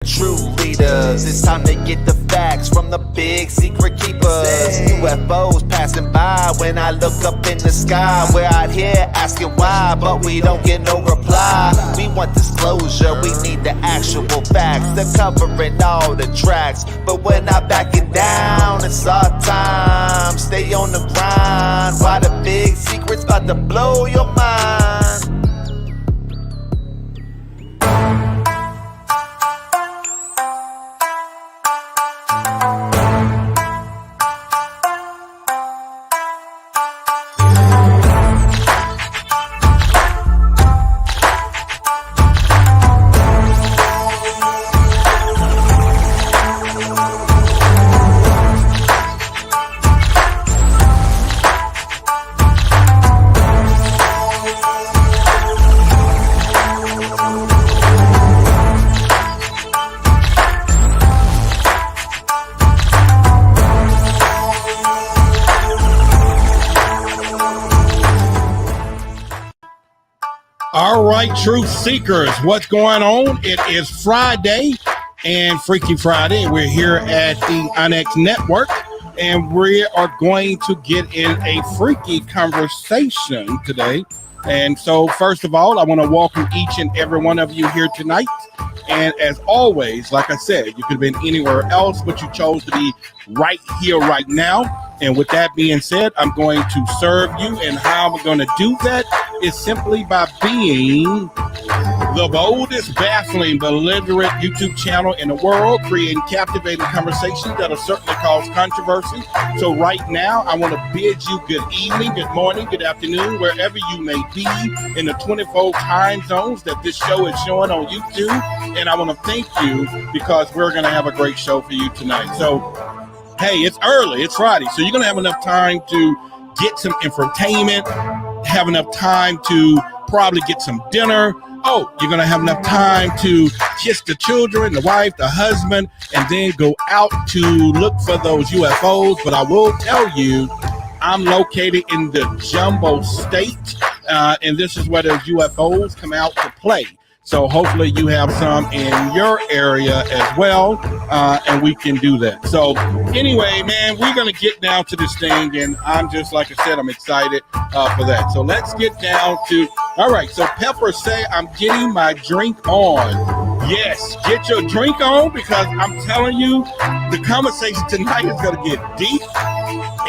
true leaders. It's time to get the facts from the big secret keepers. UFOs passing by when I look up in the sky. We're out here asking why, but we don't get no reply. We want disclosure, we need the actual facts. They're covering all the tracks, but we're not backing down. It's our time, stay on the grind. Why the big secret's about to blow your mind. All right, truth seekers, what's going on? It is Friday and Freaky Friday. We're here at the Onyx Network, and we are going to get in a freaky conversation today. And so, first of all, I want to welcome each and every one of you here tonight. And as always, like I said, you could have been anywhere else, but you chose to be right here, right now. And with that being said, I'm going to serve you. And how I'm going to do that is simply by being the boldest, baffling, belligerent YouTube channel in the world, creating captivating conversations that'll certainly cause controversy. So right now, I want to bid you good evening, good morning, good afternoon, wherever you may be in the 24 time zones that this show is showing on YouTube. And I want to thank you because we're going to have a great show for you tonight. So, hey, it's early, it's Friday, so you're going to have enough time to get some infotainment, have enough time to probably get some dinner. Oh, you're going to have enough time to kiss the children, the wife, the husband, and then go out to look for those UFOs. But I will tell you, I'm located in the Jumbo State, and this is where those UFOs come out to play. So hopefully you have some in your area as well, and we can do that. So anyway, man, we're going to get down to this thing, and I'm just, like I said, I'm excited for that. So let's get down to, all right, so Pepper say I'm getting my drink on. Yes, get your drink on, because I'm telling you, the conversation tonight is going to get deep.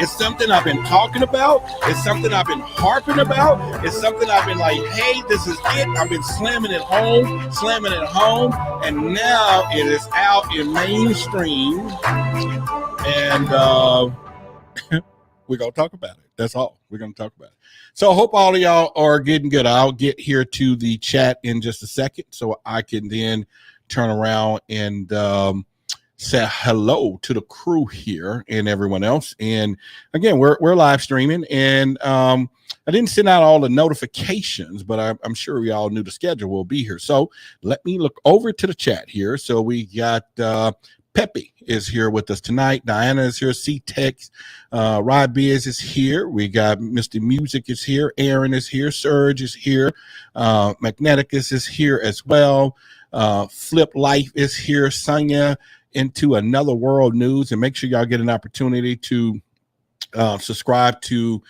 It's something I've been talking about. It's something I've been harping about. It's something I've been like, hey, this is it. I've been slamming it home. And now it is out in mainstream. And we're going to talk about it. That's all. We're going to talk about it. So I hope all of y'all are getting good. I'll get here to the chat in just a second so I can then turn around and say hello to the crew here and everyone else. And again, we're live streaming, and I didn't send out all the notifications, but I'm sure we all knew the schedule will be here. So let me look over to the chat here. So we got Pepe is here with us tonight. Diana is here. C-Tex, Rod Biz is here. We got Mr. Music is here. Aaron is here. Serge is here. Magneticus is here as well. Flip Life is here. Sonia into Another World News, and make sure y'all get an opportunity to subscribe to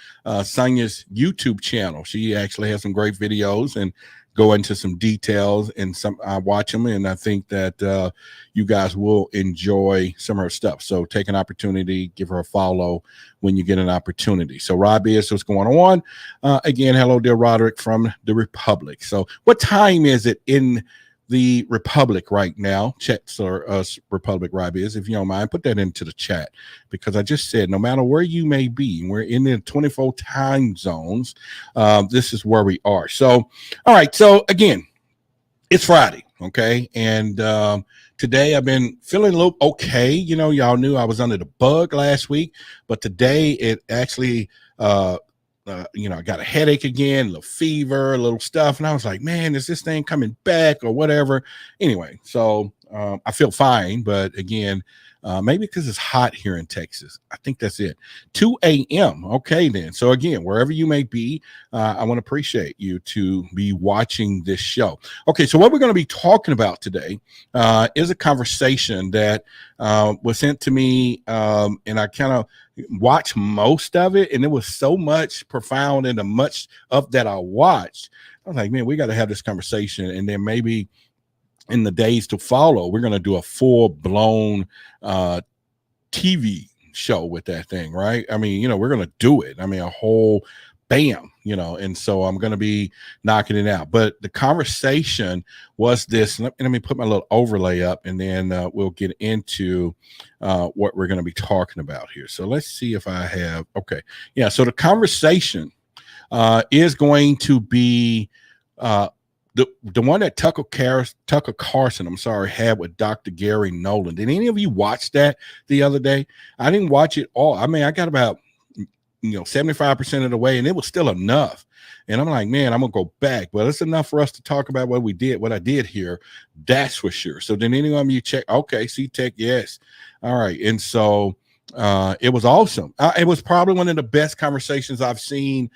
Sonia's YouTube channel. She actually has some great videos and go into some details, and I watch them, and I think that you guys will enjoy some of her stuff. So take an opportunity, give her a follow when you get an opportunity. So Robbie is what's going on. Again, hello, dear Roderick from the Republic. So what time is it in the Republic right now? Chat us Republic Robbie is, if you don't mind, put that into the chat, because I just said no matter where you may be, we're in the 24 time zones. This is where we are. So all right, so again, it's Friday, okay, and today I've been feeling a little okay. You know, y'all knew I was under the bug last week, but today it actually I got a headache again, a little fever, a little stuff. And I was like, man, is this thing coming back or whatever? Anyway, so I feel fine, but again, maybe because it's hot here in Texas. I think that's it. 2 a.m. Okay, then. So again, wherever you may be, I want to appreciate you to be watching this show. Okay, so what we're going to be talking about today is a conversation that was sent to me, and I kind of watched most of it, and it was so much profound and much of that I watched. I was like, man, we got to have this conversation, and then maybe in the days to follow, we're going to do a full-blown TV show with that thing, right? I mean, we're going to do it. I mean, a whole bam, and so I'm going to be knocking it out. But the conversation was this. Let me put my little overlay up, and then we'll get into what we're going to be talking about here. So let's see if I have, okay. Yeah, so the conversation is going to be the one that Tucker Carlson, had with Dr. Gary Nolan. Did any of you watch that the other day? I didn't watch it all. I mean, I got about 75% of the way, and it was still enough. And I'm like, man, I'm gonna go back, but it's enough for us to talk about what I did here. That's for sure. So then anyone you check, okay, C-Tech, yes, all right. And so it was awesome. It was probably one of the best conversations I've seen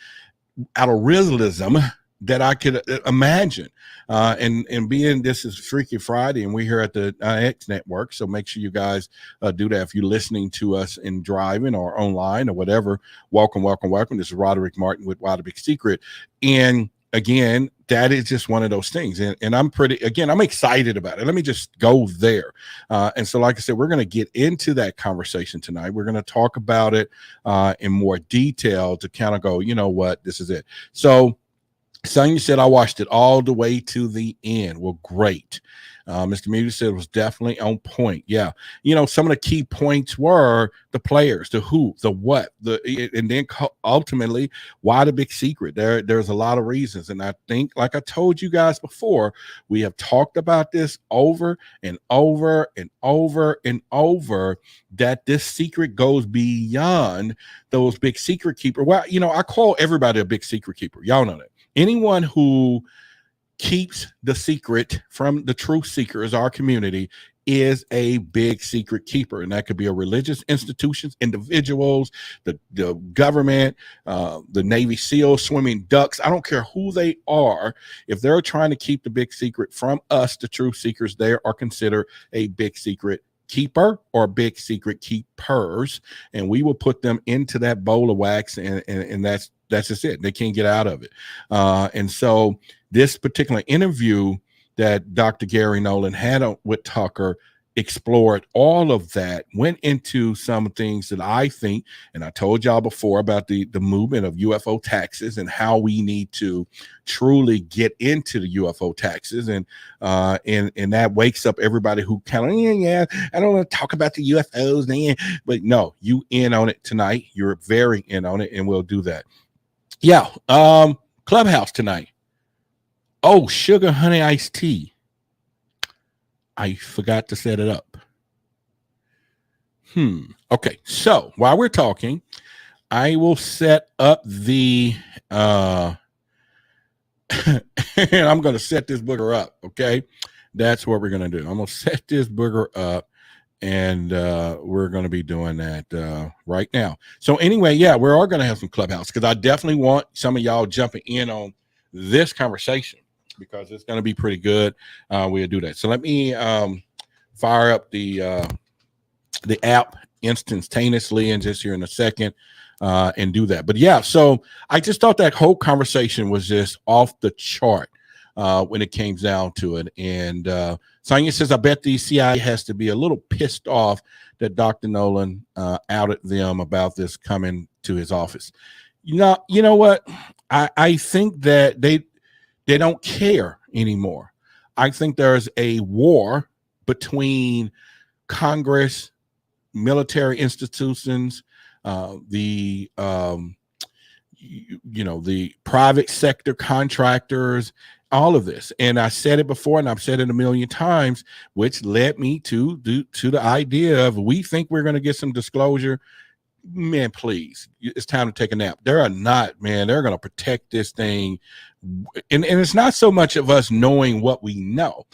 out of realism that I could imagine. And being this is Freaky Friday, and we're here at the X Network, so make sure you guys do that. If you're listening to us in driving or online or whatever, welcome. This is Roderick Martin with Why the Big Secret. And again, that is just one of those things. And I'm excited about it. Let me just go there. And so, like I said, we're going to get into that conversation tonight. We're going to talk about it in more detail to kind of go, you know what, this is it. So, Sonia said, I watched it all the way to the end. Well, great. Mr. Media said it was definitely on point. Yeah. Some of the key points were the players, the who, the what, and then ultimately why the big secret. There's a lot of reasons. And I think, like I told you guys before, we have talked about this over and over and over and over, that this secret goes beyond those big secret keepers. Well, I call everybody a big secret keeper. Y'all know that. Anyone who keeps the secret from the truth seekers, our community, is a big secret keeper. And that could be a religious institutions, individuals, the government, the Navy SEALs, swimming ducks. I don't care who they are. If they're trying to keep the big secret from us, the truth seekers, they are considered a big secret keeper or big secret keepers. And we will put them into that bowl of wax, and that's just it. They can't get out of it. And so this particular interview that Dr. Gary Nolan had with Tucker explored all of that, went into some things that I think, and I told y'all before about the movement of UFO taxes and how we need to truly get into the UFO taxes. And that wakes up everybody who kind of, yeah, I don't want to talk about the UFOs, man. But no, you in on it tonight. You're very in on it, and we'll do that. Yeah. Clubhouse tonight. Oh, sugar honey iced tea. I forgot to set it up. Okay. So while we're talking, I will set up the and I'm going to set this booger up. Okay. That's what we're going to do. I'm going to set this booger up, and we're going to be doing that right now. So anyway, yeah, we are going to have some Clubhouse, because I definitely want some of y'all jumping in on this conversation, because it's going to be pretty good. We'll do that. So let me fire up the app instantaneously and just here in a second and do that. But yeah, so I just thought that whole conversation was just off the chart when it came down to it. And Sonia says, I bet the CIA has to be a little pissed off that Dr. Nolan outed them about this coming to his office. You know what? I think that they don't care anymore. I think there's a war between Congress, military institutions, the private sector contractors, all of this. And I said it before, and I've said it a million times, which led me to the idea of, we think we're going to get some disclosure. man, please, it's time to take a nap. They're not, man. They're going to protect this thing. And it's not so much of us knowing what we know.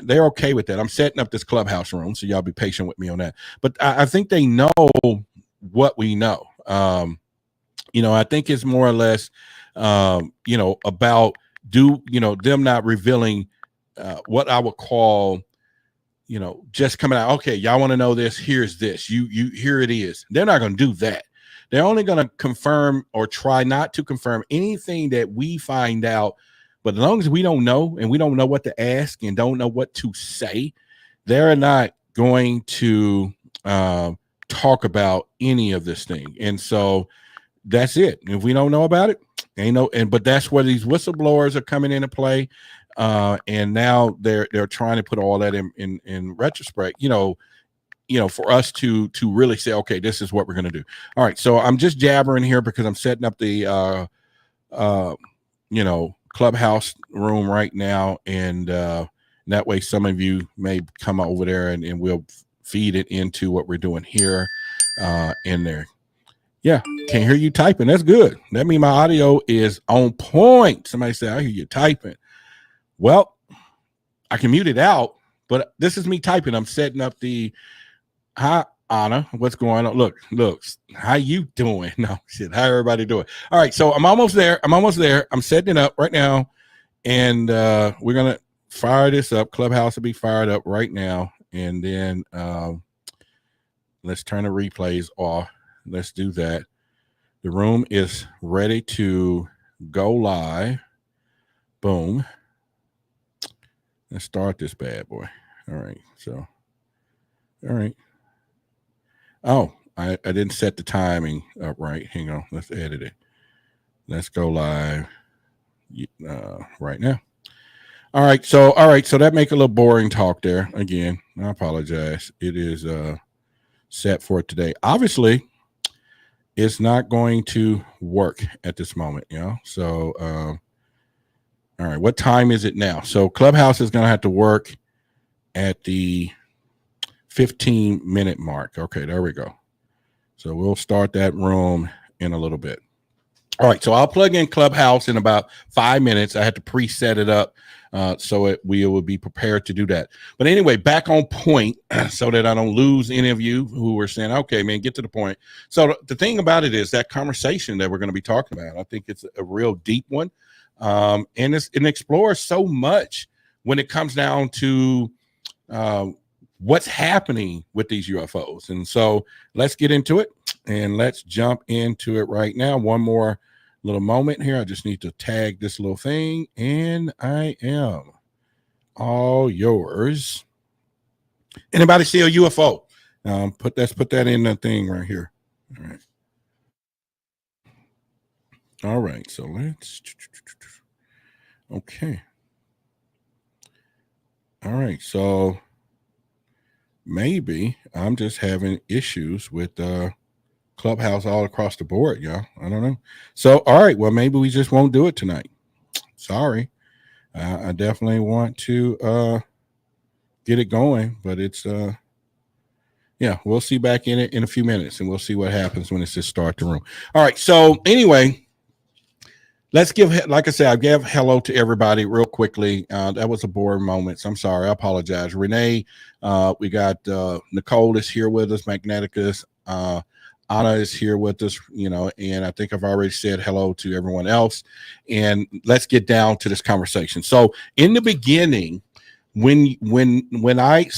They're okay with that. I'm setting up this clubhouse room, so y'all be patient with me on that. But I think they know what we know. I think it's more or less, about them not revealing what I would call, just coming out. Okay, y'all want to know this? Here's this. You here it is. They're not going to do that. They're only going to confirm or try not to confirm anything that we find out. But as long as we don't know and we don't know what to ask and don't know what to say, they're not going to talk about any of this thing. And so that's it. If we don't know about it, but that's where these whistleblowers are coming into play. And now they're trying to put all that in retrospect, for us to really say, okay, this is what we're going to do. All right. So I'm just jabbering here because I'm setting up the, clubhouse room right now. And that way some of you may come over there and we'll feed it into what we're doing here in there. Yeah. Can't hear you typing. That's good. That means my audio is on point. Somebody said, I hear you typing. Well, I can mute it out, but this is me typing. I'm setting up the hi, Anna. What's going on? Look, how you doing? No shit. How everybody doing? All right. So I'm almost there. I'm setting it up right now. And we're going to fire this up. Clubhouse will be fired up right now. And then let's turn the replays off. Let's do that. The room is ready to go live. Boom. Let's start this bad boy. All right. So, all right. Oh, I didn't set the timing up right. Hang on. Let's edit it. Let's go live right now. All right. So that make a little boring talk there. Again, I apologize. It is set for today. Obviously, it's not going to work at this moment, So, all right, what time is it now? So Clubhouse is going to have to work at the 15-minute mark. Okay, there we go. So we'll start that room in a little bit. All right, so I'll plug in Clubhouse in about 5 minutes. I had to preset it up so we will be prepared to do that. But anyway, back on point so that I don't lose any of you who were saying, okay, man, get to the point. So the thing about it is that conversation that we're going to be talking about, I think it's a real deep one. And it explores so much when it comes down to what's happening with these UFOs. And so let's get into it and let's jump into it right now. One more little moment here. I just need to tag this little thing and I am all yours. Anybody see a UFO? Let's put that in the thing right here. All right. All right. So let's. Okay. All right. So maybe I'm just having issues with Clubhouse all across the board, y'all. I don't know. So, all right. Well, maybe we just won't do it tonight. Sorry. I definitely want to get it going, but it's yeah, we'll see back in it in a few minutes and we'll see what happens when it's just start the room. All right. So anyway, let's give, like I said, I gave hello to everybody real quickly. That was a boring moment. So I'm sorry. I apologize. Renee, we got Nicole is here with us. Magneticus, Anna is here with us, and I think I've already said hello to everyone else. And let's get down to this conversation. So in the beginning, when I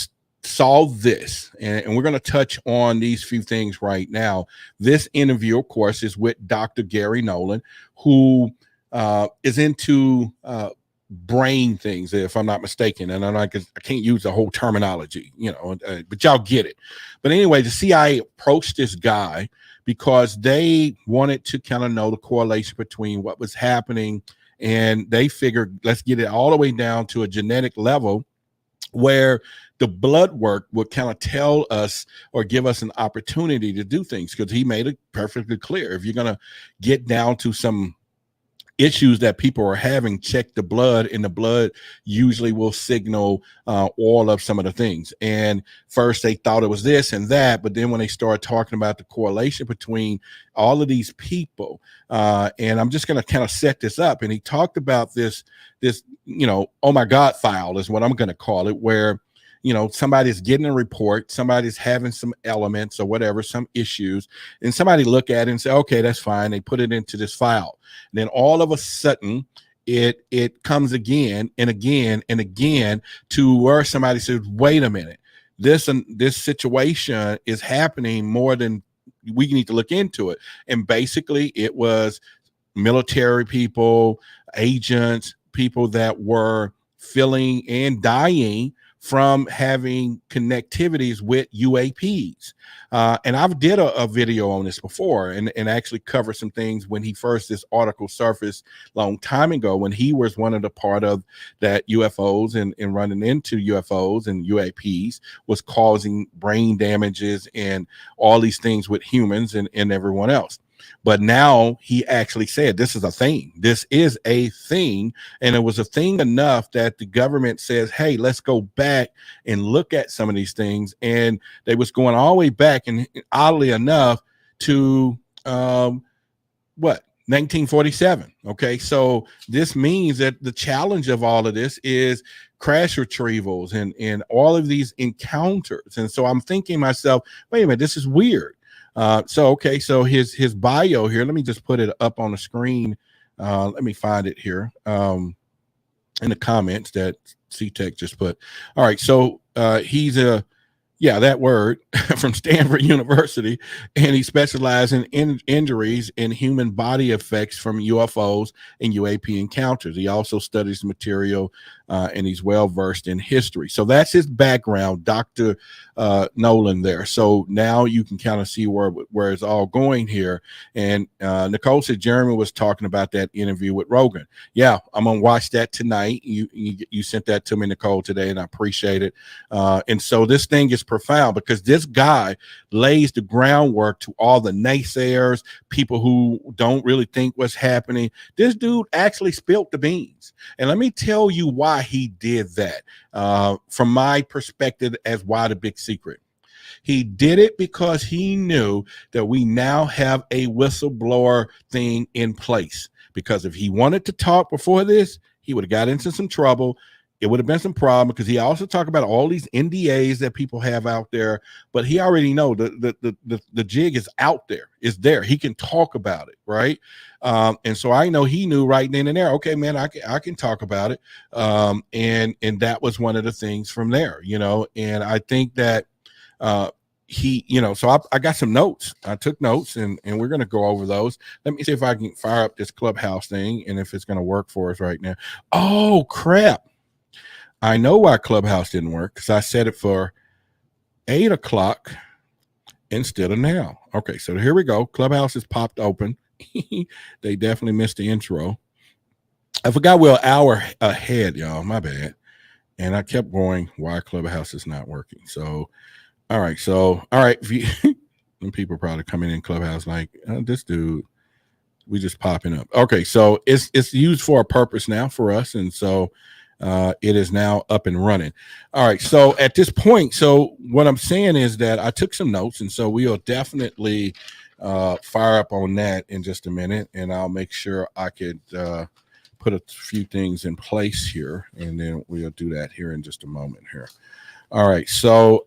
saw this, and we're going to touch on these few things right now. This interview, of course, is with Dr. Gary Nolan, who is into brain things, if I'm not mistaken. And I can't use the whole terminology, but y'all get it. But anyway, the CIA approached this guy because they wanted to kind of know the correlation between what was happening. And they figured, let's get it all the way down to a genetic level where the blood work would kind of tell us or give us an opportunity to do things, because he made it perfectly clear. If you're going to get down to some issues that people are having, check the blood, and the blood usually will signal all of some of the things. And first they thought it was this and that, but then when they started talking about the correlation between all of these people, and I'm just going to kind of set this up, and he talked about this oh my God file is what I'm going to call it, where somebody's getting a report, somebody's having some elements or whatever, some issues, and somebody look at it and say, okay, that's fine. They put it into this file. And then all of a sudden it comes again and again and again to where somebody says, wait a minute, this situation is happening more than we need to look into it. And basically it was military people, agents, people that were feeling and dying from having connectivities with UAPs. And I've did a video on this before and actually covered some things when this article surfaced a long time ago, when he was one of the part of that UFOs and running into UFOs and UAPs was causing brain damages and all these things with humans and everyone else. But now he actually said this is a thing. This is a thing. And it was a thing enough that the government says, hey, let's go back and look at some of these things. And they was going all the way back, and oddly enough, to 1947. Okay, so this means that the challenge of all of this is crash retrievals and all of these encounters. And so I'm thinking to myself, wait a minute, this is weird. So his bio here, let me just put it up on the screen. Let me find it here in the comments that C-Tech just put. All right, so he's that word from Stanford University, and he specializes in injuries and human body effects from UFOs and UAP encounters. He also studies the material, and he's well versed in history. So that's his background, Dr. Nolan there. So now you can kind of see where it's all going here. And Nicole said Jeremy was talking about that interview with Rogan. Yeah, I'm gonna watch that tonight. You sent that to me, Nicole, today, and I appreciate it. And so this thing is profound because this guy lays the groundwork to all the naysayers, people who don't really think what's happening. This dude actually spilled the beans. And let me tell you why he did that. From my perspective, as why the big secret. He did it because he knew that we now have a whistleblower thing in place. Because if he wanted to talk before this, he would have got into some trouble. It would have been some problem because he also talked about all these NDAs that people have out there, but he already know the jig is out there. It's there. He can talk about it, right? And so I know he knew right then and there, okay, man, I can talk about it. And that was one of the things from there, and I think that he, so I got some notes. I took notes and we're going to go over those. Let me see if I can fire up this Clubhouse thing and if it's going to work for us right now. Oh, crap. I know why Clubhouse didn't work because I set it for 8 o'clock instead of now. Okay, so here we go. Clubhouse is popped open. They definitely missed the intro. I forgot we're an hour ahead, y'all. My bad. And I kept going, why Clubhouse is not working. So, all right. And people probably coming in Clubhouse like, this dude, we just popping up. Okay, so it's used for a purpose now for us. And so it is now up and running. All right. So at this point, so what I'm saying is that I took some notes, and so we'll definitely fire up on that in just a minute, and I'll make sure I could put a few things in place here, and then we'll do that here in just a moment here. All right. So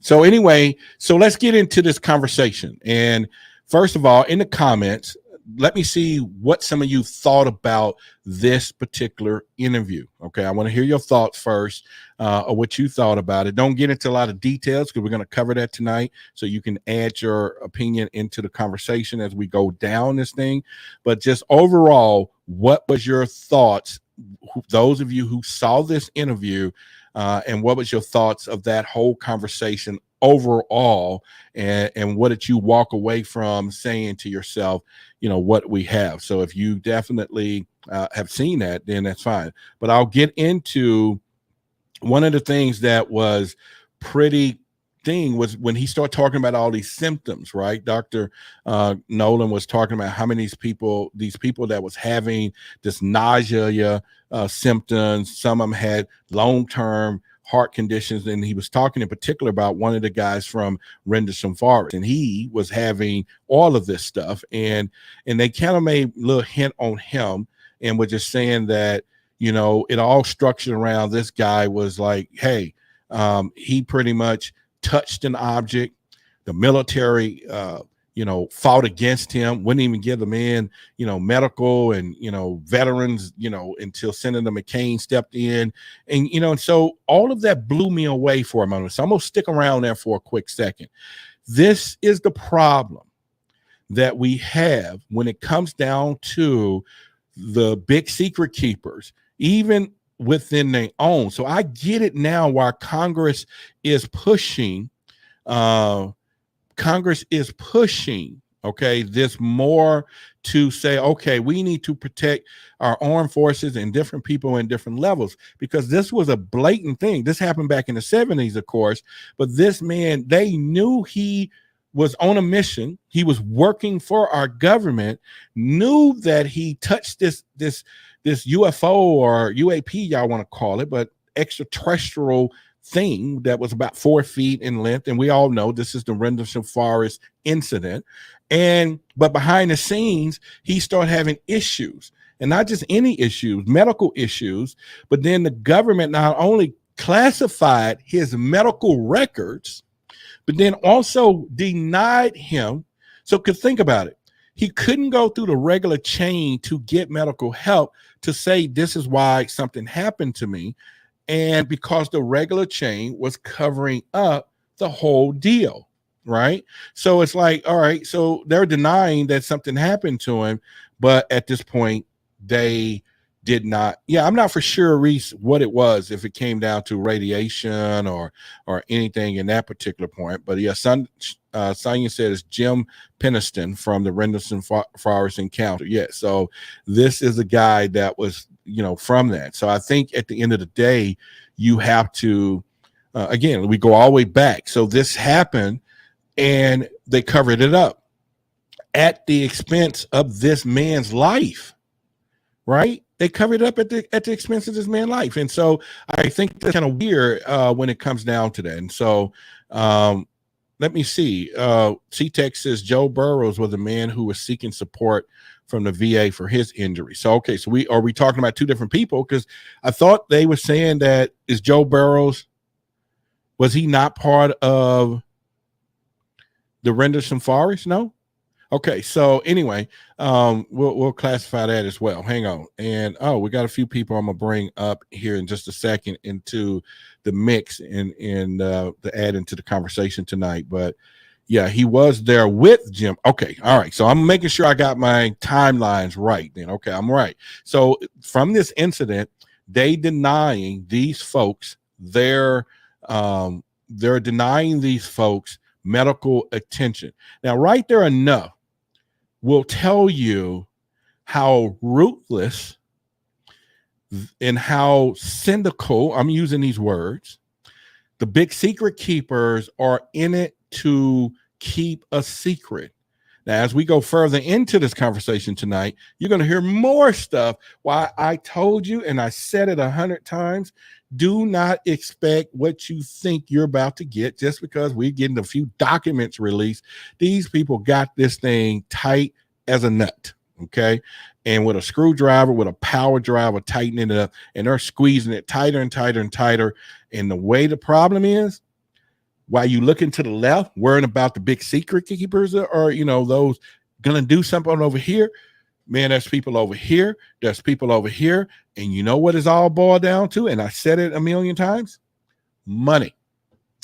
so anyway, so let's get into this conversation. And first of all, in the comments, let me see what some of you thought about this particular interview. Okay, I want to hear your thoughts first, or what you thought about it. Don't get into a lot of details because we're going to cover that tonight, so you can add your opinion into the conversation as we go down this thing. But just overall, what was your thoughts, those of you who saw this interview, and what was your thoughts of that whole conversation overall, and what did you walk away from saying to yourself, what we have? So if you definitely have seen that, then that's fine. But I'll get into one of the things that was pretty thing was when he started talking about all these symptoms, right? Dr. Nolan was talking about how many these people that was having this nausea symptoms, some of them had long-term heart conditions, and he was talking in particular about one of the guys from Rendlesham Forest, and he was having all of this stuff, and they kind of made a little hint on him and were just saying that, you know, it all structured around this guy was like, hey, he pretty much touched an object. The military, you know, fought against him, wouldn't even give them in, you know, medical and, you know, veterans, you know, until Senator McCain stepped in. And, you know, and so all of that blew me away for a moment. So I'm going to stick around there for a quick second. This is the problem that we have when it comes down to the big secret keepers, even within their own. So I get it now why Congress is pushing, okay, this more to say, okay, we need to protect our armed forces and different people in different levels, because this was a blatant thing. This happened back in the 70s, of course, but this man, they knew he was on a mission. He was working for our government, knew that he touched this UFO or UAP, y'all want to call it, but extraterrestrial thing that was about 4 feet in length. And we all know this is the Rendlesham Forest incident. But behind the scenes, he started having issues, and not just any issues, medical issues, but then the government not only classified his medical records, but then also denied him. So could think about it. He couldn't go through the regular chain to get medical help to say, this is why something happened to me. And because the regular chain was covering up the whole deal, right? So it's like, all right, so they're denying that something happened to him, but at this point, they did not. Yeah, I'm not for sure, Reese, what it was, if it came down to radiation or anything in that particular point. But yeah, Sonia said it's Jim Peniston from the Rendlesham Forest encounter. Yeah, so this is a guy that was, you know, from that. So I think at the end of the day, you have to, again, we go all the way back. So this happened, and they covered it up at the expense of this man's life, right? They covered it up at the expense of this man's life. And so I think that's kind of weird when it comes down to that. And so let me see. C-Tech says Joe Burrows was a man who was seeking support from the VA for his injury. So, okay, so are we talking about two different people? Because I thought they were saying that is Joe Burrows, was he not part of the Rendlesham Forest? No? Okay, so anyway, we'll classify that as well. Hang on. And we got a few people I'm gonna bring up here in just a second into the mix and to add into the conversation tonight. But yeah, he was there with Jim. Okay, all right. So I'm making sure I got my timelines right then. Okay, I'm right. So from this incident, they denying these folks they're denying these folks medical attention. Now, right there enough will tell you how ruthless and how cynical, I'm using these words, the big secret keepers are in it to keep a secret. Now, as we go further into this conversation tonight, you're going to hear more stuff. Why I told you, and I said it 100 times, do not expect what you think you're about to get just because we're getting a few documents released. These people got this thing tight as a nut, okay? And with a screwdriver, with a power driver, tightening it up, and they're squeezing it tighter and tighter and tighter. And the way the problem is, while you looking to the left, worrying about the big secret keepers or, you know, those going to do something over here, man, there's people over here. There's people over here. And you know what it's all boiled down to? And I said it a million times, money.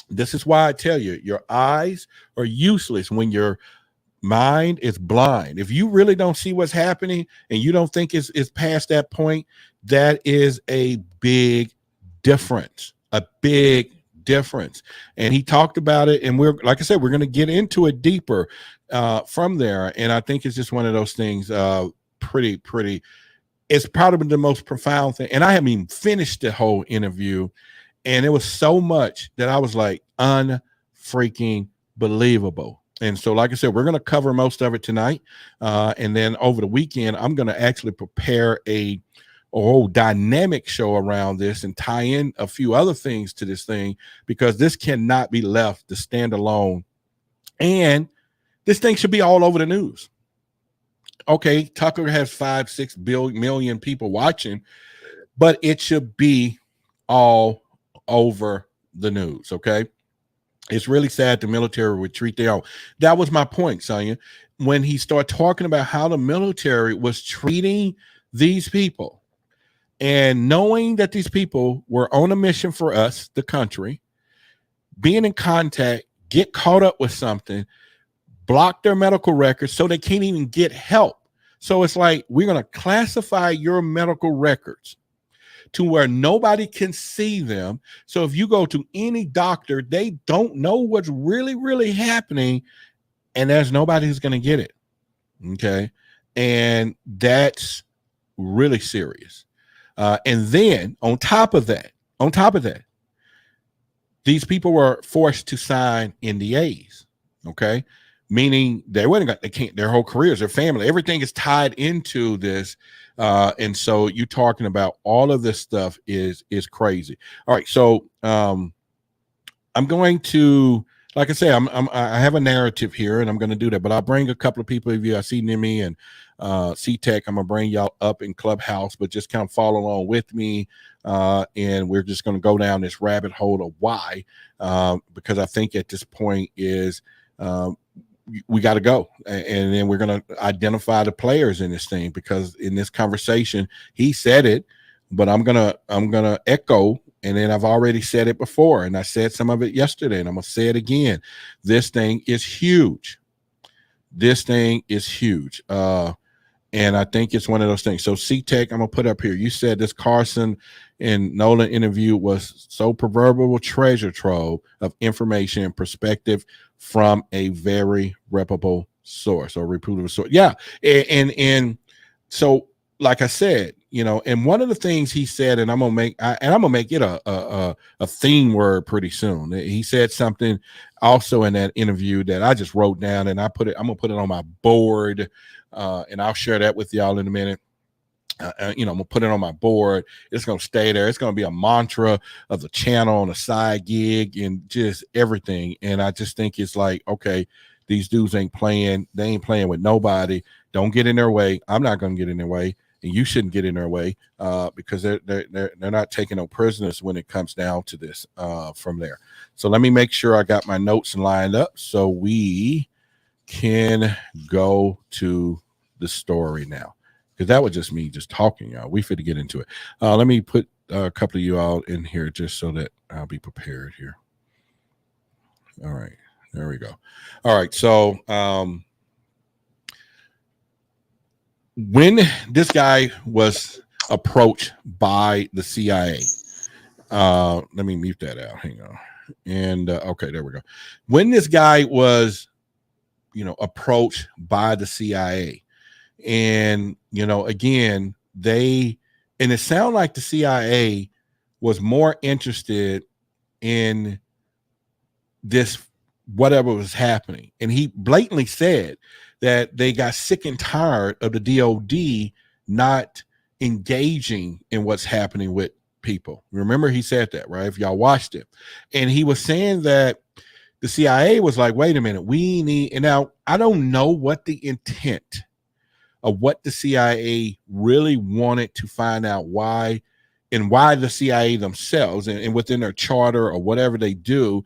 This is why I tell you, your eyes are useless when your mind is blind. If you really don't see what's happening and you don't think it's past that point, that is a big difference, And he talked about it, and we're, like I said, we're going to get into it deeper from there. And I think it's just one of those things, pretty. It's probably the most profound thing. And I haven't even finished the whole interview, and it was so much that I was like, freaking believable. And so, like I said, we're going to cover most of it tonight. And then over the weekend, I'm going to actually prepare a whole dynamic show around this and tie in a few other things to this thing, because this cannot be left to stand alone. And this thing should be all over the news. Okay, Tucker has 5-6 million people watching, but it should be all over the news. Okay. It's really sad the military would treat their own. That was my point, Sonia, when he started talking about how the military was treating these people, and knowing that these people were on a mission for us, the country, being in contact, get caught up with something, block their medical records so they can't even get help. So it's like, we're going to classify your medical records to where nobody can see them. So if you go to any doctor, they don't know what's really, really happening, and there's nobody who's going to get it. Okay. And that's really serious. And then on top of that, these people were forced to sign NDAs. Okay. Meaning they can't, their whole careers, their family, everything is tied into this. And so you're talking about all of this stuff is crazy. All right. So I'm going to, like I say, I have a narrative here, and I'm going to do that, but I'll bring a couple of people. If I see Nimi and C-Tech, I'm going to bring y'all up in Clubhouse, but just kind of follow along with me. And we're just going to go down this rabbit hole of why, because I think at this point is, we got to go, and then we're going to identify the players in this thing, because in this conversation he said it, but I'm gonna echo, and then I've already said it before, and I said some of it yesterday, and I'm gonna say it again. This thing is huge. And I think it's one of those things. So C-Tech, I'm gonna put up here. You said this Carson and Nolan interview was so proverbial treasure trove of information and perspective from a very reputable source or reputable source. Yeah. And so, like I said, and one of the things he said, and I'm gonna make it a theme word pretty soon. He said something also in that interview that I just wrote down, and I'm gonna put it on my board, and I'll share that with y'all in a minute. I'm gonna put it on my board. It's gonna stay there. It's gonna be a mantra of the channel on a side gig and just everything. And I just think it's like, okay, these dudes ain't playing. They ain't playing with nobody. Don't get in their way. I'm not gonna get in their way, and you shouldn't get in their way, because they're not taking no prisoners when it comes down to this. From there. So let me make sure I got my notes lined up so we can go to the story now. Because that was just me just talking, y'all. We fit to get into it. Let me put a couple of you all in here just so that I'll be prepared here. All right. There we go. All right. So when this guy was approached by the CIA, let me mute that out. Hang on. And okay, there we go. When this guy was, approached by the CIA, and again, and it sounded like the CIA was more interested in this, whatever was happening. And he blatantly said that they got sick and tired of the DOD not engaging in what's happening with people. Remember, he said that, right? If y'all watched it. And he was saying that the CIA was like, wait a minute, we need, and now I don't know what the intent of what the CIA really wanted to find out, why the CIA themselves and within their charter or whatever they do,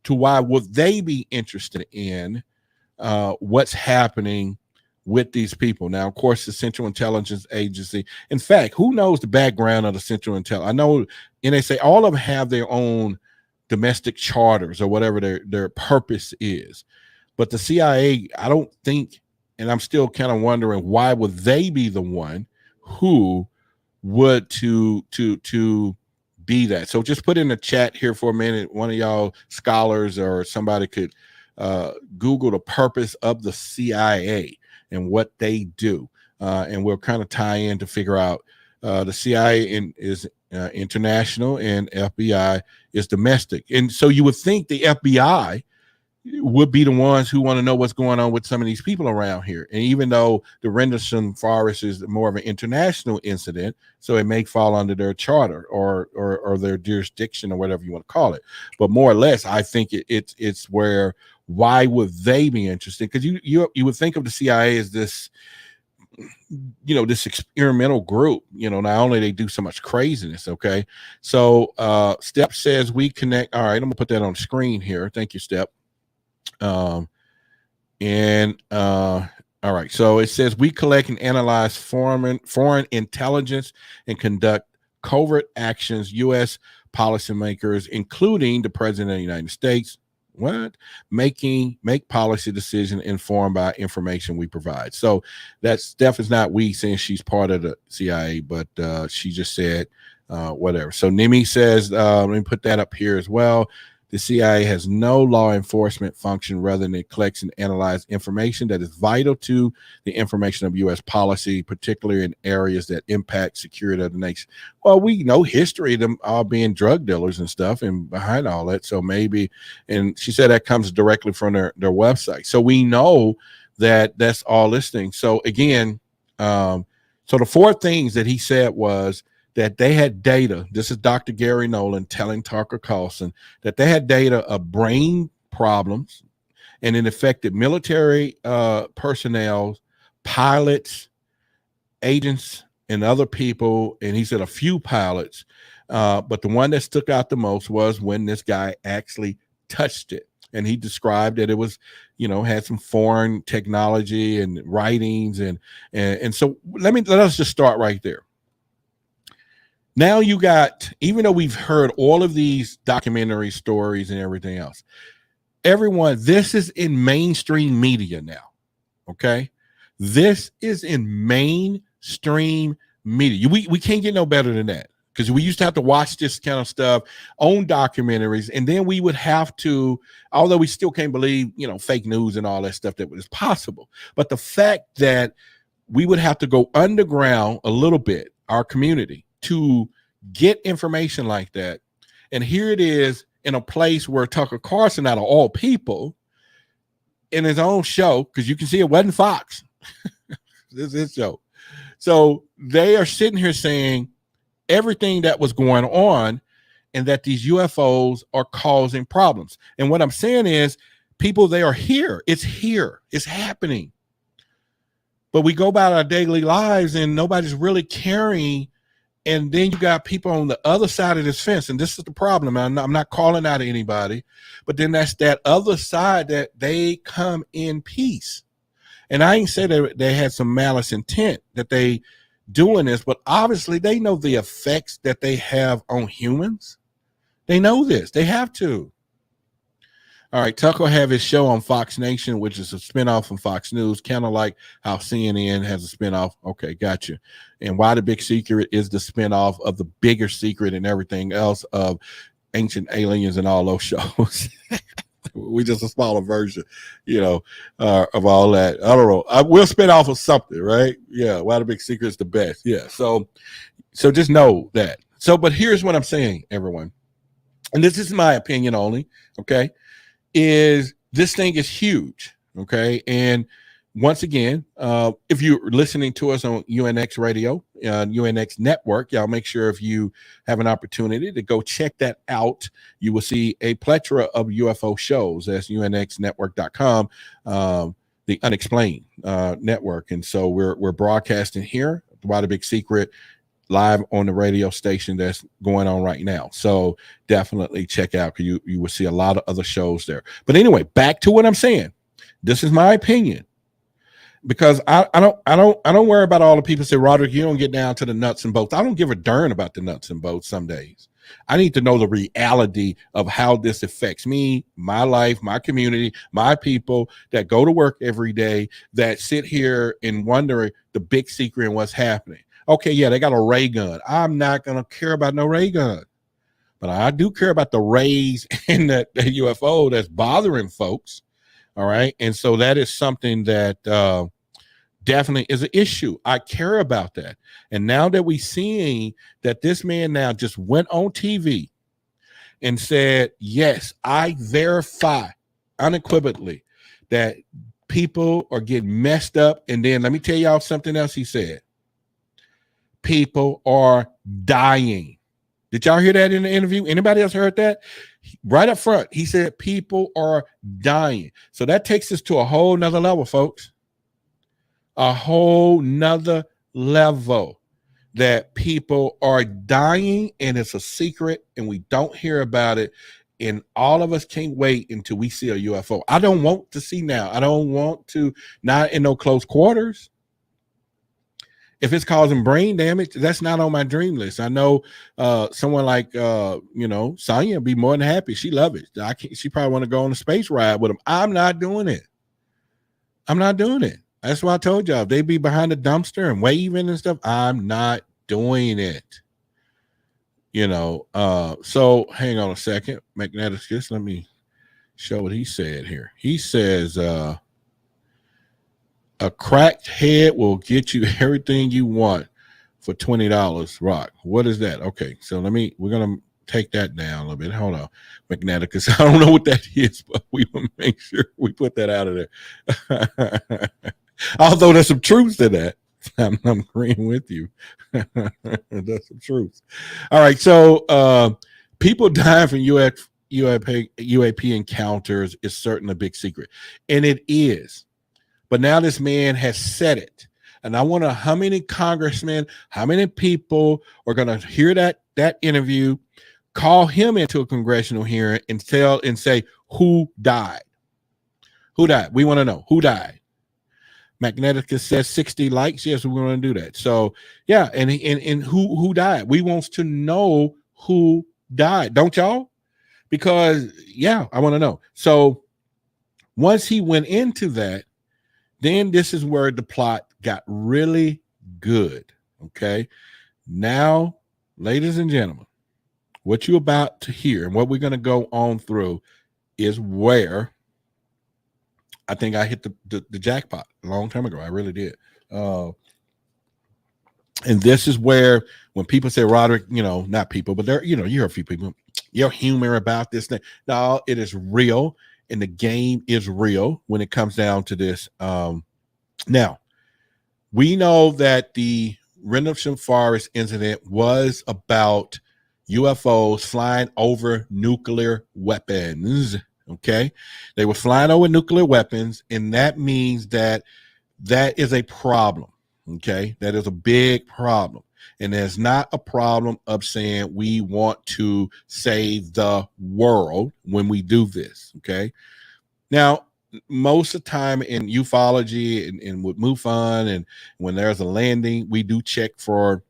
to why would they be interested in what's happening with these people. Now, of course, the Central Intelligence Agency, in fact, who knows the background of the Central Intelligence? I know NSA, all of them have their own domestic charters or whatever their purpose is. But the CIA, I don't think, and I'm still kind of wondering, why would they be the one who would to be that? So just put in the chat here for a minute. One of y'all scholars or somebody could Google the purpose of the CIA and what they do. And we'll kind of tie in to figure out the CIA is international and FBI is domestic. And so you would think the FBI would be the ones who want to know what's going on with some of these people around here. And even though the Rendlesham Forest is more of an international incident, so it may fall under their charter or their jurisdiction or whatever you want to call it. But more or less, I think it's where, why would they be interested? Because you would think of the CIA as this, this experimental group. Not only they do so much craziness. Okay, so Step says we connect. All right, I'm gonna put that on the screen here. Thank you, Step. All right, so it says we collect and analyze foreign intelligence and conduct covert actions. U.S. policymakers, including the President of the United States, make policy decisions informed by information we provide. So that Steph is not we saying she's part of the CIA, but she just said whatever. So Nimi says, let me put that up here as well. The CIA has no law enforcement function rather than it collects and analyzes information that is vital to the information of U.S. policy, particularly in areas that impact security of the nation. Well, we know history of them all being drug dealers and stuff and behind all that. So maybe, and she said that comes directly from their website. So we know that that's all listing. So again, so the four things that he said was that they had data. This is Dr. Gary Nolan telling Tucker Carlson that they had data of brain problems, and it affected military personnel, pilots, agents, and other people. And he said a few pilots, but the one that stuck out the most was when this guy actually touched it. And he described that it was, had some foreign technology and writings. And so let us just start right there. Now you got, even though we've heard all of these documentary stories and everything else, everyone, this is in mainstream media now, okay? This is in mainstream media. We can't get no better than that, because we used to have to watch this kind of stuff on documentaries, and then we would have to, although we still can't believe, fake news and all that stuff that was possible, but the fact that we would have to go underground a little bit, our community, to get information like that. And here it is in a place where Tucker Carlson, out of all people, in his own show, because you can see it wasn't Fox. This is his show. So they are sitting here saying everything that was going on and that these UFOs are causing problems. And what I'm saying is, people, they are here. It's here. It's happening. But we go about our daily lives and nobody's really caring. And then you got people on the other side of this fence, and this is the problem. I'm not calling out anybody, but then that's that other side that they come in peace. And I ain't said that they had some malice intent that they doing this, but obviously they know the effects that they have on humans. They know this. They have to. All right, Tucker have his show on Fox Nation, which is a spinoff from Fox News, kind of like how CNN has a spinoff. Okay, gotcha. And Why the Big Secret is the spinoff of the bigger secret and everything else of Ancient Aliens and all those shows. We just a smaller version, of all that. I don't know. We'll spin off of something, right? Yeah, Why the Big Secret is the best. Yeah, so just know that. So, but here's what I'm saying, everyone, and this is my opinion only, okay? Is this thing is huge, okay? And once again, if you're listening to us on UNX Radio, UNX Network, y'all make sure if you have an opportunity to go check that out, you will see a plethora of UFO shows. That's unxnetwork.com, the Unexplained Network. And so we're broadcasting here, Why the Big Secret, live on the radio station that's going on right now. So definitely check out, because you will see a lot of other shows there. But anyway, back to what I'm saying. This is my opinion, because I don't worry about all the people say, Roderick, you don't get down to the nuts and bolts. I don't give a darn about the nuts and bolts some days. I need to know the reality of how this affects me, my life, my community, my people that go to work every day, that sit here and wonder the big secret and what's happening. Okay, yeah, they got a ray gun. I'm not going to care about no ray gun. But I do care about the rays and the UFO that's bothering folks. All right. And so that is something that definitely is an issue. I care about that. And now that we seeing that this man now just went on TV and said, yes, I verify unequivocally that people are getting messed up. And then let me tell y'all something else he said. People are dying. Did y'all hear that in the interview? Anybody else heard that? Right up front, he said people are dying. So that takes us to a whole nother level, folks. A whole nother level that people are dying, and it's a secret, and we don't hear about it. And all of us can't wait until we see a UFO. I don't want to see now. I don't want to, not in no close quarters. If it's causing brain damage, that's not on my dream list. I know someone like Sonya be more than happy. She love it. She probably want to go on a space ride with him. I'm not doing it. I'm not doing it. That's why I told y'all, if they be behind the dumpster and waving and stuff, I'm not doing it. So hang on a second. Magneticus, let me show what he said here. He says, a cracked head will get you everything you want for $20. Rock. What is that? Okay, so we're gonna take that down a little bit. Hold on, Magneticus. I don't know what that is, but we will make sure we put that out of there. Although there's some truth to that. I'm agreeing with you. That's some truth. All right, so people dying from UAP encounters is certainly a big secret, and it is. But now this man has said it. And I wonder how many congressmen, how many people are going to hear that interview, call him into a congressional hearing and say who died. Who died? We want to know who died. Magneticus says 60 likes. Yes, we want to do that. So yeah, and who died? We wants to know who died, don't y'all? Because yeah, I want to know. So once he went into that, then this is where the plot got really good. Okay. Now, ladies and gentlemen, what you're about to hear and what we're going to go on through is where I think I hit the jackpot a long time ago. I really did. And this is where when people say, Roderick, not people, but there, you hear a few people, you're humor about this thing. No, it is real. And the game is real when it comes down to this. Now, we know that the Rendlesham Forest incident was about UFOs flying over nuclear weapons. Okay, they were flying over nuclear weapons, and that means that is a problem. Okay, that is a big problem. And there's not a problem of saying we want to save the world when we do this. Okay, now, most of the time in ufology and with MUFON and when there's a landing, we do check for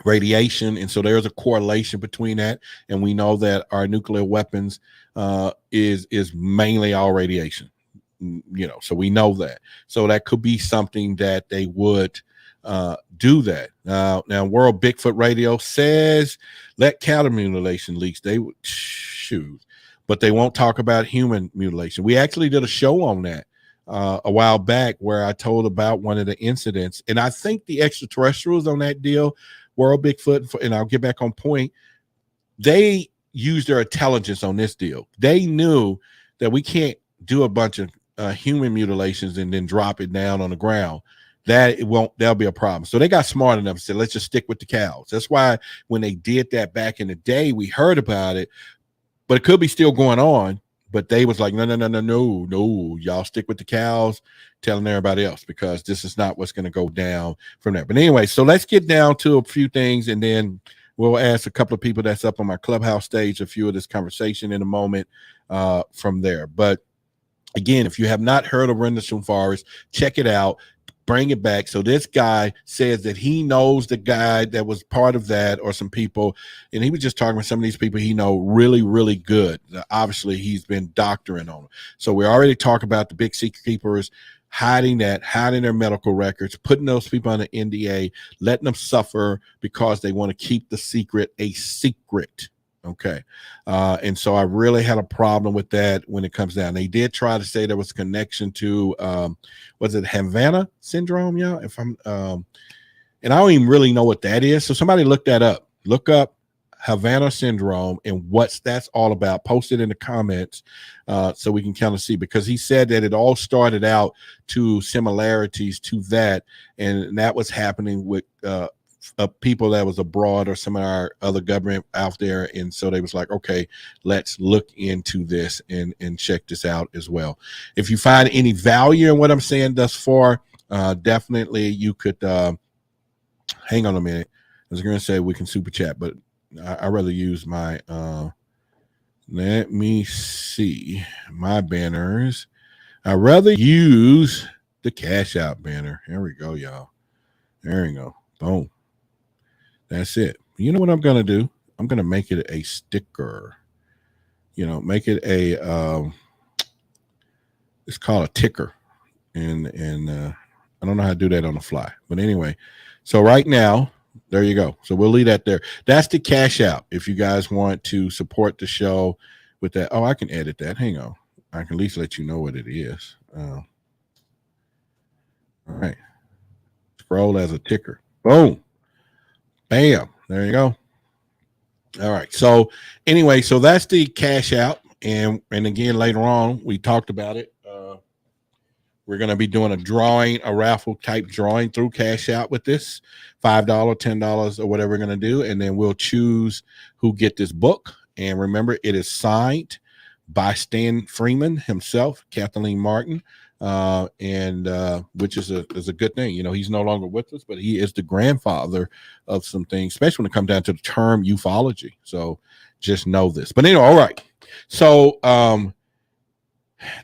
radiation. And so there's a correlation between that. And we know that our nuclear weapons is mainly all radiation, so we know that. So that could be something that they would do that. Now, World Bigfoot Radio says let cattle mutilation leaks. They would shoot. But they won't talk about human mutilation. We actually did a show on that a while back where I told about one of the incidents. And I think the extraterrestrials on that deal, World Bigfoot, and I'll get back on point, they used their intelligence on this deal. They knew that we can't do a bunch of human mutilations and then drop it down on the ground. That'll be a problem. So they got smart enough and said, let's just stick with the cows. That's why when they did that back in the day, we heard about it. But it could be still going on. But they was like, no, y'all stick with the cows, telling everybody else, because this is not what's going to go down from there. But anyway, so let's get down to a few things, and then we'll ask a couple of people that's up on my Clubhouse stage a few of this conversation in a moment from there. But again, if you have not heard of Rendlesham Forest, check it out. Bring it back. So this guy says that he knows the guy that was part of that, or some people, and he was just talking with some of these people he know really, really good. Obviously, he's been doctoring on them. So we already talked about the big secret keepers hiding their medical records, putting those people on the NDA, letting them suffer because they want to keep the secret a secret. Okay. And so I really had a problem with that when it comes down. They did try to say there was a connection to, was it Havana syndrome? Yeah. And I don't even really know what that is. So somebody look that up. Look up Havana syndrome and what's that's all about. Post it in the comments so we can kind of see, because he said that it all started out to similarities to that, and that was happening with people that was abroad or some of our other government out there, and so they was like, okay, let's look into this and check this out as well. If you find any value in what I'm saying thus far, definitely you could hang on a minute. I was going to say we can super chat, but I rather use my let me see my banners. I rather use the Cash Out banner. Here we go, y'all. There we go. Boom. That's it. You know what I'm going to do? I'm going to make it a sticker. Make it a it's called a ticker. And I don't know how to do that on the fly. But anyway, so right now, there you go. So we'll leave that there. That's the Cash Out. If you guys want to support the show with that. Oh, I can edit that. Hang on. I can at least let you know what it is. All right. Scroll as a ticker. Boom. Bam. There you go. All right. So anyway, so that's the Cash Out. And again, later on, we talked about it. We're going to be doing a raffle type drawing through Cash Out with this $5, $10 or whatever we're going to do. And then we'll choose who get this book. And remember, it is signed by Stan Freeman himself, Kathleen Martin, and which is a good thing. He's no longer with us, but he is the grandfather of some things, especially when it comes down to the term ufology. So just know this. But anyway, all right. So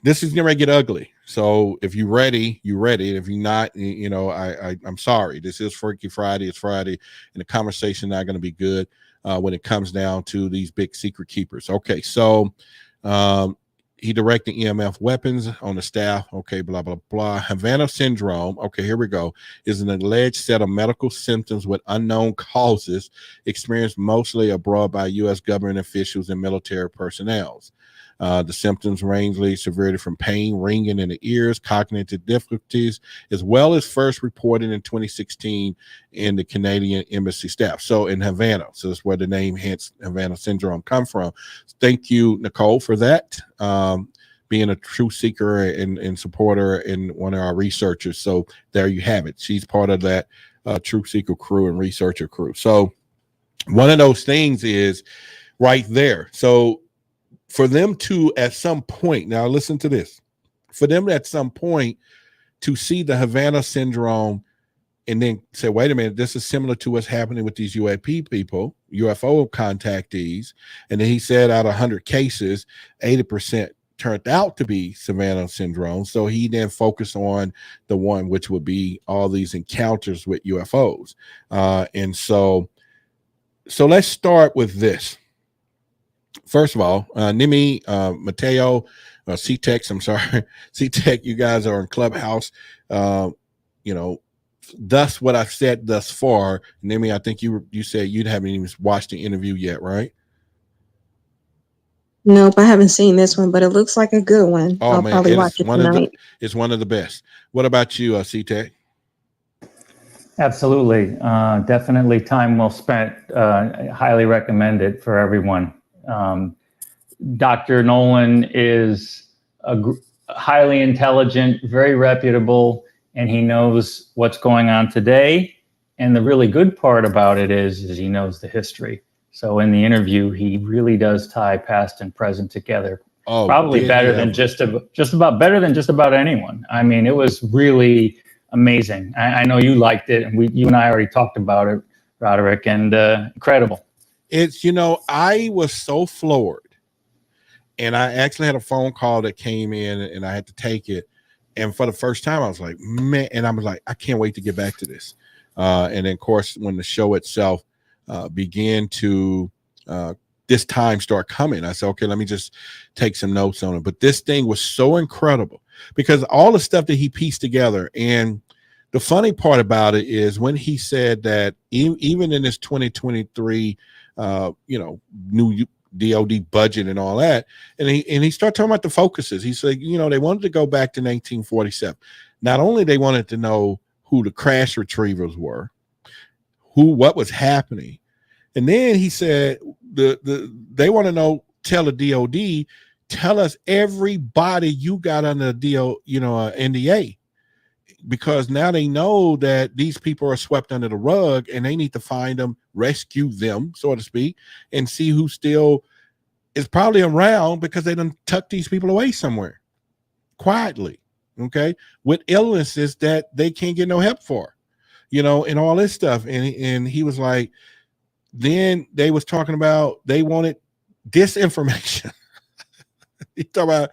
this is going to get ugly. So if you're ready, you're ready. If you're not, I'm sorry. This is Freaky Friday. It's Friday, and the conversation not going to be good when it comes down to these big secret keepers. Okay, so he directed EMF weapons on the staff. Okay, blah, blah, blah. Havana syndrome. Okay, here we go. Is an alleged set of medical symptoms with unknown causes experienced mostly abroad by U.S. government officials and military personnel. The symptoms range severity from pain, ringing in the ears, cognitive difficulties, as well as first reported in 2016 in the Canadian embassy staff. So in Havana, so that's where the name, hence Havana syndrome, come from. Thank you, Nicole, for that. Being a true seeker and supporter and one of our researchers. So there you have it. She's part of that true seeker crew and researcher crew. So one of those things is right there. So for them to, at some point, now listen to this, for them at some point to see the Havana syndrome and then say, wait a minute, this is similar to what's happening with these UAP people, UFO contactees. And then he said out of 100 cases, 80% turned out to be Havana syndrome. So he then focused on the one which would be all these encounters with UFOs. And so let's start with this. First of all, Nimi, Mateo, C-Tex, I'm sorry, C-Tech, you guys are in Clubhouse. Thus what I've said thus far. Nimi, I think you said you haven't even watched the interview yet, right? Nope, I haven't seen this one, but it looks like a good one. Oh, I'll probably watch it tonight. It's one of the best. What about you, C-Tech? Absolutely. Definitely time well spent. I highly recommend it for everyone. Dr. Nolan is highly intelligent, very reputable, and he knows what's going on today. And the really good part about it is he knows the history. So in the interview, he really does tie past and present together. Oh, probably better than just about anyone. I mean, it was really amazing. I know you liked it, and you and I already talked about it, Roderick, and incredible. It's, I was so floored, and I actually had a phone call that came in and I had to take it. And for the first time I was like, man, and I was like, I can't wait to get back to this. And then of course, when the show itself began to this time start coming, I said, okay, let me just take some notes on it. But this thing was so incredible because all the stuff that he pieced together. And the funny part about it is when he said that even in this 2023 new DOD budget and all that, and he started talking about the focuses. He said, they wanted to go back to 1947. Not only they wanted to know who the crash retrievers were, what was happening, And then he said they want to know, tell the DOD, tell us everybody you got under the NDA, because now they know that these people are swept under the rug and they need to find them, rescue them, so to speak, and see who still is probably around, because they done tuck these people away somewhere quietly, okay, with illnesses that they can't get no help for, and all this stuff. And he was like, then they was talking about they wanted disinformation. He talking about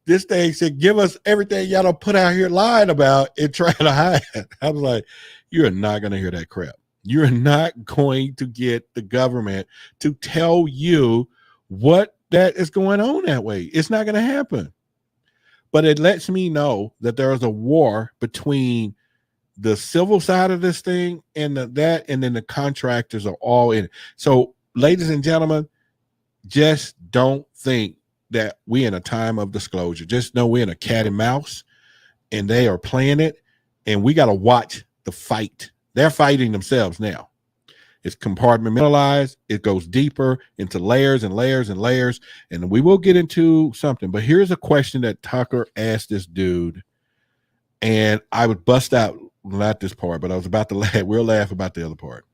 this thing said, give us everything y'all don't put out here lying about and trying to hide. I was like, you're not going to hear that crap. You're not going to get the government to tell you what that is going on that way. It's not going to happen. But it lets me know that there is a war between the civil side of this thing and and then the contractors are all in it. So, ladies and gentlemen, just don't think that we're in a time of disclosure. Just know we're in a cat and mouse, and they are playing it, and we got to watch the fight. They're fighting themselves now. It's compartmentalized. It goes deeper into layers and layers and layers, and we will get into something. But here's a question that Tucker asked this dude, and I would bust out, not this part, but I was about to laugh. We'll laugh about the other part.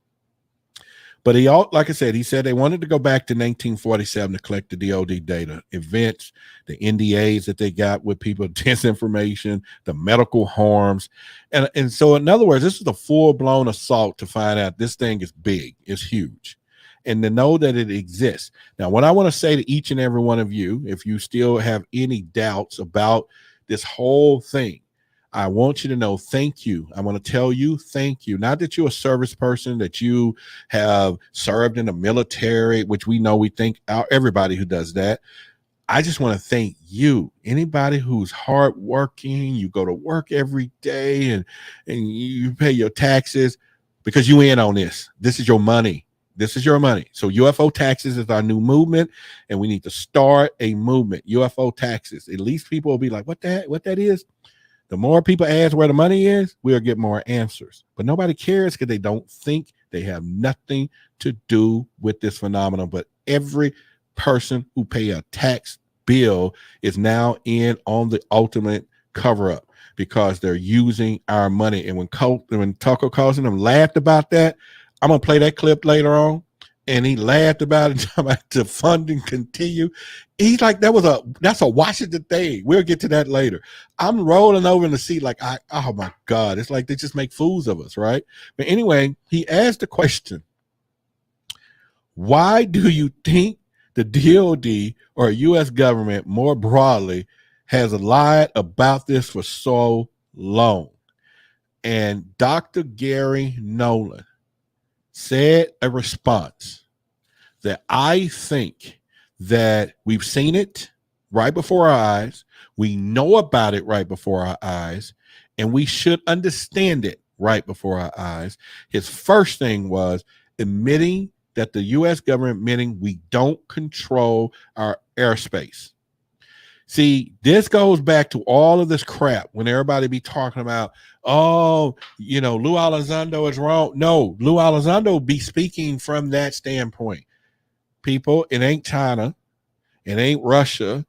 But like I said, he said they wanted to go back to 1947 to collect the DOD data, events, the NDAs that they got with people, disinformation, the medical harms. And so, in other words, this is a full-blown assault to find out this thing is big, it's huge, and to know that it exists. Now, what I want to say to each and every one of you, if you still have any doubts about this whole thing, I want you to know, thank you. I want to tell you, thank you. Not that you're a service person, that you have served in the military, which we know, we think everybody who does that. I just want to thank you. Anybody who's hardworking, you go to work every day and you pay your taxes because you in on this. This is your money. This is your money. So UFO taxes is our new movement, and we need to start a movement. UFO taxes. At least people will be like, what that is? The more people ask where the money is, we'll get more answers. But nobody cares because they don't think, they have nothing to do with this phenomenon. But every person who pay a tax bill is now in on the ultimate cover-up because they're using our money. And when Tucker Carlson them laughed about that, I'm going to play that clip later on. And he laughed about it, about the funding continue. He's like, that's a Washington thing. We'll get to that later. I'm rolling over in the seat like, oh my God, it's like they just make fools of us, right? But anyway, he asked the question, why do you think the DOD or U.S. government more broadly has lied about this for so long? And Dr. Gary Nolan said a response that I think that we've seen it right before our eyes. We know about it right before our eyes, and we should understand it right before our eyes. His first thing was admitting that the U.S. government admitting we don't control our airspace. See, this goes back to all of this crap when everybody be talking about, oh, Lou Elizondo is wrong. No, Lou Elizondo be speaking from that standpoint. People, it ain't China. It ain't Russia.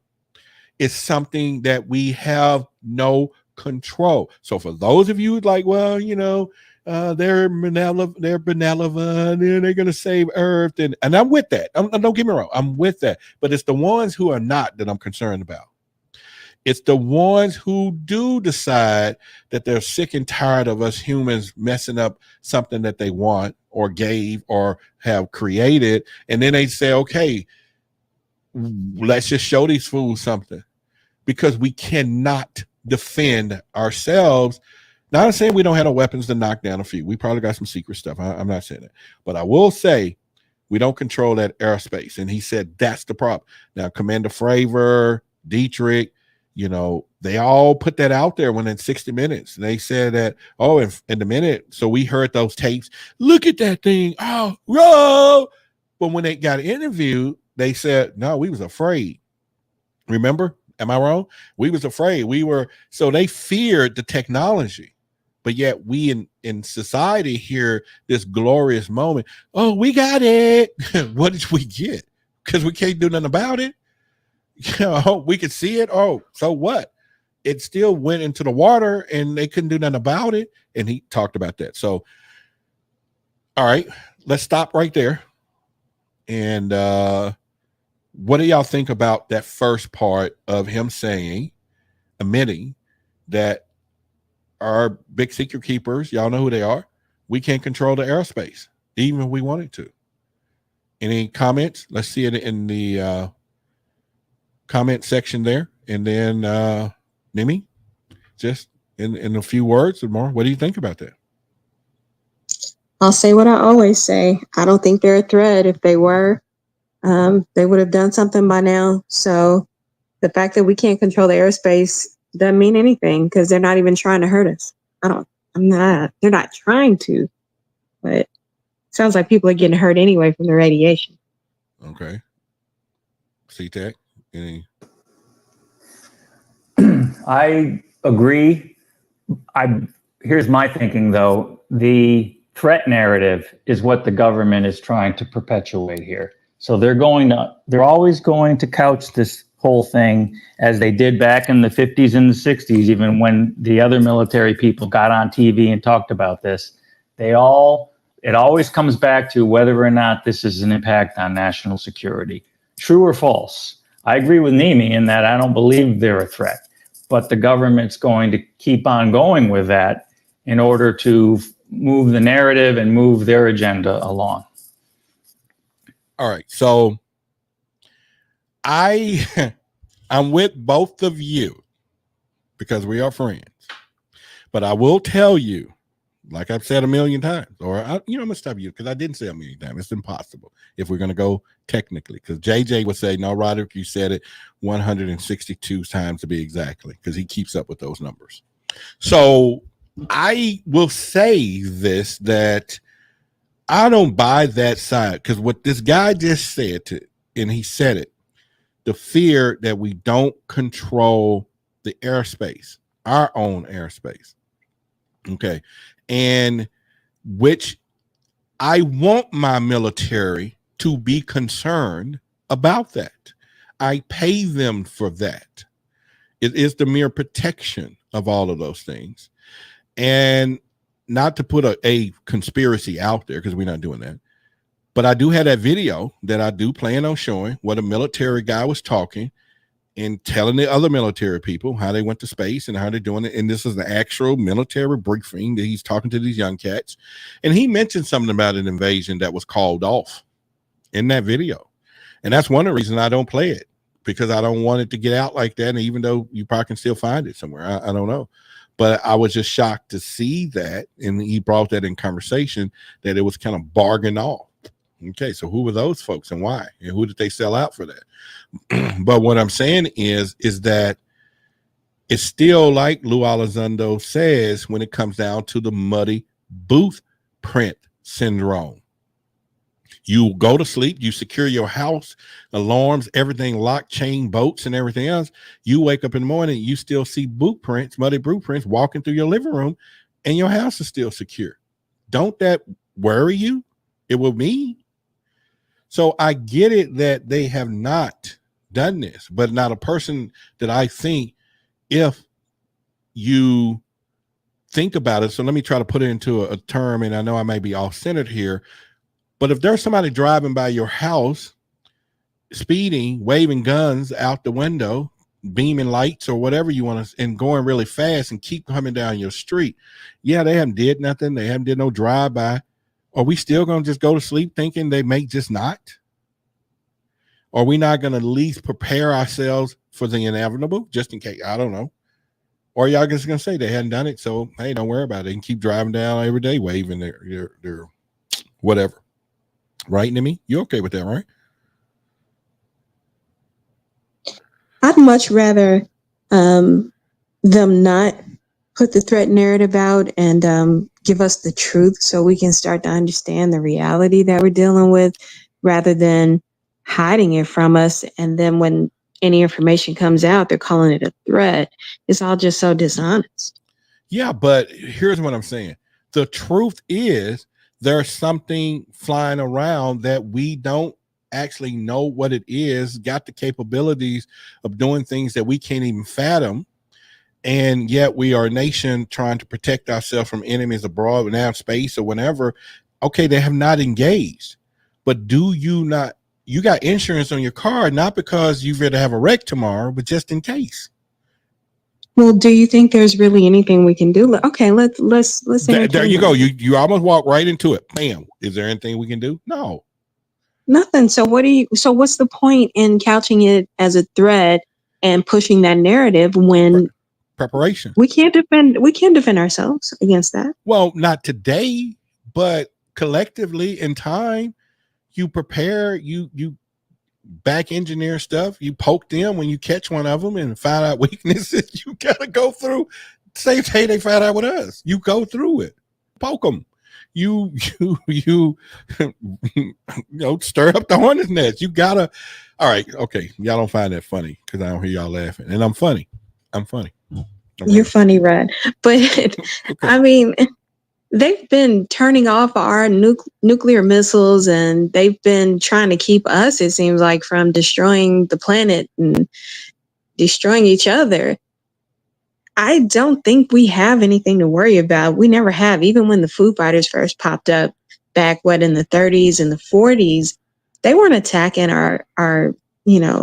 It's something that we have no control. So for those of you like, well, they're benevolent, and they're going to save Earth. And I'm with that. Don't get me wrong. I'm with that. But it's the ones who are not that I'm concerned about. It's the ones who do decide that they're sick and tired of us humans messing up something that they want or gave or have created. And then they say, okay, let's just show these fools something, because we cannot defend ourselves. Now, I'm saying we don't have no weapons to knock down a few. We probably got some secret stuff. I'm not saying that. But I will say we don't control that airspace. And he said that's the problem. Now, Commander Fravor, Dietrich, they all put that out there when in 60 Minutes. They said that, in the minute. So we heard those tapes. Look at that thing. Oh, whoa. But when they got interviewed, they said, no, we was afraid. Remember? Am I wrong? We was afraid. So they feared the technology. But yet we in society hear this glorious moment. Oh, we got it. What did we get? Because we can't do nothing about it. We could see it. Oh, so what? It still went into the water and they couldn't do nothing about it. And he talked about that. So, all right, let's stop right there. And what do y'all think about that first part of him admitting that our big secret keepers, y'all know who they are, we can't control the airspace, even if we wanted to. Any comments? Let's see it in the comment section there. And then Nimi, just in a few words or more, what do you think about that? I'll say what I always say. I don't think they're a threat. If they were, they would have done something by now. So the fact that we can't control the airspace doesn't mean anything because they're not even trying to hurt us. They're not trying to, but it sounds like people are getting hurt anyway from the radiation. Okay. C-Tech, any? I agree. Here's my thinking though. The threat narrative is what the government is trying to perpetuate here. So they're always going to couch this whole thing as they did back in the 50s and the 60s, even when the other military people got on TV and talked about this. It always comes back to whether or not this is an impact on national security. True or false? I agree with Nimi in that I don't believe they're a threat, but the government's going to keep on going with that in order to move the narrative and move their agenda along. All right. So I'm with both of you because we are friends, but I will tell you, like I've said a million times, I'm going to stop you because I didn't say a million times. It's impossible if we're going to go technically, because JJ would say, no, Roderick, you said it 162 times to be exactly, because he keeps up with those numbers. So I will say this, that I don't buy that side, because what this guy just said, and he said it, the fear that we don't control the airspace, our own airspace. Okay. And which I want my military to be concerned about that. I pay them for that. It is the mere protection of all of those things. And not to put a conspiracy out there, because we're not doing that, but I do have that video that I do plan on showing where the military guy was talking and telling the other military people how they went to space and how they're doing it. And this is an actual military briefing that he's talking to these young cats. And he mentioned something about an invasion that was called off in that video. And that's one of the reasons I don't play it, because I don't want it to get out like that. And even though you probably can still find it somewhere, I don't know. But I was just shocked to see that. And he brought that in conversation, that it was kind of bargained off. Okay, so who were those folks and why? And who did they sell out for that? But what I'm saying is that it's still like Lou Elizondo says when it comes down to the muddy booth print syndrome. You go to sleep, you secure your house, alarms, everything locked, chain, bolts, and everything else. You wake up in the morning, you still see boot prints, muddy boot prints walking through your living room, and your house is still secure. Don't that worry you? It will me. So I get it that they have not done this, but not a person that I think, if you think about it. So let me try to put it into a term, and I know I may be off-centered here, but if there's somebody driving by your house, speeding, waving guns out the window, beaming lights or whatever you want to, and going really fast and keep coming down your street, yeah, they haven't did nothing. They haven't did no drive-by. Are we still going to just go to sleep thinking they may just not? Are we not going to at least prepare ourselves for the inevitable, just in case? I don't know. Or y'all just going to say they hadn't done it, so hey, don't worry about it, and keep driving down every day waving their whatever. Right, Nimi? You okay with that, right? I'd much rather them not put the threat narrative out and give us the truth so we can start to understand the reality that we're dealing with, rather than hiding it from us. And then when any information comes out, they're calling it a threat. It's all just so dishonest. Yeah, but here's what I'm saying. The truth is there's something flying around that we don't actually know what it is, got the capabilities of doing things that we can't even fathom. And yet we are a nation trying to protect ourselves from enemies abroad, now space or whatever. Okay, they have not engaged. But do you not, you got insurance on your car, not because you're going to have a wreck tomorrow, but just in case. Well, do you think there's really anything we can do? Okay, let's There you go. You almost walk right into it. Bam. Is there anything we can do? No. Nothing. So what's the point in couching it as a threat and pushing that narrative when preparation? We can't defend ourselves against that. Well, not today, but collectively in time, you prepare, you back engineer stuff, you poke them when you catch one of them and find out weaknesses. You gotta go through. Same day they find out with us. You go through it, poke them. You stir up the hornet's nest. You gotta. All right, okay. Y'all don't find that funny because I don't hear y'all laughing, and I'm funny. You're funny, Red. But okay. I mean, they've been turning off our nuclear missiles, and they've been trying to keep us, it seems like, from destroying the planet and destroying each other. I don't think we have anything to worry about. We never have. Even when the Foo Fighters first popped up back, in the 30s and the 40s, they weren't attacking our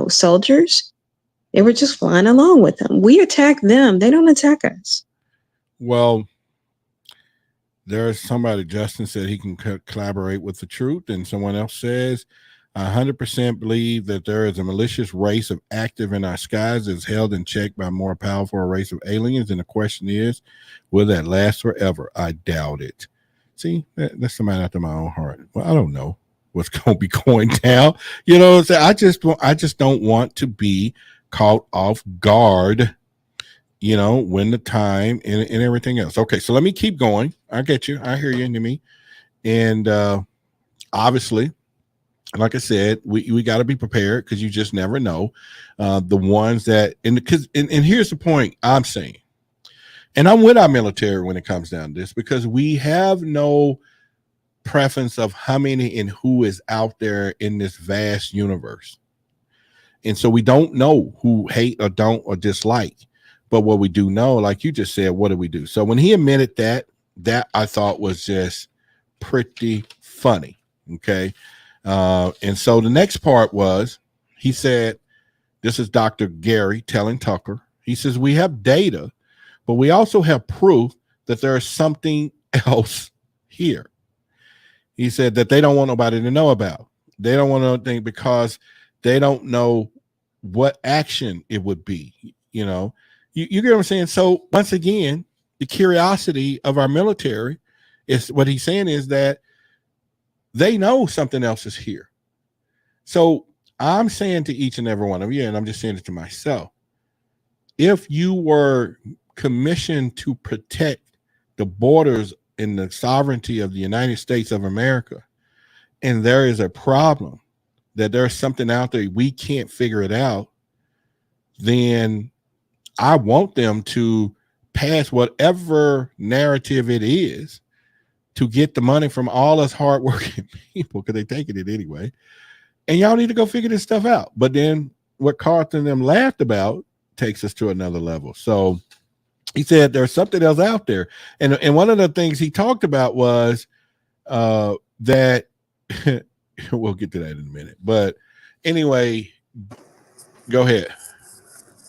soldiers. They were just flying along with them. We attack them. They don't attack us. Well, there's somebody, Justin said he can collaborate with the truth, and someone else says, 100% believe that there is a malicious race of active in our skies that is held in check by a more powerful race of aliens. And the question is, will that last forever? I doubt it. See, that's somebody after my own heart. Well, I don't know what's going to be going down. You know what I'm saying? I just don't want to be caught off guard, when the time and everything else. Okay, so let me keep going. I get you. I hear you into me. And obviously, like I said, we got to be prepared because you just never know. The ones that, and here's the point I'm saying, and I'm with our military when it comes down to this, because we have no preference of how many and who is out there in this vast universe. And so we don't know who hate or don't or dislike. But what we do know, like you just said, what do we do? So when he admitted that I thought was just pretty funny. Okay. And so the next part was, he said, this is Dr. Gary telling Tucker. He says, we have data, but we also have proof that there is something else here. He said that they don't want nobody to know about. They don't want anything because they don't know what action it would be. You get what I'm saying? So once again, the curiosity of our military is, what he's saying is that they know something else is here. So I'm saying to each and every one of you, and I'm just saying it to myself, if you were commissioned to protect the borders and the sovereignty of the United States of America, and there is a problem, that there's something out there, we can't figure it out, then I want them to pass whatever narrative it is to get the money from all us hardworking people, because they're taking it anyway. And y'all need to go figure this stuff out. But then what Carlton and them laughed about takes us to another level. So he said there's something else out there. And one of the things he talked about was that we'll get to that in a minute. But anyway, go ahead.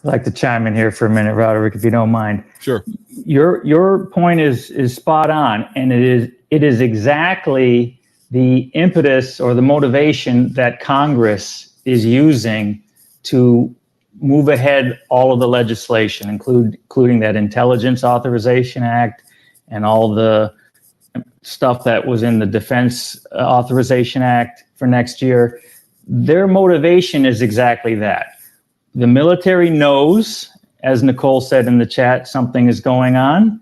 I'd like to chime in here for a minute, Roderick, if you don't mind. Sure. Your point is spot on, and it is exactly the impetus or the motivation that Congress is using to move ahead all of the legislation, including that Intelligence Authorization Act and all the stuff that was in the Defense Authorization Act for next year. Their motivation is exactly that. The military knows, as Nicole said in the chat, something is going on,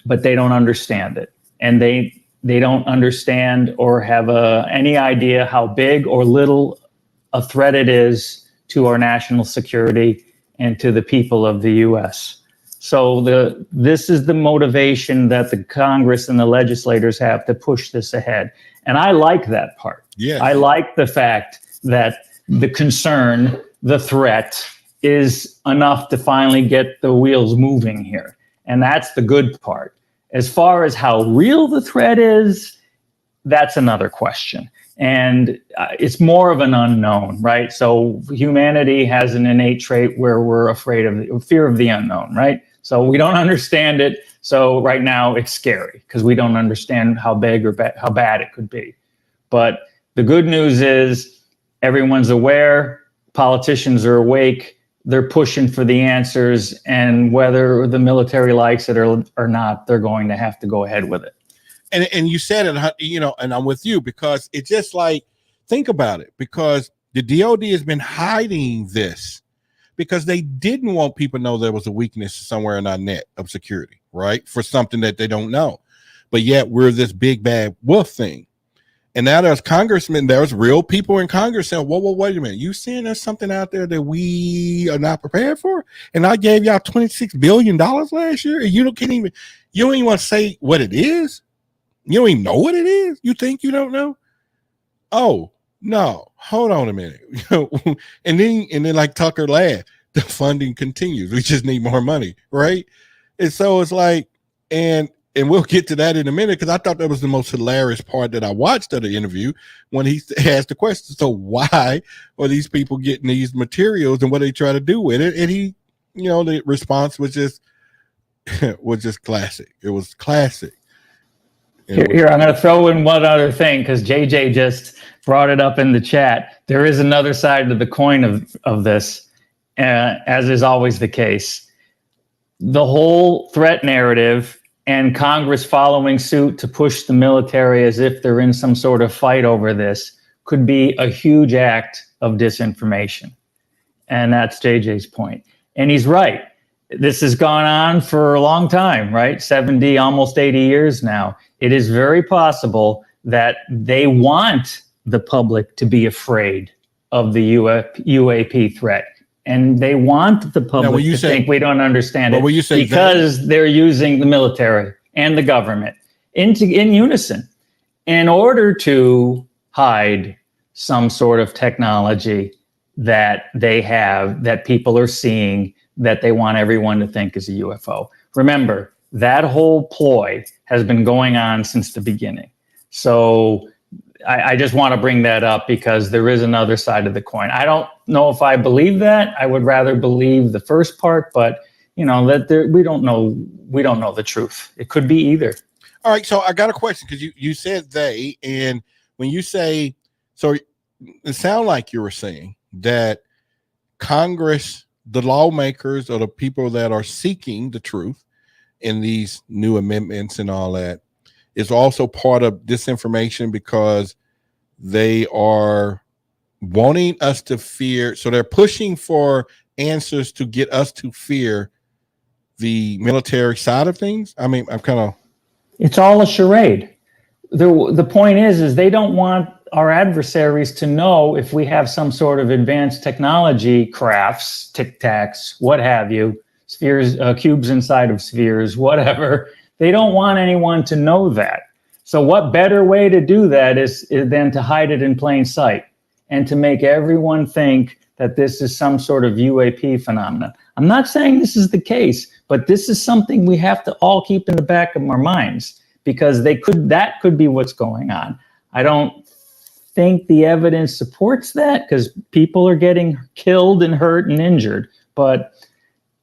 but they don't understand it. And they don't understand or have any idea how big or little a threat it is to our national security and to the people of the U.S. So this is the motivation that the Congress and the legislators have to push this ahead. And I like that part. Yeah. I like the fact that the concern, the threat is enough to finally get the wheels moving here. And that's the good part. As far as how real the threat is, that's another question. And it's more of an unknown, right? So humanity has an innate trait where we're afraid of fear of the unknown, right? So we don't understand it. So right now it's scary because we don't understand how big or how bad it could be. But the good news is everyone's aware, politicians are awake, they're pushing for the answers, and whether the military likes it or not, they're going to have to go ahead with it. And you said it, you know, and I'm with you because it's just like, think about it, because the DOD has been hiding this because they didn't want people to know there was a weakness somewhere in our net of security, right? For something that they don't know. But yet we're this big bad wolf thing. And now there's congressmen, there's real people in Congress saying, whoa, wait a minute. You saying there's something out there that we are not prepared for? And I gave y'all $26 billion last year. And you don't even want to say what it is? You don't even know what it is? You think you don't know? Oh, no. Hold on a minute. and then like Tucker laughed, the funding continues. We just need more money, right? And so it's like, and we'll get to that in a minute because I thought that was the most hilarious part that I watched of the interview when he asked the question. So why are these people getting these materials and what they try to do with it? And he, you know, the response was just classic. It was classic. Here, I'm going to throw in one other thing because JJ just brought it up in the chat. There is another side to the coin of this, as is always the case. The whole threat narrative and Congress following suit to push the military as if they're in some sort of fight over this could be a huge act of disinformation. And that's JJ's point. And he's right. This has gone on for a long time, right? 70, almost 80 years now. It is very possible that they want the public to be afraid of the UAP threat. And they want the public to think we don't understand it because they're using the military and the government in unison in order to hide some sort of technology that they have, that people are seeing, that they want everyone to think is a UFO. Remember, that whole ploy has been going on since the beginning. So I just want to bring that up because there is another side of the coin. I don't know if I believe that. I would rather believe the first part, but you know that we don't know the truth. It could be either. All right, so I got a question because you said they, and when you say, so it sounds like you were saying that Congress, the lawmakers, or the people that are seeking the truth in these new amendments and all that, is also part of disinformation because they are wanting us to fear. So they're pushing for answers to get us to fear the military side of things. I mean, it's all a charade. The point is they don't want our adversaries to know if we have some sort of advanced technology, crafts, tic tacs, what have you, spheres, cubes inside of spheres, whatever. They don't want anyone to know that. So what better way to do that is than to hide it in plain sight and to make everyone think that this is some sort of UAP phenomenon. I'm not saying this is the case, but this is something we have to all keep in the back of our minds because that could be what's going on. I don't think the evidence supports that because people are getting killed and hurt and injured, but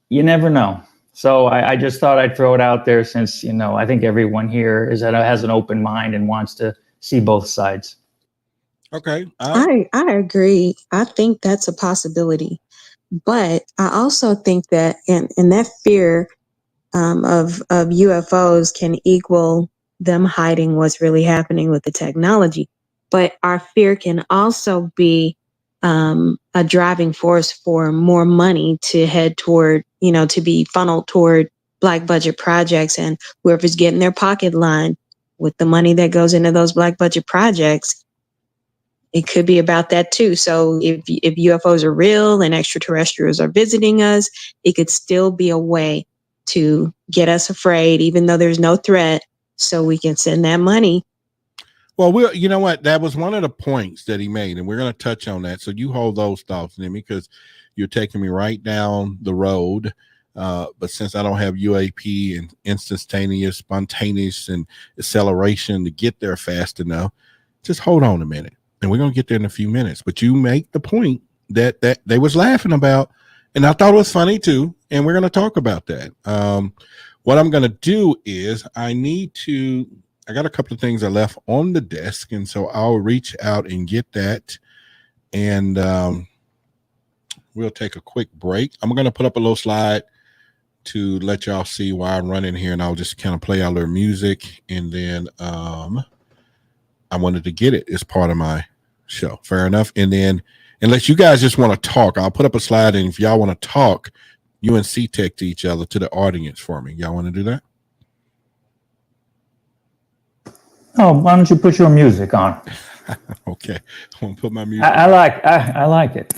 you never know. So I just thought I'd throw it out there since, you know, I think everyone here has an open mind and wants to see both sides. Okay. I agree. I think that's a possibility. But I also think that in that fear of UFOs can equal them hiding what's really happening with the technology. But our fear can also be a driving force for more money to head toward, you know, to be funneled toward black budget projects, and whoever's getting their pocket lined with the money that goes into those black budget projects, it could be about that too. So if UFOs are real and extraterrestrials are visiting us, it could still be a way to get us afraid, even though there's no threat, so we can send that money. Well, you know what? That was one of the points that he made, and we're going to touch on that. So you hold those thoughts in me, because you're taking me right down the road. But since I don't have UAP and instantaneous, spontaneous, and acceleration to get there fast enough, just hold on a minute, and we're going to get there in a few minutes. But you make the point that they was laughing about, and I thought it was funny too, and we're going to talk about that. What I'm going to do is I got a couple of things I left on the desk, and so I'll reach out and get that, and we'll take a quick break. I'm going to put up a little slide to let y'all see why I'm running here, and I'll just kind of play out their music, and then I wanted to get it as part of my show. Fair enough. And then unless you guys just want to talk, I'll put up a slide, and if y'all want to talk, UNC Tech to each other, to the audience for me. Y'all want to do that? Oh, why don't you put your music on? Okay, I'm gonna put my music. I like it.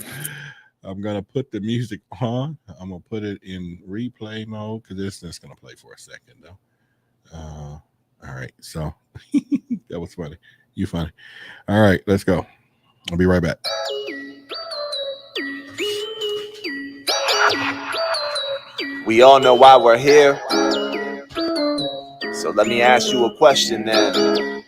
I'm gonna put the music on. I'm gonna put it in replay mode, because this is gonna play for a second though. All right, so that was funny. You funny. All right, let's go. I'll be right back. We all know why we're here. So let me ask you a question then.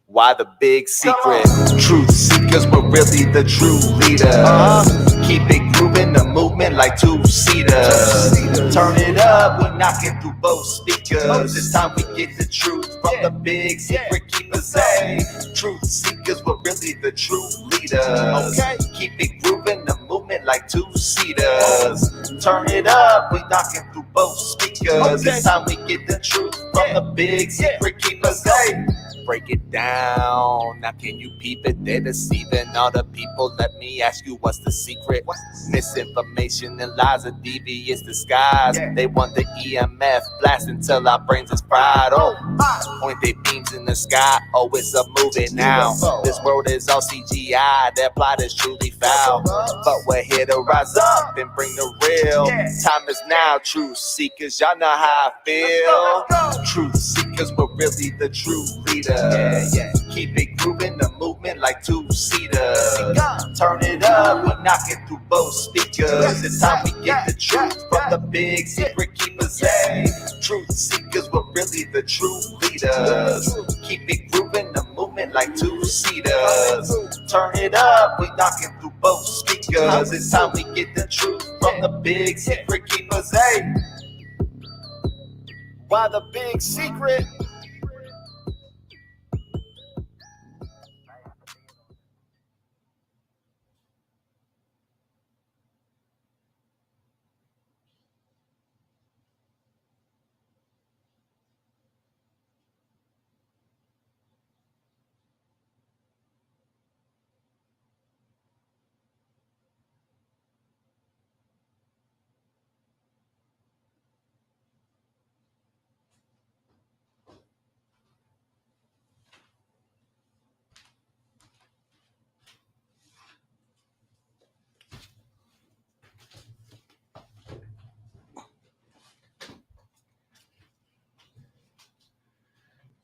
Why the big secret? Truth seekers were really the true leaders. Keep it grooving, the movement like two-seaters. Turn it up, we knocking through both speakers. It's time we get the truth from the big secret keepers. Hey, truth seekers were really the true leaders. Keep it grooving, the movement like two-seaters. Turn it up, we knocking through both speakers. It's time we get the truth from the big secret keepers. Hey, break it down. Now can you peep it? They're deceiving all the people. Let me ask you, what's the secret? Misinformation and lies, a devious disguise. They want the EMF blast until our brains is fried. Oh, point their beams in the sky. Oh, it's a movie now. This world is all CGI. Their plot is truly foul. But we're here to rise up and bring the real. Time is now, truth seekers. Y'all know how I feel. Truth seekers were really the true leaders. Keep it grooving, the movement like two-seaters. Turn it up, we knocking through both speakers. It's time we get the truth from the big secret keepers. Hey, truth seekers were really the true leaders. Keep it grooving, the movement like two-seaters. Turn it up, we knocking through both speakers. It's time we get the truth from the big secret keepers. Hey, why the big secret?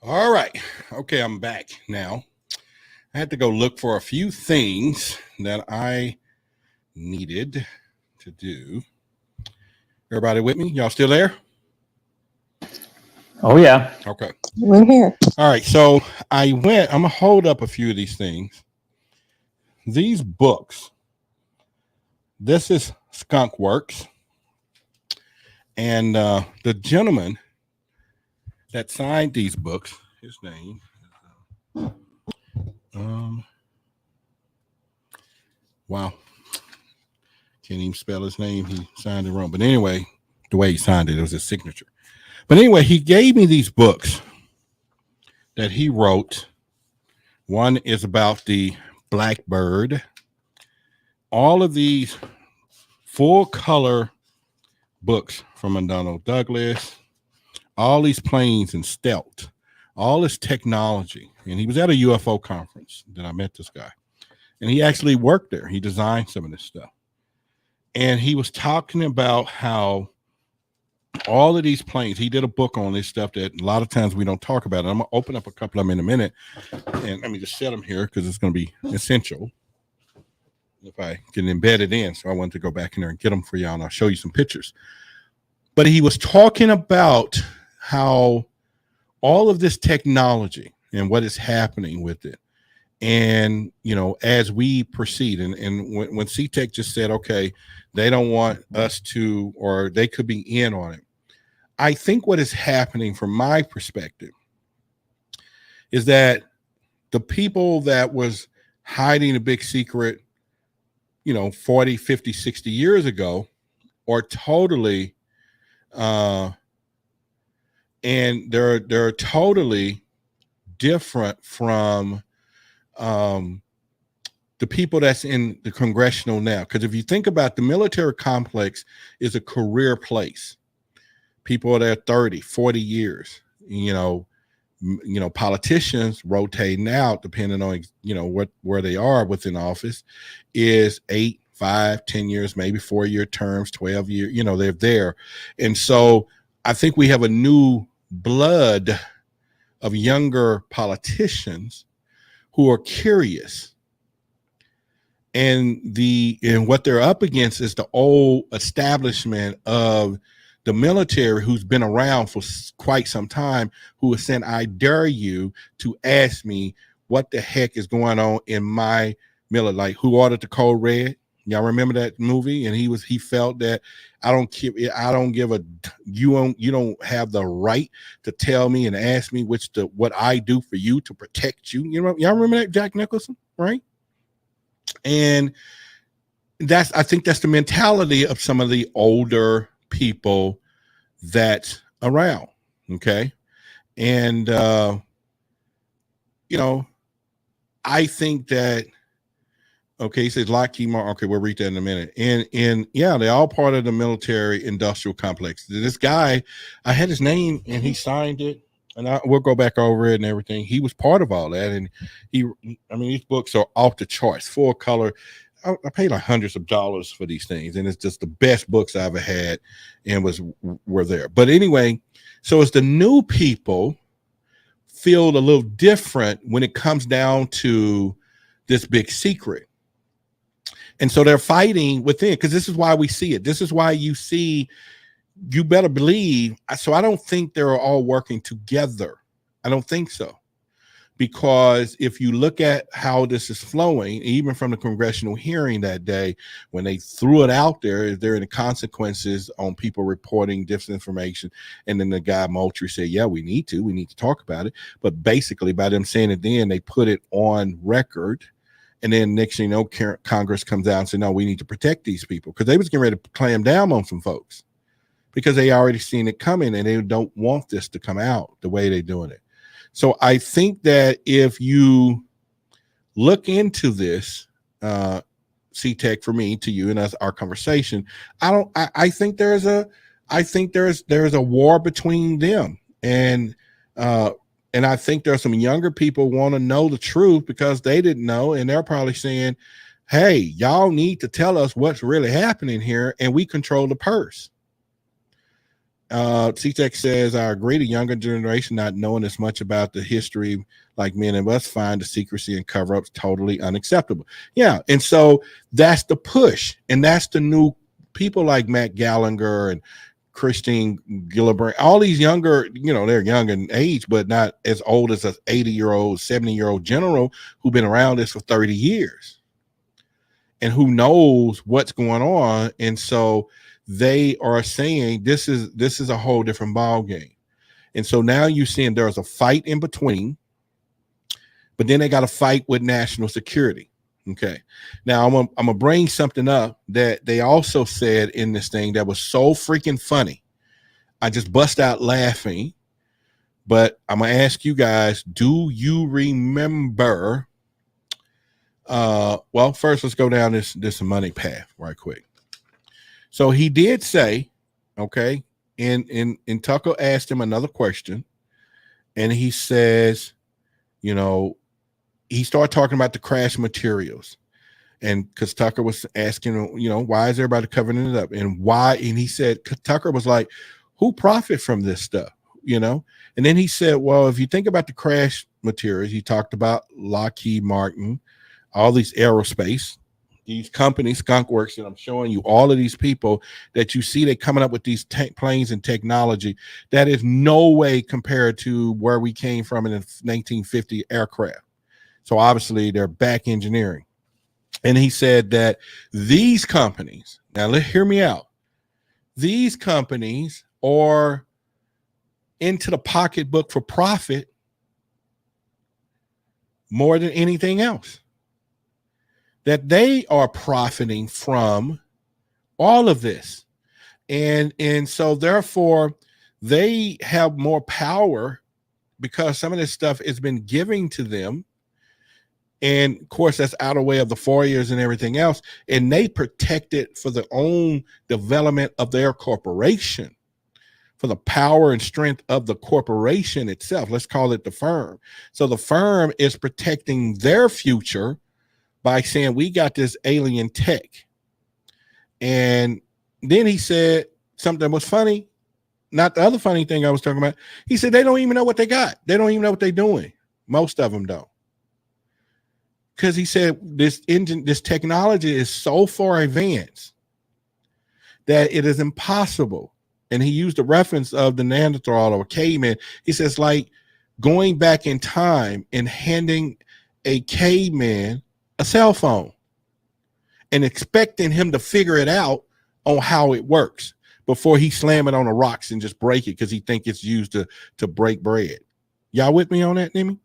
All right. Okay, I'm back now. I had to go look for a few things that I needed to do. Everybody with me? Y'all still there? Oh, yeah. Okay. We're here. All right. So I'm going to hold up a few of these things. These books. This is Skunk Works. And the gentleman that signed these books, his name, wow, can't even spell his name. He signed it wrong. But anyway, the way he signed it, it was his signature. But anyway, he gave me these books that he wrote. One is about the Blackbird. All of these full color books from McDonnell Douglas. All these planes and stealth, all this technology. And he was at a UFO conference that I met this guy. And he actually worked there. He designed some of this stuff. And he was talking about how all of these planes. He did a book on this stuff that a lot of times we don't talk about. I'm gonna open up a couple of them in a minute, and let me just set them here because it's going to be essential if I can embed it in. So I wanted to go back in there and get them for y'all, and I'll show you some pictures. But he was talking about how all of this technology and what is happening with it. And, you know, as we proceed, and when CTEC just said, okay, they don't want us to, or they could be in on it. I think what is happening from my perspective is that the people that was hiding a big secret, you know, 40, 50, 60 years ago are totally, and they're totally different from the people that's in the congressional now. Because if you think about the military complex is a career place. People are there 30, 40 years, you know, politicians rotating out depending on, you know, where they are within office is 8, 5, 10 years, maybe 4-year terms, 12 year, you know, they're there. And so I think we have a new blood of younger politicians who are curious. And what they're up against is the old establishment of the military who's been around for quite some time, who is saying, I dare you to ask me what the heck is going on in my military. Like, who ordered the code red? Y'all remember that movie? And he felt that you don't have the right to tell me and ask me what I do for you to protect you. You know, y'all remember that, Jack Nicholson, right? And I think that's the mentality of some of the older people that's around. Okay. And, you know, I think that, okay, he says Lockheed Martin. Okay, we'll read that in a minute. And yeah, they're all part of the military industrial complex. This guy, I had his name and he signed it, and we'll go back over it and everything. He was part of all that. And these books are off the charts, full color. I paid like hundreds of dollars for these things, and it's just the best books I ever had and were there. But anyway, so it's the new people feel a little different when it comes down to this big secret. And so they're fighting within, because this is why we see it. This is why you better believe. So I don't think they're all working together. I don't think so. Because if you look at how this is flowing, even from the congressional hearing that day, when they threw it out there are the consequences on people reporting disinformation. And then the guy Moultrie said, yeah, we need to talk about it. But basically by them saying it then, they put it on record. And then next thing you know, Congress comes out and says, no, we need to protect these people, because they was getting ready to clamp down on some folks because they already seen it coming and they don't want this to come out the way they're doing it. So I think that if you look into this, CTEC, for me, to you, and as our conversation, I think there's a war between them, and I think there's some younger people want to know the truth because they didn't know, and they're probably saying, hey, y'all need to tell us what's really happening here, and we control the purse. CTEC says, I agree, the younger generation not knowing as much about the history like many of us find the secrecy and cover-ups totally unacceptable. Yeah, and so that's the push, and that's the new people like Matt Gallagher and Christine Gillibrand, all these younger, you know, they're young in age, but not as old as an 80-year-old, 70-year-old general who've been around this for 30 years and who knows what's going on. And so they are saying this is a whole different ball game. And so now you're seeing there's a fight in between, but then they got to fight with national security. Okay. Now I'm gonna bring something up that they also said in this thing that was so freaking funny. I just bust out laughing, but I'm gonna ask you guys, do you remember? Well, first let's go down this money path right quick. So he did say, okay, and Tucker asked him another question, and he says, you know, he started talking about the crash materials, and because Tucker was asking, you know, why is everybody covering it up, and why? And he said, Tucker was like, who profit from this stuff, you know? And then he said, well, if you think about the crash materials, he talked about Lockheed Martin, all these aerospace, these companies, Skunk Works, and I'm showing you all of these people that you see, they coming up with these planes and technology that is no way compared to where we came from in the 1950 aircraft. So obviously they're back engineering. And he said that these companies, now hear me out, these companies are into the pocketbook for profit more than anything else. That they are profiting from all of this. And so therefore they have more power because some of this stuff has been given to them. And of course, that's out of way of the FOIAs and everything else. And they protect it for their own development of their corporation, for the power and strength of the corporation itself. Let's call it the firm. So the firm is protecting their future by saying, we got this alien tech. And then he said something that was funny. Not the other funny thing I was talking about. He said, they don't even know what they got. They don't even know what they're doing. Most of them don't. Because he said this technology is so far advanced that it is impossible. And he used the reference of the Neanderthal or caveman. He says, like going back in time and handing a caveman a cell phone and expecting him to figure it out on how it works before he slam it on the rocks and just break it because he think it's used to break bread. Y'all with me on that, Nimi?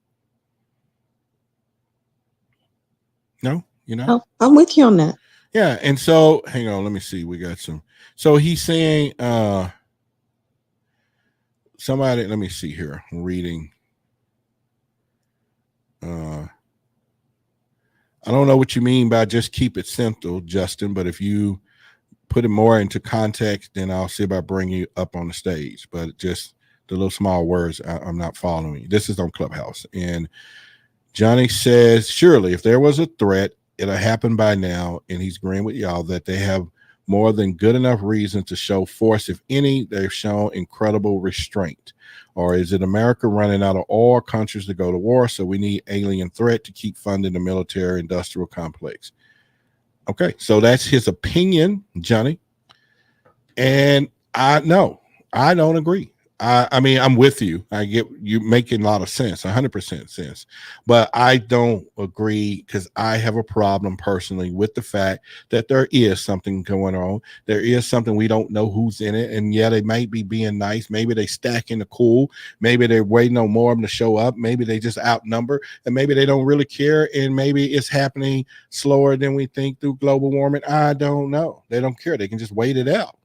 No, you know? Oh, I'm with you on that. Yeah. And so hang on, let me see. We got some. So he's saying somebody, let me see here. I'm reading. I don't know what you mean by just keep it simple, Justin, but if you put it more into context, then I'll see about bringing you up on the stage. But just the little small words, I'm not following. This is on Clubhouse. And Johnny says, surely if there was a threat, it'll happen by now. And he's agreeing with y'all that they have more than good enough reason to show force. If any, they've shown incredible restraint. Or is it America running out of all countries to go to war? So we need alien threat to keep funding the military industrial complex. Okay, so that's his opinion, Johnny. And I don't agree. I mean, I'm with you. I get you making a lot of sense, 100% sense. But I don't agree because I have a problem personally with the fact that there is something going on. There is something we don't know who's in it. And yeah, they might be being nice. Maybe they stacking the cool. Maybe they're waiting on more of them to show up. Maybe they just outnumber. And maybe they don't really care. And maybe it's happening slower than we think through global warming. I don't know. They don't care. They can just wait it out.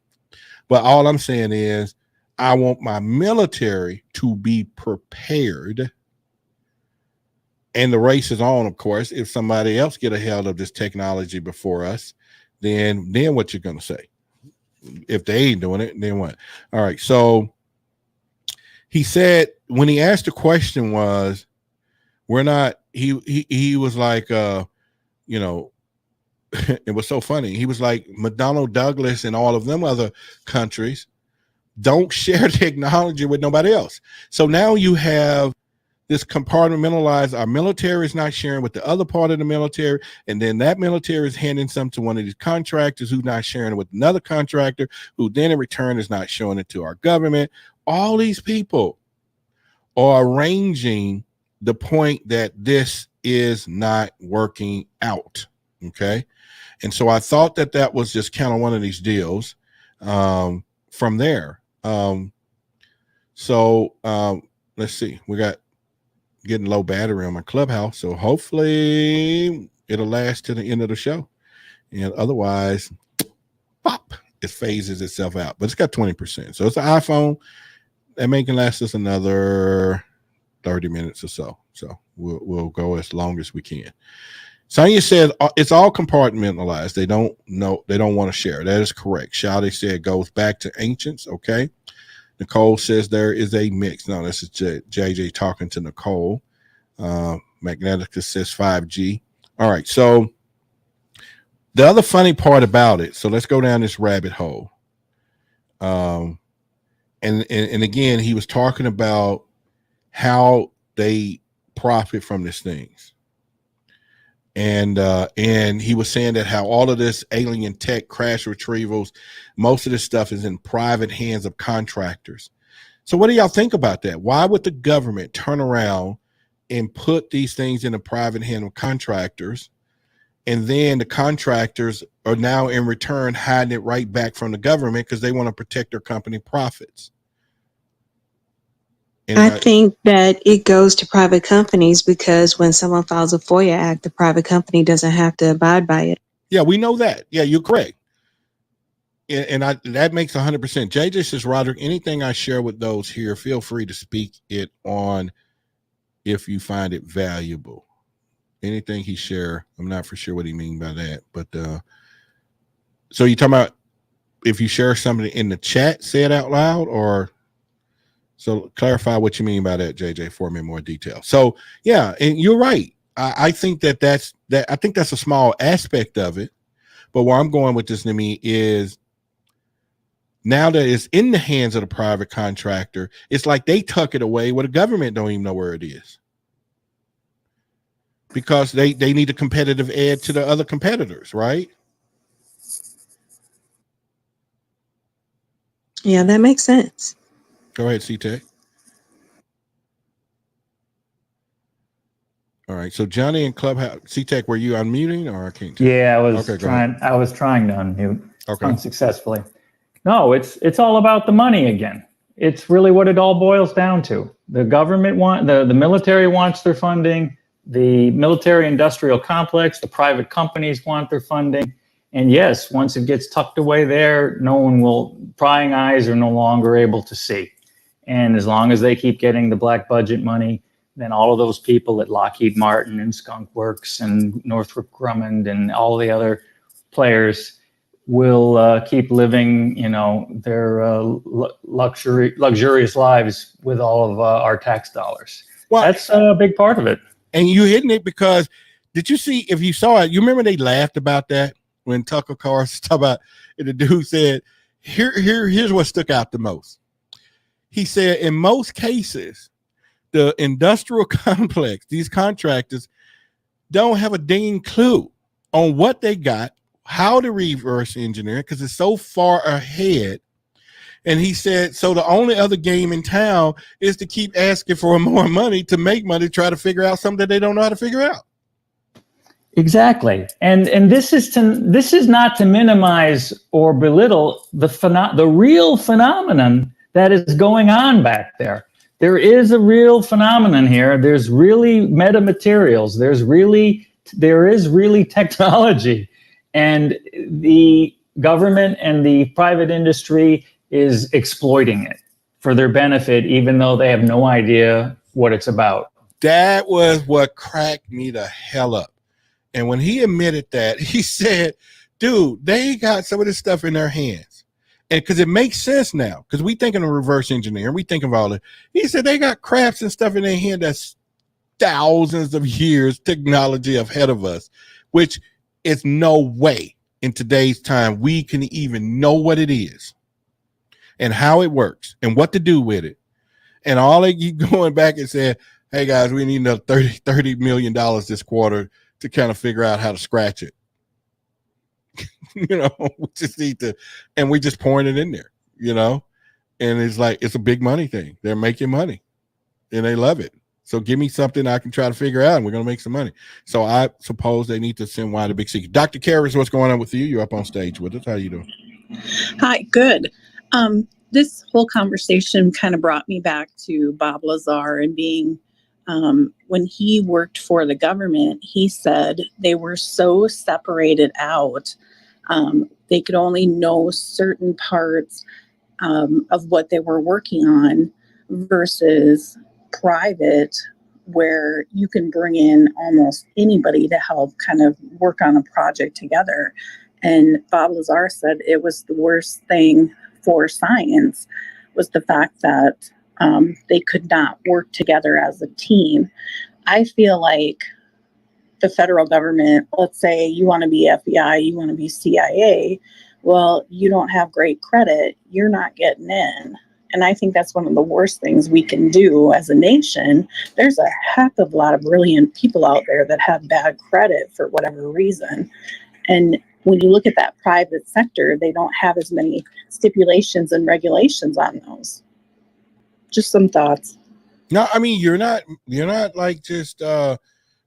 But all I'm saying is, I want my military to be prepared. And the race is on, of course. If somebody else get a hold of this technology before us, then what you're going to say? If they ain't doing it, then what? All right. So he said when he asked the question was, we're not, he was like, it was so funny. He was like McDonnell Douglas and all of them other countries don't share technology with nobody else. So now you have this compartmentalized, our military is not sharing with the other part of the military, and then that military is handing some to one of these contractors who's not sharing it with another contractor, who then in return is not showing it to our government. All these people are arranging the point that this is not working out, okay? And so I thought that was just kind of one of these deals from there. Let's see. We got getting low battery on my Clubhouse, so hopefully it'll last to the end of the show. And otherwise, pop, it phases itself out. But it's got 20%. So it's an iPhone that may can last us another 30 minutes or so. So we'll go as long as we can. Sonia said it's all compartmentalized. They don't know. They don't want to share. That is correct. Shadi said it goes back to ancients. Okay. Nicole says there is a mix. No, this is JJ talking to Nicole. Magnetica says 5G. All right. So the other funny part about it. So let's go down this rabbit hole. and again, he was talking about how they profit from these things. And he was saying that how all of this alien tech, crash retrievals, most of this stuff is in private hands of contractors. So what do y'all think about that? Why would the government turn around and put these things in the private hand of contractors, and then the contractors are now in return hiding it right back from the government because they want to protect their company profits? And I think that it goes to private companies because when someone files a FOIA act, the private company doesn't have to abide by it. Yeah, we know that. Yeah, you're correct. And that makes 100%. JJ says, Roderick, anything I share with those here, feel free to speak it on if you find it valuable. Anything he share, I'm not for sure what he mean by that. But so you talking about if you share something in the chat, say it out loud, or so clarify what you mean by that, JJ, for me in more detail. So yeah, and you're right. I think that's I think that's a small aspect of it. But where I'm going with this, Nimi, is now that it's in the hands of the private contractor, it's like they tuck it away where the government don't even know where it is, because they need a competitive edge to the other competitors, right? Yeah, that makes sense. Go ahead, C-Tech. All right, so Johnny and Clubhouse, C-Tech, were you unmuting or I can't tell? Yeah, I was Okay, trying. I was trying to unmute unsuccessfully. No, it's all about the money again. It's really what it all boils down to. The government the military wants their funding. The military industrial complex, the private companies want their funding. And yes, once it gets tucked away there, prying eyes are no longer able to see. And as long as they keep getting the black budget money, then all of those people at Lockheed Martin and Skunk Works and Northrop Grumman and all the other players will keep living, their luxurious lives with all of our tax dollars. Well, that's a big part of it. And you hitting it because did you see, if you saw it, you remember they laughed about that when Tucker Carlson talked about it, the dude said, here's what stuck out the most. He said, in most cases, the industrial complex, these contractors don't have a dang clue on what they got, how to reverse engineer, because it's so far ahead. And he said, so the only other game in town is to keep asking for more money to make money, try to figure out something that they don't know how to figure out. Exactly. And this is not to minimize or belittle the real phenomenon that is going on back there. There is a real phenomenon here. There's really metamaterials. There is really technology, and the government and the private industry is exploiting it for their benefit, even though they have no idea what it's about. That was what cracked me the hell up. And when he admitted that, he said, dude, they got some of this stuff in their hands. And because it makes sense now, because we think of reverse engineering, we think of all that. He said they got crafts and stuff in their hand that's thousands of years technology ahead of us, which is no way in today's time we can even know what it is and how it works and what to do with it. And all they keep going back and saying, hey guys, we need another $30 million this quarter to kind of figure out how to scratch it. We just need to, and we just pouring it in there, and it's like, it's a big money thing. They're making money and they love it. So give me something I can try to figure out and we're going to make some money. So I suppose they need to send wide the big secret. Dr. Karras, what's going on with you? You're up on stage with us. How you doing? Hi, good. This whole conversation kind of brought me back to Bob Lazar and being, when he worked for the government, he said they were so separated out. They could only know certain parts of what they were working on versus private, where you can bring in almost anybody to help kind of work on a project together. And Bob Lazar said it was the worst thing for science was the fact that they could not work together as a team. I feel like the federal government, let's say you want to be FBI, you want to be CIA, well, you don't have great credit, you're not getting in. And I think that's one of the worst things we can do as a nation. There's a heck of a lot of brilliant people out there that have bad credit for whatever reason. And when you look at that private sector, they don't have as many stipulations and regulations on those. Just some thoughts. No, I mean, you're not like just going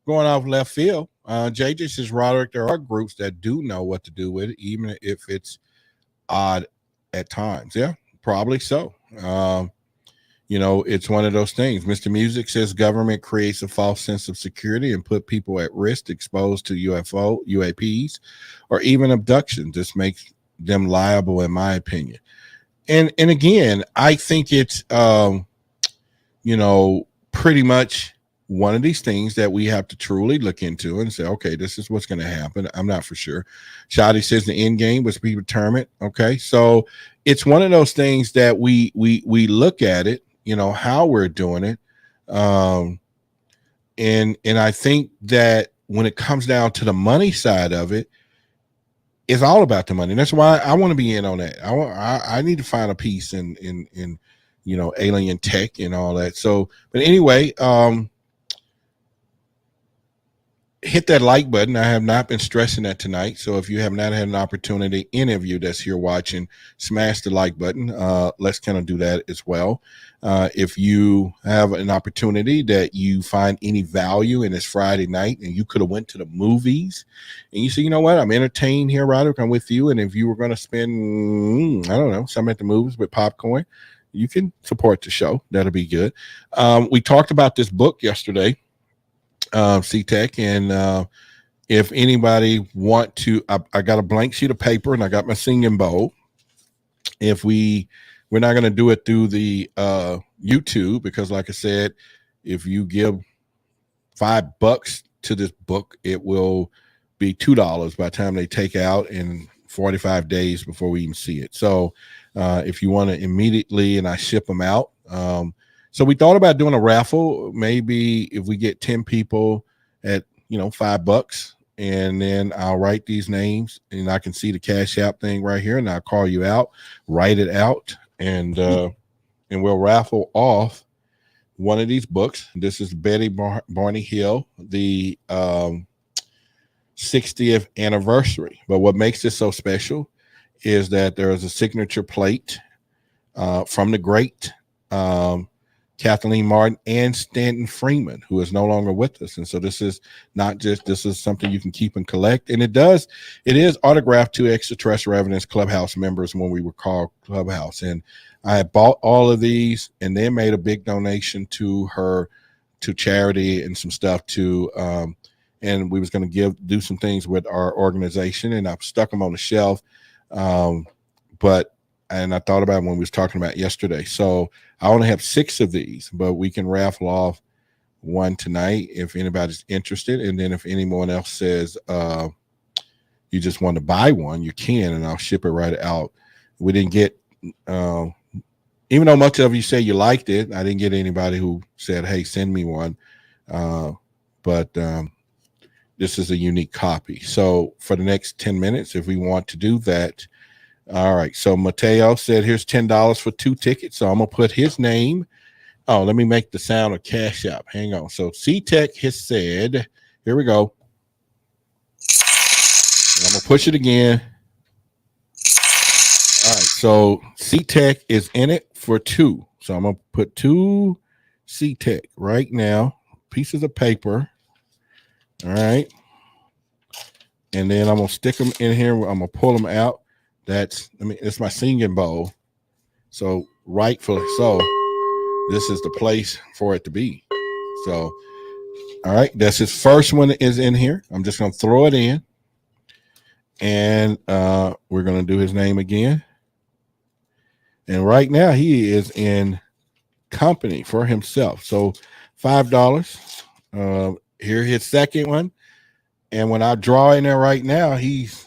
off left field. JJ says, Roderick, there are groups that do know what to do with it, even if it's odd at times. Yeah, probably so. It's one of those things. Mr. Music says government creates a false sense of security and put people at risk exposed to UAPs, or even abduction. This makes them liable, in my opinion. And again, I think it's pretty much one of these things that we have to truly look into and say, okay, this is what's going to happen. I'm not for sure. Shadi says the end game was be determined. Okay, so it's one of those things that we look at it, how we're doing it, and I think that when it comes down to the money side of it, it's all about the money. That's why I want to be in on that. I need to find a piece in alien tech and all that. So, but anyway, hit that like button. I have not been stressing that tonight. So if you have not had an opportunity, any of you that's here watching, smash the like button. Let's kind of do that as well. If you have an opportunity that you find any value in this Friday night and you could have went to the movies and you say, you know what, I'm entertained here, Roderick, I'm with you. And if you were going to spend, I don't know, something at the movies with popcorn, you can support the show. That'll be good. We talked about this book yesterday, C-Tech, and if anybody want to, I got a blank sheet of paper and I got my singing bowl. If we're not going to do it through the YouTube, because like I said, if you give $5 to this book, it will be $2 by the time they take out in 45 days before we even see it. So if you want to immediately, and I ship them out. So we thought about doing a raffle. Maybe if we get 10 people at, $5, and then I'll write these names and I can see the Cash App thing right here, and I'll call you out, write it out, and we'll raffle off one of these books. This is Betty Barney Hill, the 60th anniversary. But what makes this so special is that there is a signature plate from the great Kathleen Martin and Stanton Freeman, who is no longer with us. And so this is something you can keep and collect. And it is autographed to Extraterrestrial Evidence Clubhouse members when we were called Clubhouse. And I had bought all of these and then made a big donation to charity and some stuff and we was going to do some things with our organization, and I've stuck them on the shelf. And I thought about it when we was talking about yesterday. So I only have 6 of these, but we can raffle off one tonight if anybody's interested. And then if anyone else says you just want to buy one, you can, and I'll ship it right out. We didn't get, even though much of you say you liked it, I didn't get anybody who said, hey, send me one. But this is a unique copy. So for the next 10 minutes, if we want to do that. All right. So Mateo said, here's $10 for 2 tickets. So I'm going to put his name. Oh, let me make the sound of Cash App. Hang on. So C-Tech has said, here we go. And I'm going to push it again. All right. So C-Tech is in it for 2. So I'm going to put 2 C-Tech right now. Pieces of paper. All right. And then I'm going to stick them in here. I'm going to pull them out. It's my singing bowl. So rightfully so, this is the place for it to be. So, all right, that's his first one is in here. I'm just going to throw it in. And we're going to do his name again. And right now he is in company for himself. So $5. Here his second one. And when I draw in there right now, he's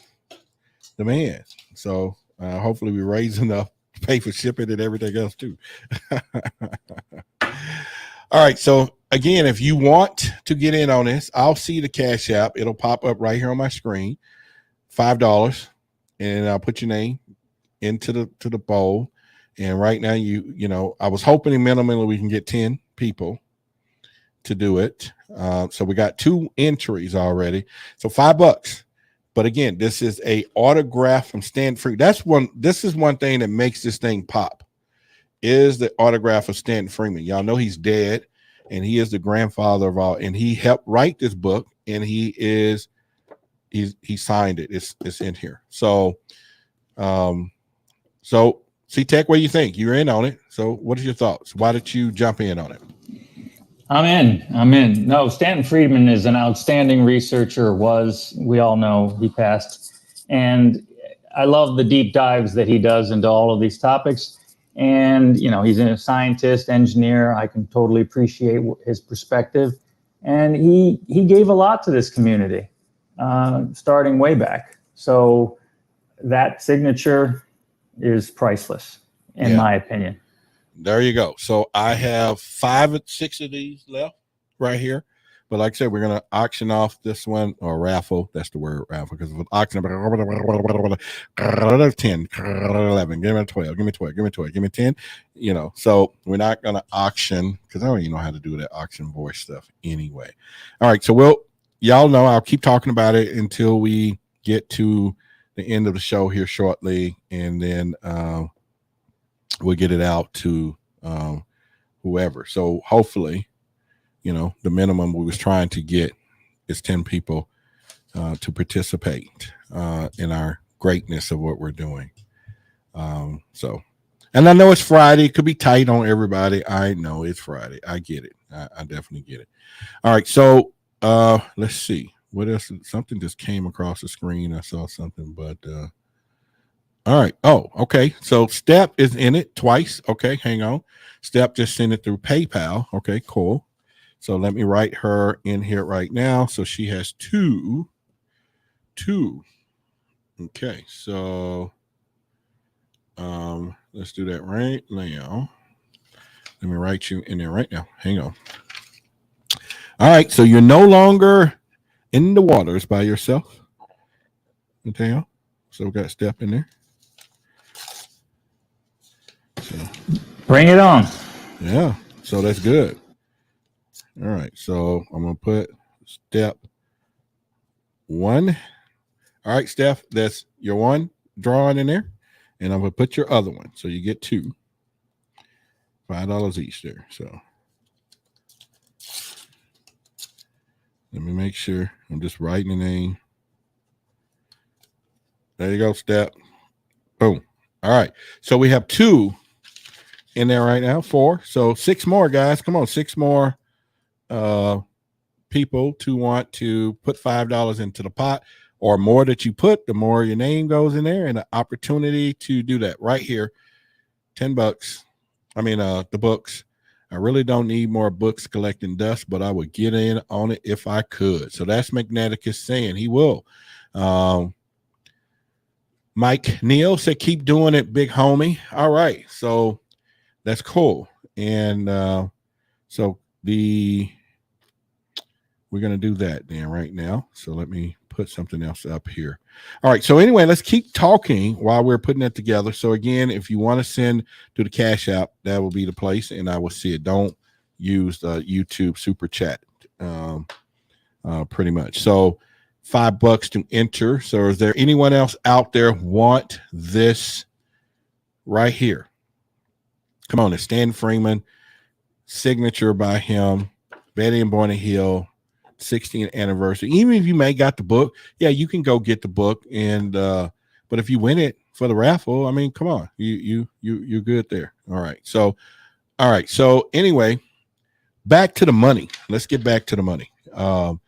the man. So hopefully we raise enough to pay for shipping and everything else too. All right. So again, if you want to get in on this, I'll see the Cash App. It'll pop up right here on my screen. $5. And I'll put your name into the bowl. And right now, you know, I was hoping minimally we can get 10 people to do it. So we got 2 entries already. So $5. But again, this is a autograph from Stan Freeman. This is one thing that makes this thing pop, is the autograph of Stanton Freeman. Y'all know he's dead, and he is the grandfather of all, and he helped write this book, and he signed it. It's in here. So C-Tech, what do you think? You're in on it. So what are your thoughts? Why did you jump in on it? I'm in. No, Stanton Friedman is an outstanding researcher, we all know he passed. And I love the deep dives that he does into all of these topics. And, you know, he's a scientist, engineer. I can totally appreciate his perspective. And he gave a lot to this community, starting way back. So that signature is priceless, in my opinion. There you go. So I have 5 or 6 of these left right here. But like I said, we're going to auction off this one, or raffle. That's the word, raffle, because with auction, 10, 11, give me 12, give me 12, give me 12, give me 10. You know, so we're not going to auction, because I don't even know how to do that auction voice stuff anyway. All right. So y'all know I'll keep talking about it until we get to the end of the show here shortly. And then, we'll get it out to whoever. So hopefully, you know, the minimum we was trying to get is 10 people to participate in our greatness of what we're doing. So, and I know it's Friday. It could be tight on everybody. I know it's Friday. I get it. I definitely get it. All right. So let's see. What else? Something just came across the screen. I saw something, but all right. Oh, okay. So Step is in it twice. Okay, hang on. Step just sent it through PayPal. Okay, cool. So let me write her in here right now. So she has two. Okay, so let's do that right now. Let me write you in there right now. Hang on. All right, so you're no longer in the waters by yourself. Okay, so we got Step in there. So, bring it on. Yeah, so that's good. All right, so I'm gonna put Step 1. All right, Steph, that's your 1 drawing in there, and I'm gonna put your other one, so you get 2, $5 each there. So let me make sure I'm just writing the name. There you go, Step. Boom. All right, so we have 2 in there right now, 4. So 6 more, guys. Come on, 6 more people to want to put $5 into the pot, or more that you put, the more your name goes in there, and an opportunity to do that right here. $10. I mean, the books. I really don't need more books collecting dust, but I would get in on it if I could. So that's Magneticus saying he will. Mike Neal said, keep doing it, big homie. All right. So that's cool. And so we're going to do that then right now. So let me put something else up here. All right. So anyway, let's keep talking while we're putting it together. So again, if you want to send to the Cash App, that will be the place, and I will see it. Don't use the YouTube super chat pretty much. So $5 to enter. So is there anyone else out there want this right here? Come on, it's Stan Freeman, signature by him, Betty and Barney Hill, 16th anniversary. Even if you may got the book, yeah, you can go get the book. And but if you win it for the raffle, I mean, come on, you're good there. All right. So anyway, back to the money. Let's get back to the money. And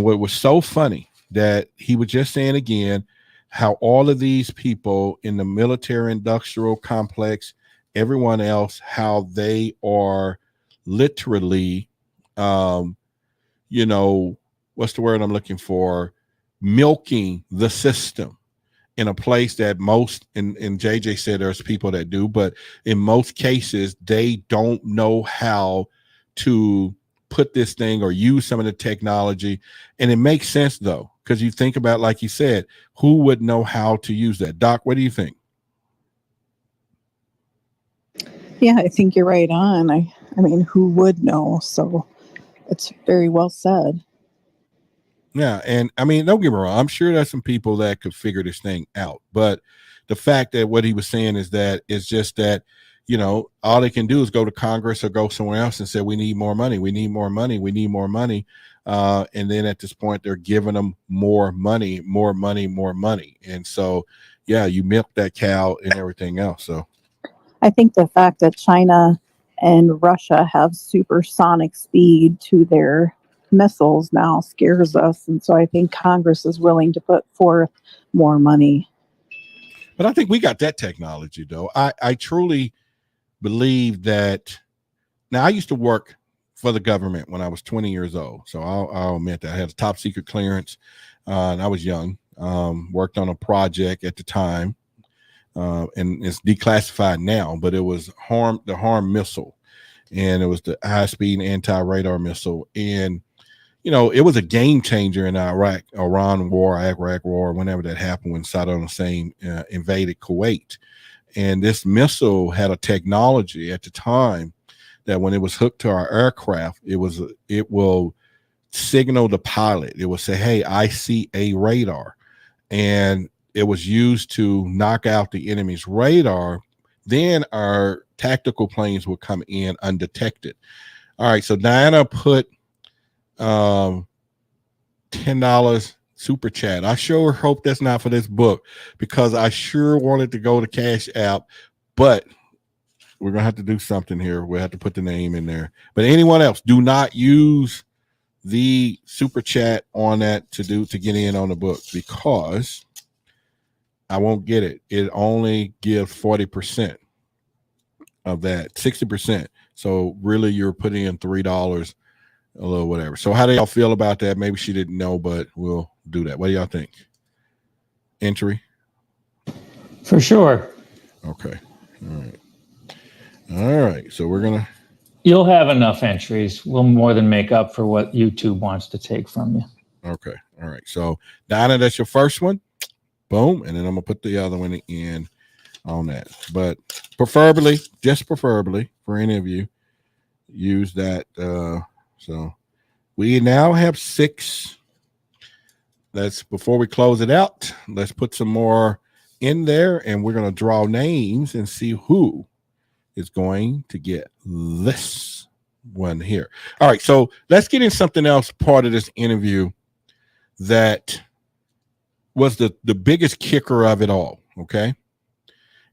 what was so funny that he was just saying again, how all of these people in the military industrial complex, everyone else, how they are literally what's the word I'm looking for? Milking the system in a place that most, and JJ said there's people that do, but in most cases, they don't know how to put this thing or use some of the technology. And it makes sense though, because you think about, like you said, who would know how to use that? Doc, what do you think? Yeah, I think you're right on. I mean, who would know? So it's very well said. Yeah, and I mean, don't get me wrong. I'm sure there's some people that could figure this thing out, but the fact that what he was saying is that it's just that, you know, all they can do is go to Congress or go somewhere else and say, we need more money, we need more money, we need more money. And then at this point, they're giving them more money, more money, more money. And so, yeah, you milk that cow and everything else. So I think the fact that China and Russia have supersonic speed to their missiles now scares us. And so I think Congress is willing to put forth more money. but I think we got that technology, though. I truly believe that. Now, I used to work for the government when I was 20 years old. So I'll admit that I had a top secret clearance and I was young. Worked on a project at the time, and it's declassified now, but it was the HARM missile, and it was the high-speed anti-radar missile. And you know, it was a game changer in Iran war, whenever that happened, when Saddam Hussein invaded Kuwait. And this missile had a technology at the time that when it was hooked to our aircraft, it will signal the pilot. It will say, hey, I see a radar. And it was used to knock out the enemy's radar. Then our tactical planes would come in undetected. All right, so Diana put $10 super chat. I sure hope that's not for this book, because I sure wanted to go to Cash App, but we're gonna have to do something here. We'll have to put the name in there. But anyone else, do not use the super chat on that to get in on the book, because I won't get it. It only gives 40% of that, 60%. So really, you're putting in $3, a little whatever. So how do y'all feel about that? Maybe she didn't know, but we'll do that. What do y'all think? Entry? For sure. Okay. All right. So we're gonna. You'll have enough entries. We'll more than make up for what YouTube wants to take from you. Okay. All right. So Dinah, that's your first one. Boom. And then I'm gonna put the other one in on that. But preferably for any of you, use that. So we now have 6. Before we close it out, let's put some more in there, and we're going to draw names and see who is going to get this one here. All right, so let's get in something else, part of this interview that was the biggest kicker of it all, okay?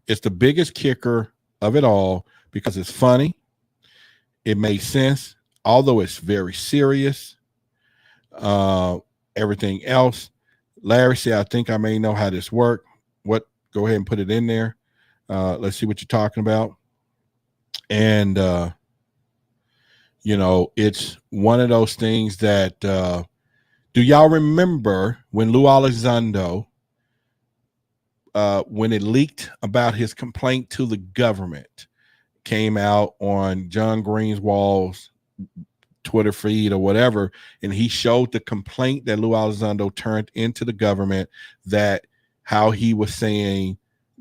It's the biggest kicker of it all because it's funny. It made sense. Although it's very serious, everything else. Larry said, I think I may know how this works. Go ahead and put it in there. Let's see what you're talking about. And, you know, it's one of those things that, do y'all remember when Lou Elizondo, when it leaked about his complaint to the government, came out on John Greenwald's Twitter feed or whatever, and he showed the complaint that Lou Elizondo turned into the government, that how he was saying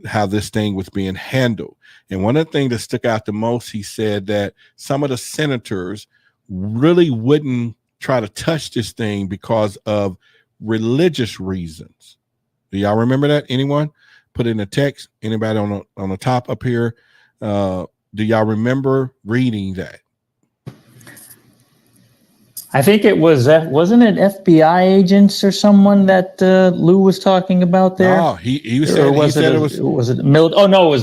how this thing was being handled. And one of the things that stuck out the most, he said that some of the senators really wouldn't try to touch this thing because of religious reasons. Do y'all remember that? Anyone? Put it in the text. Anybody on the top up here? Do y'all remember reading that? I think it was, wasn't it FBI agents or someone that Lou was talking about there? No, he said it was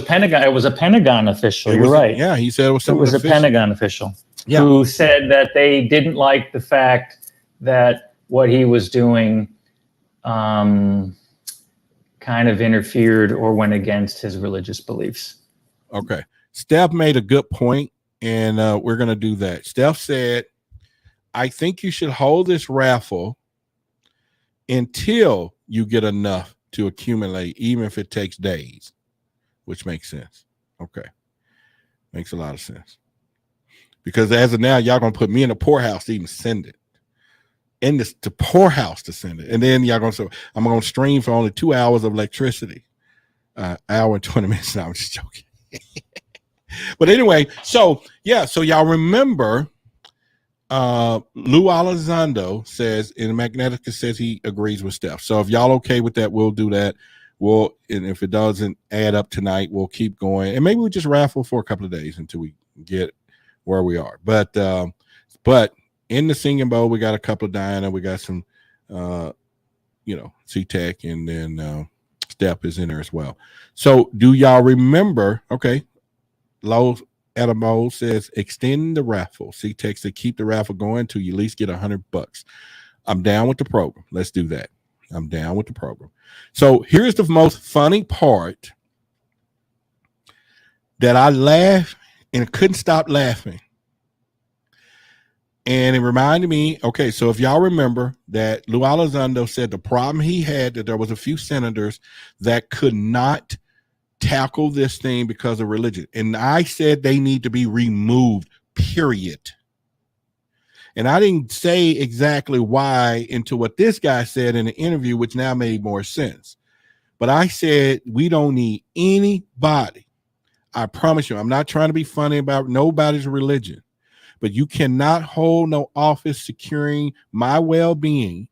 Pentagon. It was a Pentagon official. You're right. Yeah, he said it was. It was a Pentagon official who said that they didn't like the fact that what he was doing kind of interfered or went against his religious beliefs. Okay. Steph made a good point, and we're going to do that. Steph said, I think you should hold this raffle until you get enough to accumulate, even if it takes days, which makes sense. Okay. Makes a lot of sense. Because as of now, y'all going to put me in the poorhouse to even send it. In the poorhouse to send it. And then y'all going to say, I'm going to stream for only 2 hours of electricity. Hour and 20 minutes. No, I'm just joking. But anyway, so y'all remember Lou Elizondo says in Magnetica says he agrees with Steph. So if y'all okay with that, we'll do that. And if it doesn't add up tonight, we'll keep going. And maybe we just raffle for a couple of days until we get where we are. But in the Singing Bowl, we got a couple of Diana, we got some C-Tech, and then Steph is in there as well. So do y'all remember? Okay, Lowe's Adamo says extend the raffle. C-Tech said keep the raffle going till you at least get $100. I'm down with the program. Let's do that. I'm down with the program. So here's the most funny part that I laughed and couldn't stop laughing. And it reminded me, okay, so if y'all remember that Lou Elizondo said the problem he had, that there was a few senators that could not tackle this thing because of religion. And I said they need to be removed, period. And I didn't say exactly why into what this guy said in the interview, which now made more sense. But I said, we don't need anybody. I promise you, I'm not trying to be funny about nobody's religion, but you cannot hold no office securing my well-being,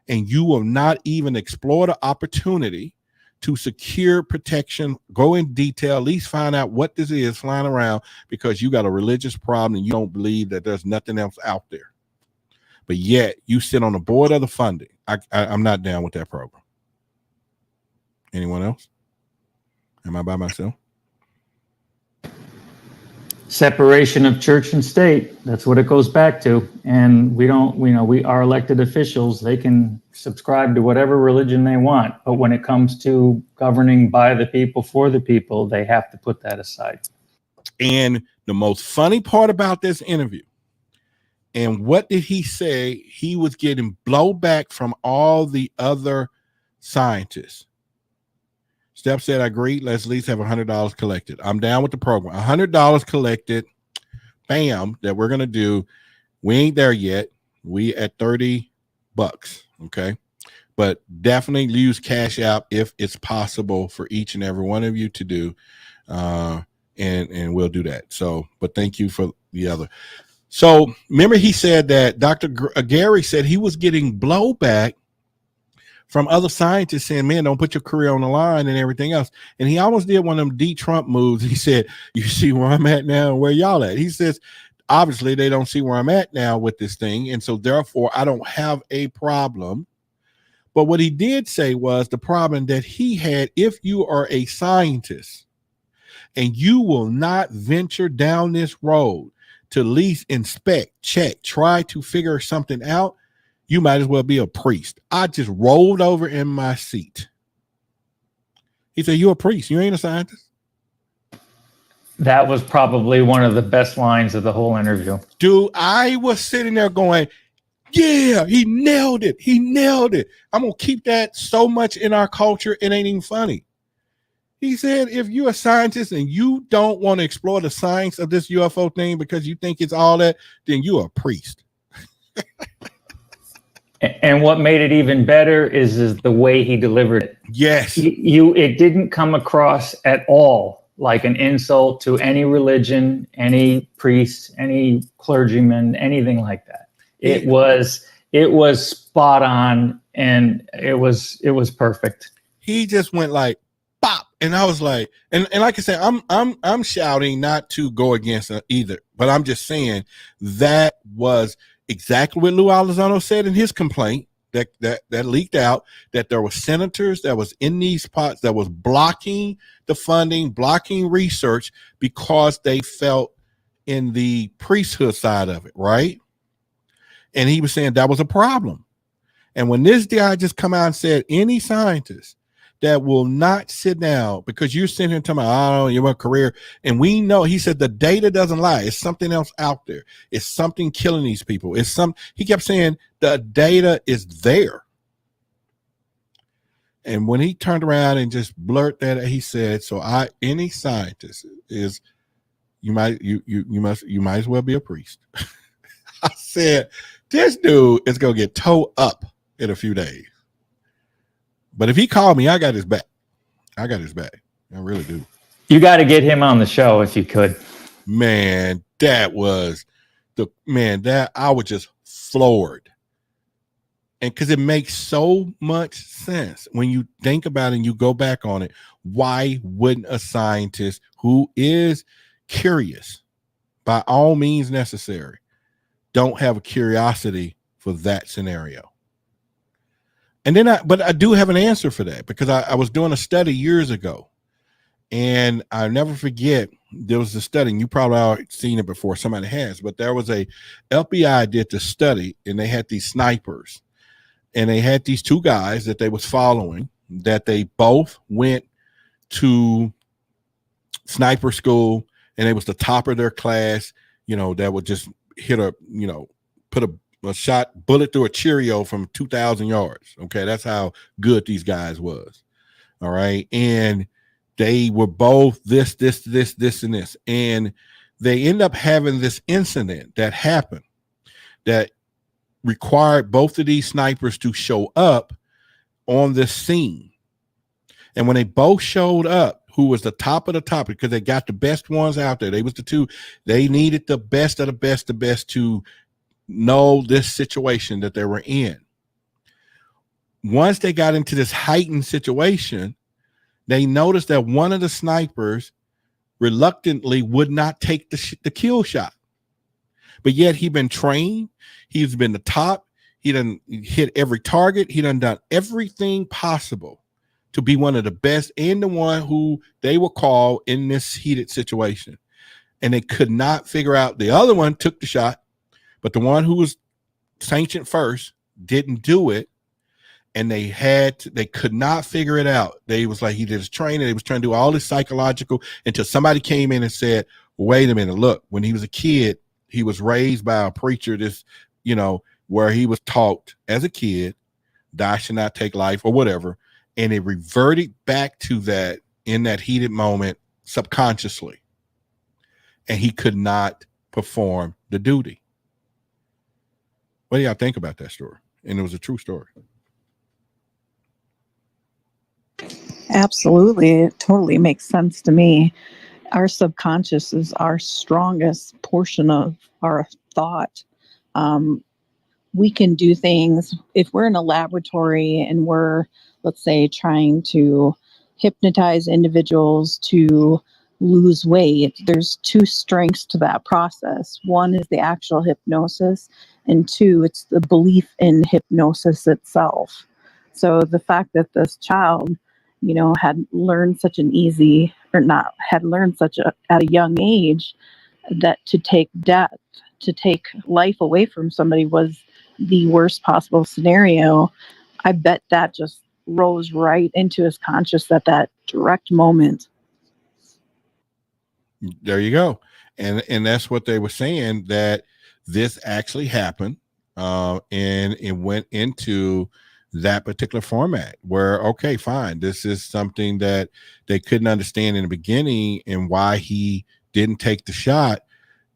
and you will not even explore the opportunity to secure protection, go in detail, at least find out what this is flying around because you got a religious problem and you don't believe that there's nothing else out there. But yet you sit on the board of the funding. I'm not down with that program. Anyone else? Am I by myself? Separation of church and state. That's what it goes back to. And we our elected officials, they can subscribe to whatever religion they want. But when it comes to governing by the people, for the people, they have to put that aside. And the most funny part about this interview, and what did he say? He was getting blowback from all the other scientists. Steph said, I agree. Let's at least have $100 collected. I'm down with the program. $100 collected. Bam, that we're going to do. We ain't there yet. We at $30. Okay. But definitely use Cash App if it's possible for each and every one of you to do. And we'll do that. So, but thank you for the other. So remember he said that Dr. Gary said he was getting blowback from other scientists saying, man, don't put your career on the line and everything else. And he almost did one of them D-Trump moves. He said, you see where I'm at now and where y'all at? He says, obviously they don't see where I'm at now with this thing. And so therefore I don't have a problem. But what he did say was the problem that he had, if you are a scientist and you will not venture down this road to at least inspect, check, try to figure something out, you might as well be a priest. I just rolled over in my seat. He said, you're a priest. You ain't a scientist. That was probably one of the best lines of the whole interview. Dude, I was sitting there going, yeah, he nailed it. He nailed it. I'm going to keep that so much in our culture, it ain't even funny. He said, if you're a scientist and you don't want to explore the science of this UFO thing because you think it's all that, then you're a priest. And what made it even better is the way he delivered it. Yes. It didn't come across at all like an insult to any religion, any priest, any clergyman, anything like that. It was spot on, and it was perfect. He just went like pop, and I was like, and like I said, I'm shouting not to go against either, but I'm just saying that was exactly what Lou Elizondo said in his complaint that leaked out, that there were senators that was in these spots that was blocking the funding, blocking research because they felt in the priesthood side of it, right? And he was saying that was a problem. And when this guy just come out and said any scientist that will not sit down because you're sitting here talking about, oh, you want a career. And we know, he said, the data doesn't lie. It's something else out there. It's something killing these people. He kept saying the data is there. And when he turned around and just blurted that, he said, so any scientist is, you might as well be a priest. I said, this dude is going to get towed up in a few days. But if he called me, I got his back. I really do. You got to get him on the show if you could. Man, that was that I was just floored. And because it makes so much sense when you think about it and you go back on it, why wouldn't a scientist who is curious, by all means necessary, don't have a curiosity for that scenario? And then I do have an answer for that, because I was doing a study years ago, and I'll never forget, there was a study, and you probably already seen it before, somebody has, but there was a FBI did the study, and they had these snipers. And they had these two guys that they was following, that they both went to sniper school, and they was the top of their class, that would just hit put a shot bullet through a Cheerio from 2,000 yards. Okay. That's how good these guys was. All right. And they were both this, and this. And they end up having this incident that happened that required both of these snipers to show up on this scene. And when they both showed up, who was the top of the top, because they got the best ones out there, they was the two, they needed the best of the best to know this situation that they were in. Once they got into this heightened situation, they noticed that one of the snipers reluctantly would not take the kill shot. But yet he'd been trained. He's been the top. He done hit every target. He done everything possible to be one of the best and the one who they were called in this heated situation. And they could not figure out. The other one took the shot, but the one who was sanctioned first didn't do it. And they could not figure it out. They was like, he did his training. They was trying to do all this psychological until somebody came in and said, wait a minute, look, when he was a kid, he was raised by a preacher, where he was taught as a kid, thou should not take life or whatever. And it reverted back to that in that heated moment subconsciously. And he could not perform the duty. What do y'all think about that story? And it was a true story. Absolutely. It totally makes sense to me. Our subconscious is our strongest portion of our thought. We can do things if we're in a laboratory and we're, let's say, trying to hypnotize individuals to lose weight. There's two strengths to that process. One is the actual hypnosis, and two, it's the belief in hypnosis itself. So the fact that this child, had learned such at a young age that to take life away from somebody was the worst possible scenario. I bet that just rose right into his conscious at that direct moment. There you go. And that's what they were saying, that this actually happened, and it went into that particular format where, okay, fine, this is something that they couldn't understand in the beginning and why he didn't take the shot,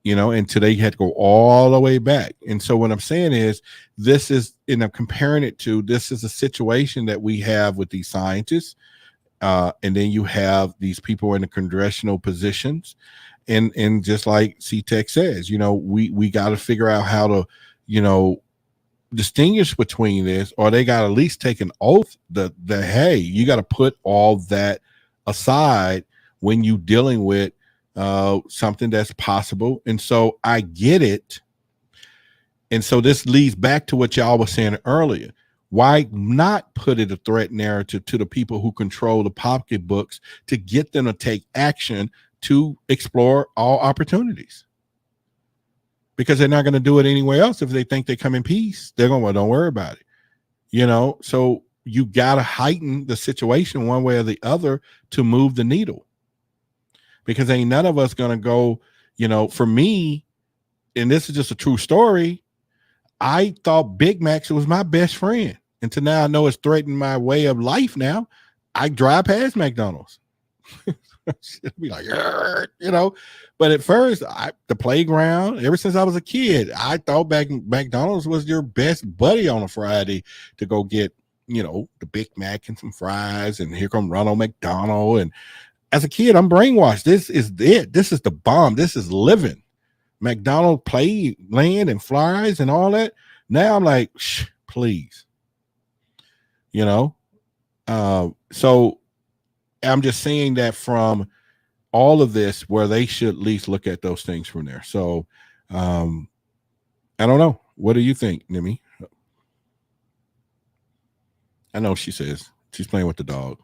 until they had to go all the way back. And so what I'm saying is, this is, and I'm comparing it to, this is a situation that we have with these scientists. And then you have these people in the congressional positions, and just like C-Tech says, we got to figure out how to, distinguish between this, or they got to at least take an oath that hey, you got to put all that aside when you dealing with something that's possible. And so I get it. And so this leads back to what y'all was saying earlier. Why not put it a threat narrative to the people who control the pocketbooks to get them to take action to explore all opportunities? Because they're not going to do it anywhere else. If they think they come in peace, they're going, well, don't worry about it. So you got to heighten the situation one way or the other to move the needle. Because ain't none of us going to go, for me, and this is just a true story, I thought Big Macs was my best friend. Until now I know it's threatening my way of life now. I drive past McDonald's. It'd be like, but at first, the playground, ever since I was a kid, I thought McDonald's was your best buddy on a Friday to go get, the Big Mac and some fries, and here come Ronald McDonald. And as a kid, I'm brainwashed. This is it. This is the bomb. This is living. McDonald's play land and fries and all that. Now I'm like, shh, please. You know? So I'm just saying that from all of this, where they should at least look at those things from there. So I don't know. What do you think, Nimi? I know she says she's playing with the dog.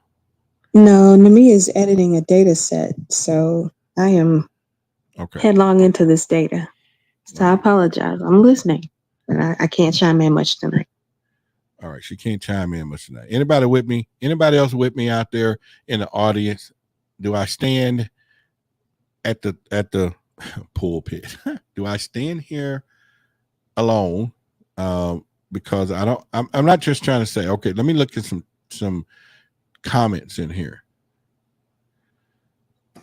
No, Nami is editing a data set, so I am headlong into this data. So I apologize. I'm listening, but I can't chime in much tonight. All right, she can't chime in much tonight. Anybody with me? Anybody else with me out there in the audience? Do I stand at the pulpit? Do I stand here alone? Because I'm not just trying to say, okay, let me look at some comments in here.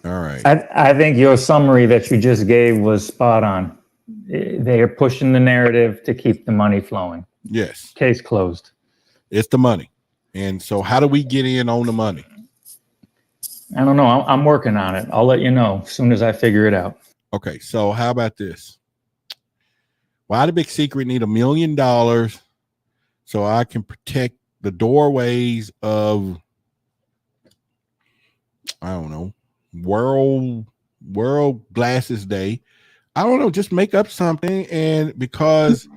All right. I think your summary that you just gave was spot on. They are pushing the narrative to keep the money flowing. Yes. Case closed. It's the money. And so how do we get in on the money? I don't know. I'm working on it. I'll let you know as soon as I figure it out. Okay. So how about this? Why the Big Secret need $1 million so I can protect the doorways of, I don't know, World Glasses Day. I don't know, just make up something, and because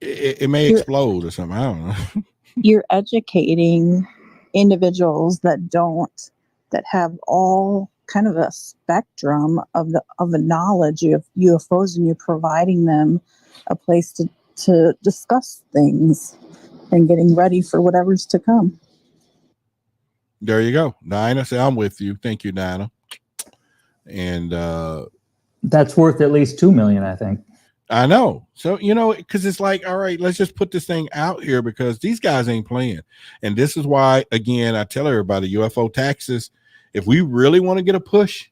it may explode or something. I don't know. You're educating individuals that have all kind of a spectrum of the knowledge of UFOs, and you're providing them a place to discuss things and getting ready for whatever's to come. There you go. Dinah, say I'm with you. Thank you, Dinah. And that's worth at least $2 million, I think. I know. So, you know, because it's like, all right, let's just put this thing out here because these guys ain't playing. And this is why, again, I tell everybody, UFO taxes, if we really want to get a push,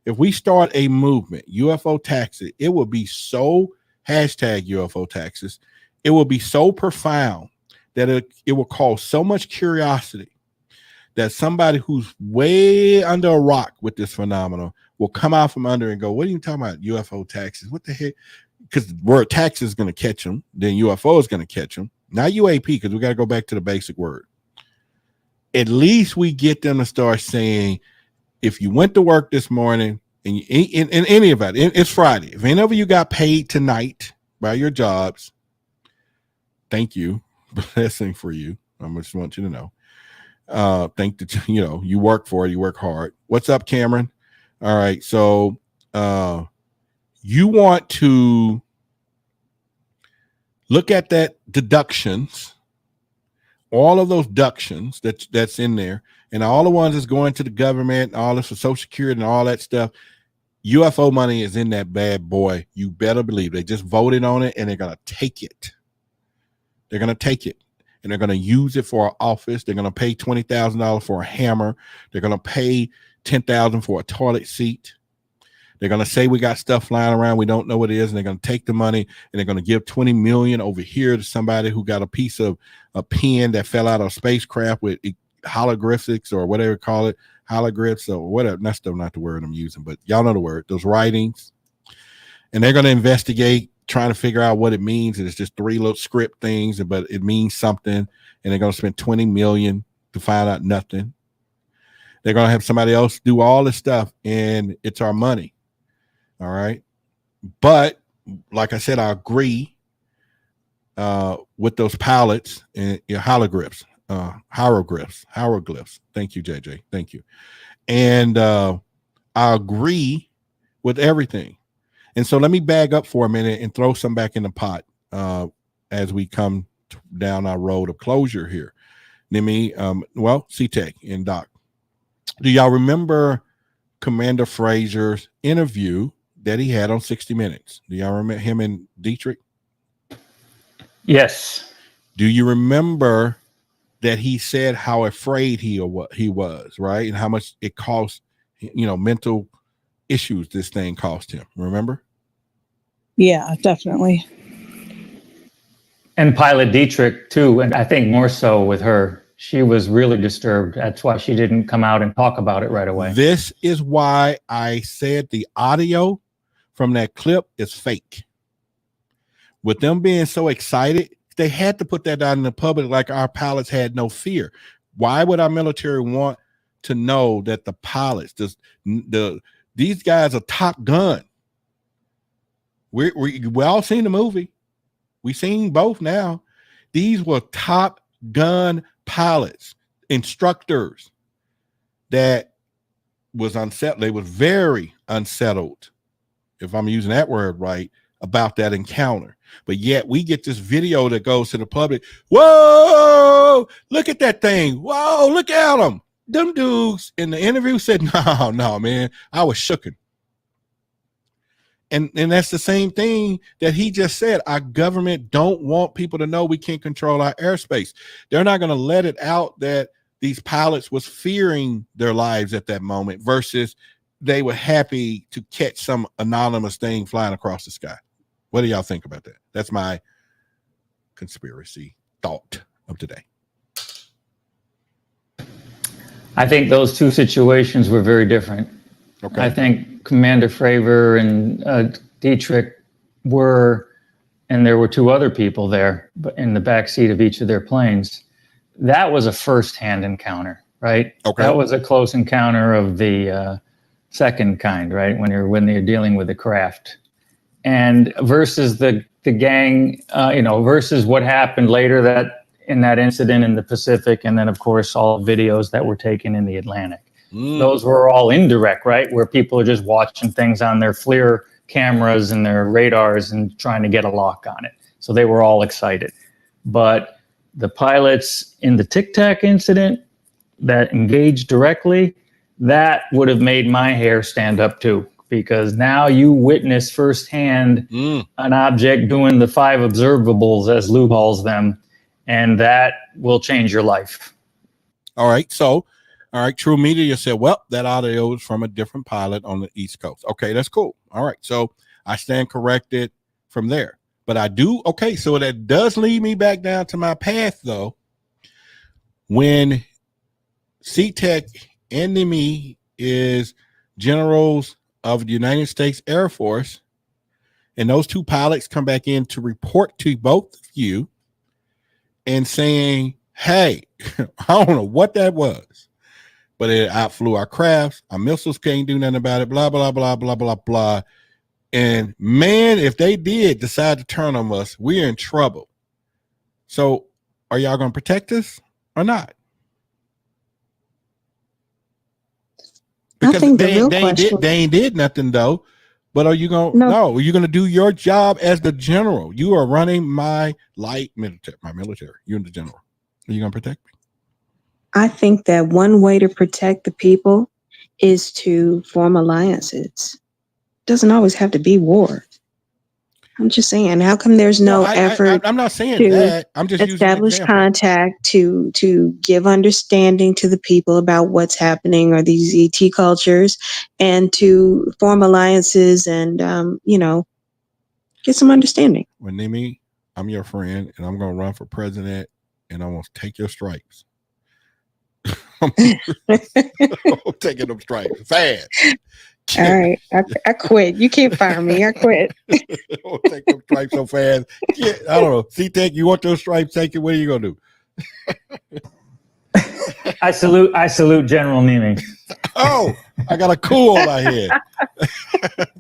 if we start a movement, UFO taxes, it will be so hashtag UFO taxes. It will be so profound that it will cause so much curiosity that somebody who's way under a rock with this phenomenon will come out from under and go, what are you talking about? UFO taxes? What the heck? Because the word tax is going to catch them. Then UFO is going to catch them. Not UAP, because we got to go back to the basic word. At least we get them to start saying, if you went to work this morning, and in any event, it's Friday. If any of you got paid tonight by your jobs, thank you. Blessing for you. I just want you to know. Think that you work for it, you work hard. What's up, Cameron? All right, so you want to look at that deductions, all of those deductions that's in there, and all the ones that's going to the government, all this for Social Security and all that stuff. UFO money is in that bad boy. You better believe they just voted on it and they're gonna take it. They're gonna take it. And they're going to use it for an office. They're going to pay $20,000 for a hammer. They're going to pay $10,000 for a toilet seat. They're going to say we got stuff flying around we don't know what it is, and they're going to take the money and they're going to give $20 million over here to somebody who got a piece of a pen that fell out of a spacecraft with holographics or whatever you call it, hologlyphs or whatever. That's still not the word I'm using, but y'all know the word. Those writings, and they're going to investigate, trying to figure out what it means. And it's just 3 little script things, but it means something. And they're going to spend $20 million to find out nothing. They're going to have somebody else do all this stuff, and it's our money. All right. But like I said, I agree with those pilots and hieroglyphs. Thank you, JJ. Thank you. And I agree with everything. And so let me bag up for a minute and throw some back in the pot as we come down our road of closure here. Nimi, C-Tech and Doc. Do y'all remember Commander Fraser's interview that he had on 60 Minutes? Do y'all remember him and Dietrich? Yes. Do you remember that he said how afraid he was, right? And how much it cost, mental issues this thing cost him. Remember? Yeah, definitely. And Pilot Dietrich too, and I think more so with her. she was really disturbed. That's why she didn't come out and talk about it right away. This is why I said the audio from that clip is fake. With them being so excited, they had to put that out in the public like our pilots had no fear. Why would our military want to know that the pilots, these guys are Top Gun? We all seen the movie. We seen both now. These were Top Gun pilots, instructors that was unsettled. They was very unsettled, if I'm using that word right, about that encounter. But yet we get this video that goes to the public. Whoa, look at that thing. Whoa, look at them. Them dudes in the interview said, no, man, I was shooken. And that's the same thing that he just said. Our government don't want people to know we can't control our airspace. They're not going to let it out that these pilots was fearing their lives at that moment versus they were happy to catch some anonymous thing flying across the sky. What do y'all think about that? That's my conspiracy thought of today. I think those two situations were very different. Okay. I think Commander Fravor and Dietrich were, and there were two other people there, but in the back seat of each of their planes. That was a first-hand encounter, right? Okay. That was a close encounter of the second kind, right? When they're dealing with the craft, and versus the gang, versus what happened later that in that incident in the Pacific, and then of course all videos that were taken in the Atlantic. Those were all indirect, right? Where people are just watching things on their FLIR cameras and their radars and trying to get a lock on it. So they were all excited. But the pilots in the Tic Tac incident that engaged directly, that would have made my hair stand up too, because now you witness firsthand an object doing the 5 observables, as Lou calls them, and that will change your life. All right. So, all right, True Media said, well, that audio is from a different pilot on the East Coast. Okay, that's cool. All right, so I stand corrected from there. But I do, okay, so that does lead me back down to my path, though. When SeaTac enemy is generals of the United States Air Force, and those two pilots come back in to report to both of you and saying, hey, I don't know what that was, but it outflew our crafts. Our missiles can't do nothing about it, blah, blah, blah, blah, blah, blah. And man, if they did decide to turn on us, we're in trouble. So are y'all going to protect us or not? Because I think the real question, they ain't did nothing though. But are you going? No, are you going to do your job as the general? You are running my light military, my military. You're the general. Are you going to protect me? I think that one way to protect the people is to form alliances. It doesn't always have to be war. I'm just saying, how come there's no effort? I'm not saying that. I'm just establish contact to give understanding to the people about what's happening or these ET cultures, and to form alliances and get some understanding. When Nimi, I'm your friend, and I'm going to run for president, and I'm going to take your stripes. I'm taking them stripes fast. All right, I quit. You can't fire me. I quit. I'll take them stripes so fast. I don't know. SeaTac, you want those stripes? Take it. What are you gonna do? I salute General Nimi. Oh, I got a cool on my head.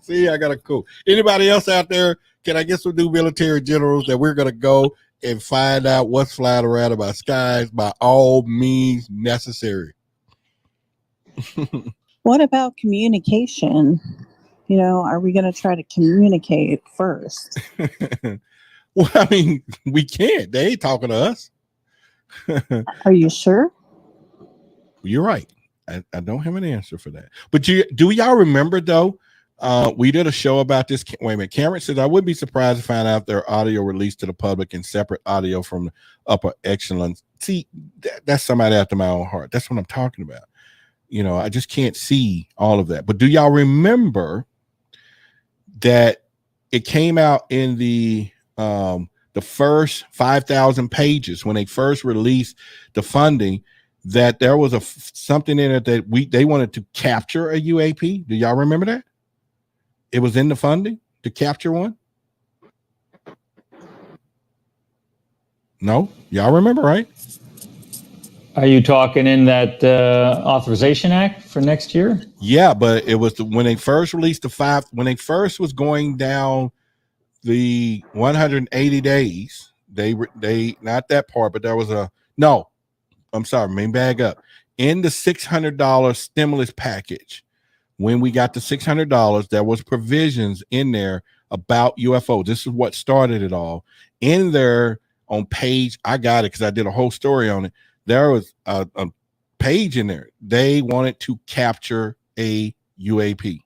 See, I got a cool. Anybody else out there? Can I get some new military generals that we're gonna go and find out what's flying around in my skies by all means necessary? What about communication? Are we going to try to communicate first? Well, I mean, we can't. They ain't talking to us. Are you sure? You're right. I don't have an answer for that. But do y'all remember, though, we did a show about this. Wait a minute. Cameron says, I wouldn't be surprised to find out their audio released to the public in separate audio from the upper echelons. See, that's somebody after my own heart. That's what I'm talking about. I just can't see all of that. But do y'all remember that it came out in the the first 5,000 pages, when they first released the funding, that there was something in it that they wanted to capture a UAP. Do y'all remember that? It was in the funding to capture one. No, y'all remember, right? Are you talking in that authorization act for next year? Yeah, but it was when they first released when they first was going down the 180 days. They not that part, but there was I'm sorry, main bag up in the $600 stimulus package. When we got the $600, there was provisions in there about UFO. This is what started it all. In there on page, I got it because I did a whole story on it. There was a page in there. They wanted to capture a UAP.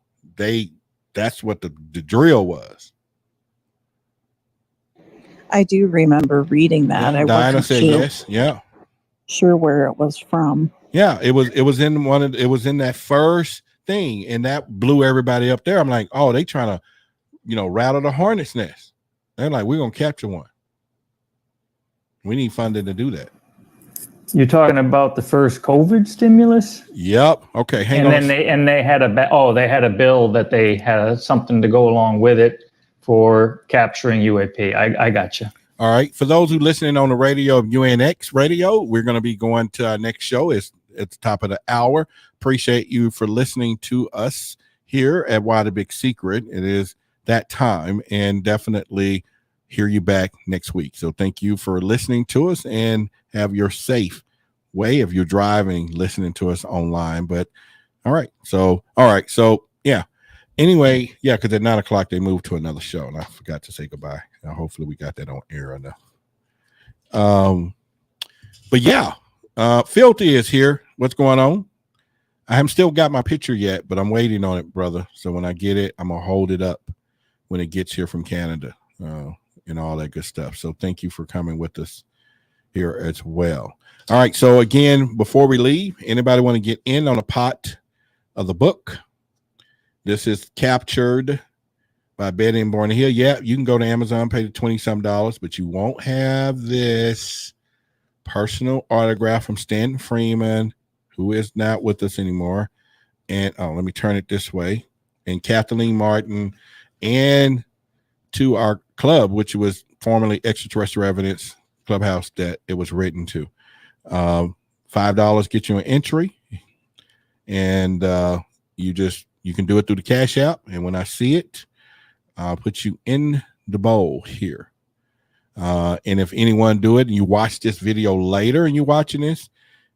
That's what the drill was. I do remember reading that. Yeah, I Diana wasn't said yes. Yeah. sure where it was from. Yeah, it was in it was in that first thing, and that blew everybody up there. I'm like, oh, they trying to, rattle the hornet's nest. They're like, we're gonna capture one. We need funding to do that. You're talking about the first COVID stimulus? Yep. Okay. Hang and on. Then they had a bill that they had something to go along with it for capturing UAP. I got you. All right. For those who listening on the radio of UNX radio, we're going to be going to our next show. It's at the top of the hour. Appreciate you for listening to us here at Why the Big Secret. It is that time, and definitely hear you back next week. So thank you for listening to us, and have your safe way if you're driving, listening to us online. But all right. So yeah. Anyway, yeah, because at 9 o'clock they moved to another show, and I forgot to say goodbye. Hopefully we got that on air enough. But yeah, Filthy is here. What's going on? I haven't still got my picture yet, but I'm waiting on it, brother. So when I get it, I'm gonna hold it up when it gets here from Canada, and all that good stuff. So thank you for coming with us here as well. All right. So again, before we leave, anybody want to get in on a pot of the book? This is Captured by Betty and Barney Hill. Yeah, you can go to Amazon, pay the $20-some, but you won't have this personal autograph from Stanton Freeman, who is not with us anymore. And let me turn it this way. And Kathleen Martin, and to our club, which was formerly Extraterrestrial Evidence Clubhouse, that it was written to. $5 get you an entry, and you can do it through the Cash App, and when I see it, I'll put you in the bowl here. And if anyone do it and you watch this video later and you're watching this,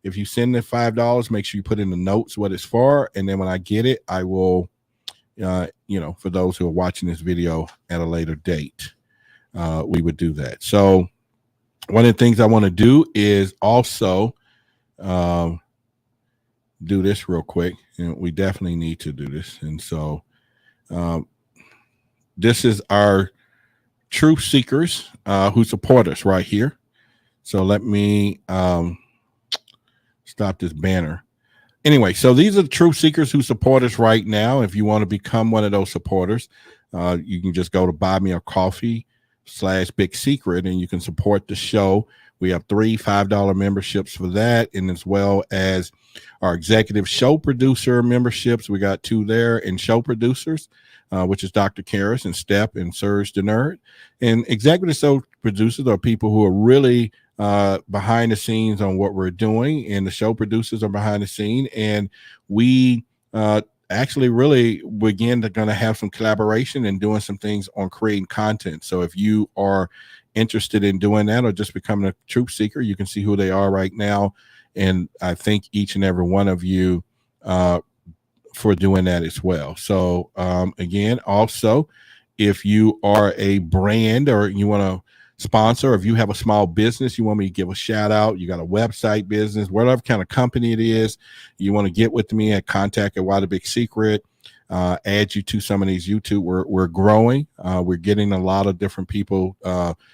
if you send the $5, make sure you put in the notes what it's for, and then when I get it, I will, for those who are watching this video at a later date, we would do that. So one of the things I want to do is also do this real quick. We definitely need to do this. And so this is our truth seekers who support us right here. So let me stop this banner. Anyway, so these are the truth seekers who support us right now. If you want to become one of those supporters, you can just go to buymeacoffee.com/Big Secret, and you can support the show. We have 3 $5 memberships for that, and as well as our executive show producer memberships. We got 2 there, and show producers, which is Dr. Karras and Step and Serge the Nerd. And executive show producers are people who are really behind the scenes on what we're doing, and the show producers are behind the scene. And we actually really going to have some collaboration and doing some things on creating content. So if you are interested in doing that or just becoming a truth seeker, you can see who they are right now. And I thank each and every one of you for doing that as well. So again, also, if you are a brand or you want to sponsor, if you have a small business, you want me to give a shout out, you got a website business, whatever kind of company it is, you want to get with me at contact@whythebigSecret, add you to some of these YouTube. We're growing. We're getting a lot of different people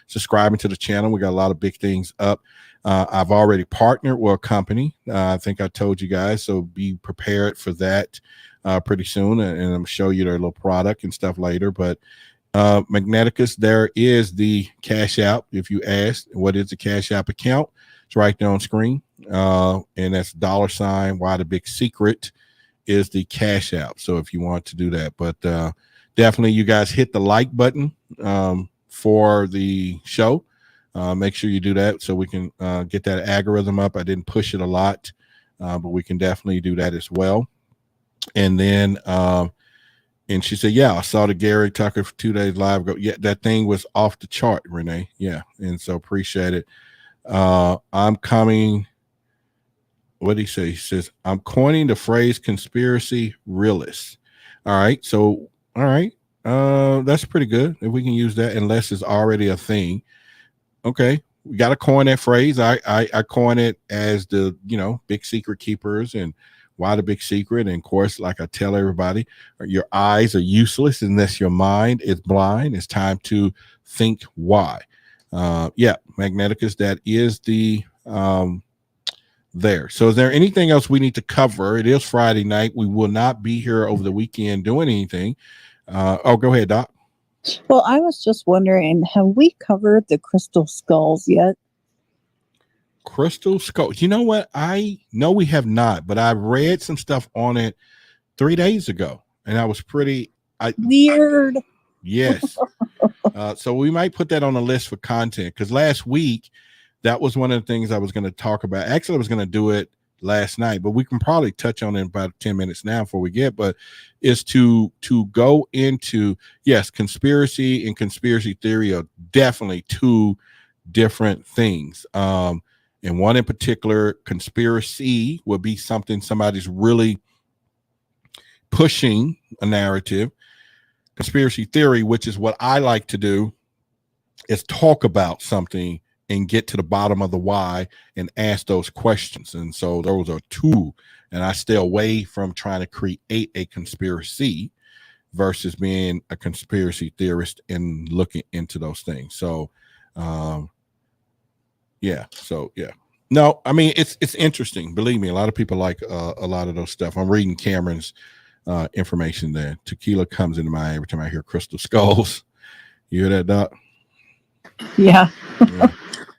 subscribing to the channel. We got a lot of big things up. I've already partnered with a company. I think I told you guys, so be prepared for that pretty soon, and I'm show you their little product and stuff later. But Magneticus, there is the Cash App. If you asked what is the Cash App account, it's right there on screen. And that's $ Why the Big Secret is the Cash App. So if you want to do that, but definitely you guys hit the like button for the show. Make sure you do that so we can get that algorithm up. I didn't push it a lot, but we can definitely do that as well. And then and she said, yeah, I saw the Gary Tucker for 2 days live ago. Yeah, that thing was off the chart, Renee. Yeah. And so appreciate it. I'm coming. What did he say? He says, I'm coining the phrase conspiracy realist. All right. So, all right. That's pretty good if we can use that, unless it's already a thing. Okay. We got to coin that phrase. I coin it as the, big secret keepers and why the big secret. And of course, like I tell everybody, your eyes are useless unless your mind is blind. It's time to think why. Yeah, Magneticus, that is the there. So is there anything else we need to cover? It is Friday night. We will not be here over the weekend doing anything. Go ahead, Doc. Well, I was just wondering, have we covered the crystal skulls yet? Crystal skull. You know what? I know we have not, but I read some stuff on it 3 days ago, and I was pretty Weird. Yes. So we might put that on the list for content, because last week that was one of the things I was going to talk about. Actually, I was going to do it last night, but we can probably touch on it in about 10 minutes now before we get, but is to go into, yes, conspiracy and conspiracy theory are definitely two different things. And one in particular, conspiracy would be something somebody's really pushing a narrative. Conspiracy theory, which is what I like to do, is talk about something and get to the bottom of the why and ask those questions. And so those are two. And I stay away from trying to create a conspiracy versus being a conspiracy theorist and looking into those things. So, yeah. So, yeah. No, I mean, it's interesting. Believe me, a lot of people like a lot of those stuff. I'm reading Cameron's information there. Tequila comes into mind every time I hear crystal skulls. You hear that, Doc? Yeah. Yeah.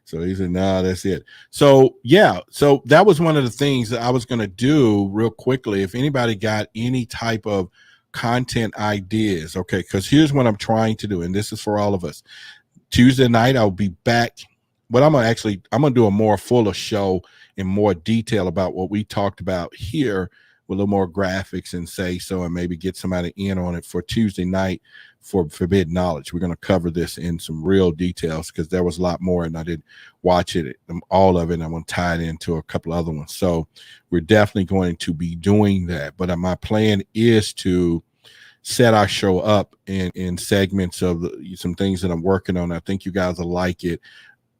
So he said, nah, that's it. So, yeah. So that was one of the things that I was going to do real quickly. If anybody got any type of content ideas, okay, because here's what I'm trying to do, and this is for all of us. Tuesday night, I'll be back. But I'm going to do a more fuller show in more detail about what we talked about here with a little more graphics and say so, and maybe get somebody in on it for Tuesday night for Forbidden Knowledge. We're going to cover this in some real details because there was a lot more and I didn't watch it, all of it. I'm going to tie it into a couple other ones. So we're definitely going to be doing that. But my plan is to set our show up in segments of some things that I'm working on. I think you guys will like it.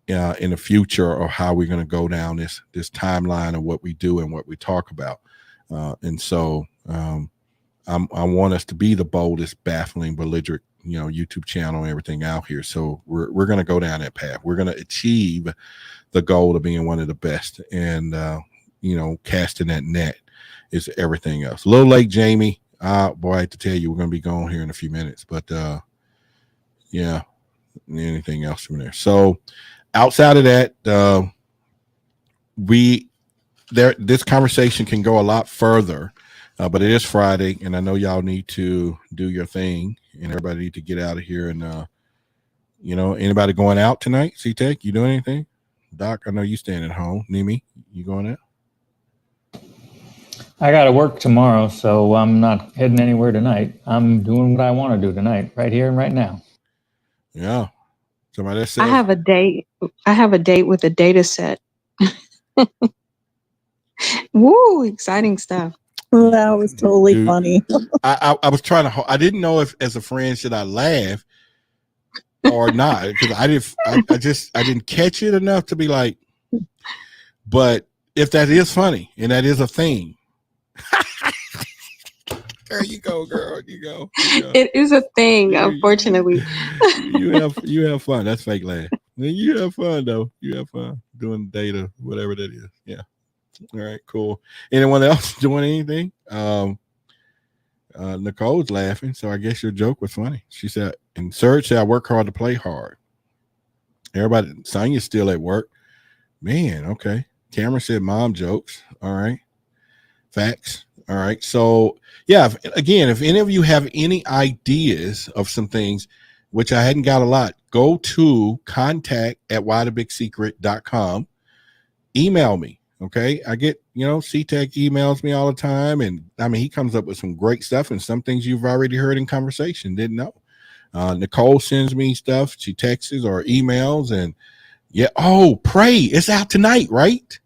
In the future, or how we're going to go down this timeline of what we do and what we talk about. And so I want us to be the boldest, baffling, belligerent, YouTube channel and everything out here. So we're going to go down that path. We're going to achieve the goal of being one of the best, and casting that net is everything else. A little late, Jamie. Boy, I have to tell you, we're going to be going here in a few minutes, but yeah, anything else from there. So outside of that, this conversation can go a lot further, but it is Friday, and I know y'all need to do your thing, and everybody need to get out of here. And anybody going out tonight? C-Tech, you doing anything? Doc, I know you staying at home. Nimi, you going out? I got to work tomorrow, so I'm not heading anywhere tonight. I'm doing what I want to do tonight, right here and right now. Yeah. Somebody said, I have a date. I have a date with a data set. Woo, exciting stuff. That was totally funny. I was trying to, I didn't know if as a friend should I laugh or not, because I didn't catch it enough to be like, but if that is funny and that is a thing. There you go, girl. You go. It is a thing, unfortunately. You have fun. That's fake laugh. You have fun though. You have fun doing data, whatever that is. Yeah. All right, cool. Anyone else doing anything? Nicole's laughing, so I guess your joke was funny. She said, and Serge said, I work hard to play hard. Everybody, Sonia's still at work. Man, okay. Cameron said mom jokes. All right. Facts. All right. So, yeah, if any of you have any ideas of some things, which I hadn't got a lot, go to contact@whythebigsecret.com. Email me. Okay. I get, C-Tech emails me all the time. And I mean, he comes up with some great stuff and some things you've already heard in conversation, didn't know. Nicole sends me stuff. She texts or emails and Pray. It's out tonight, right?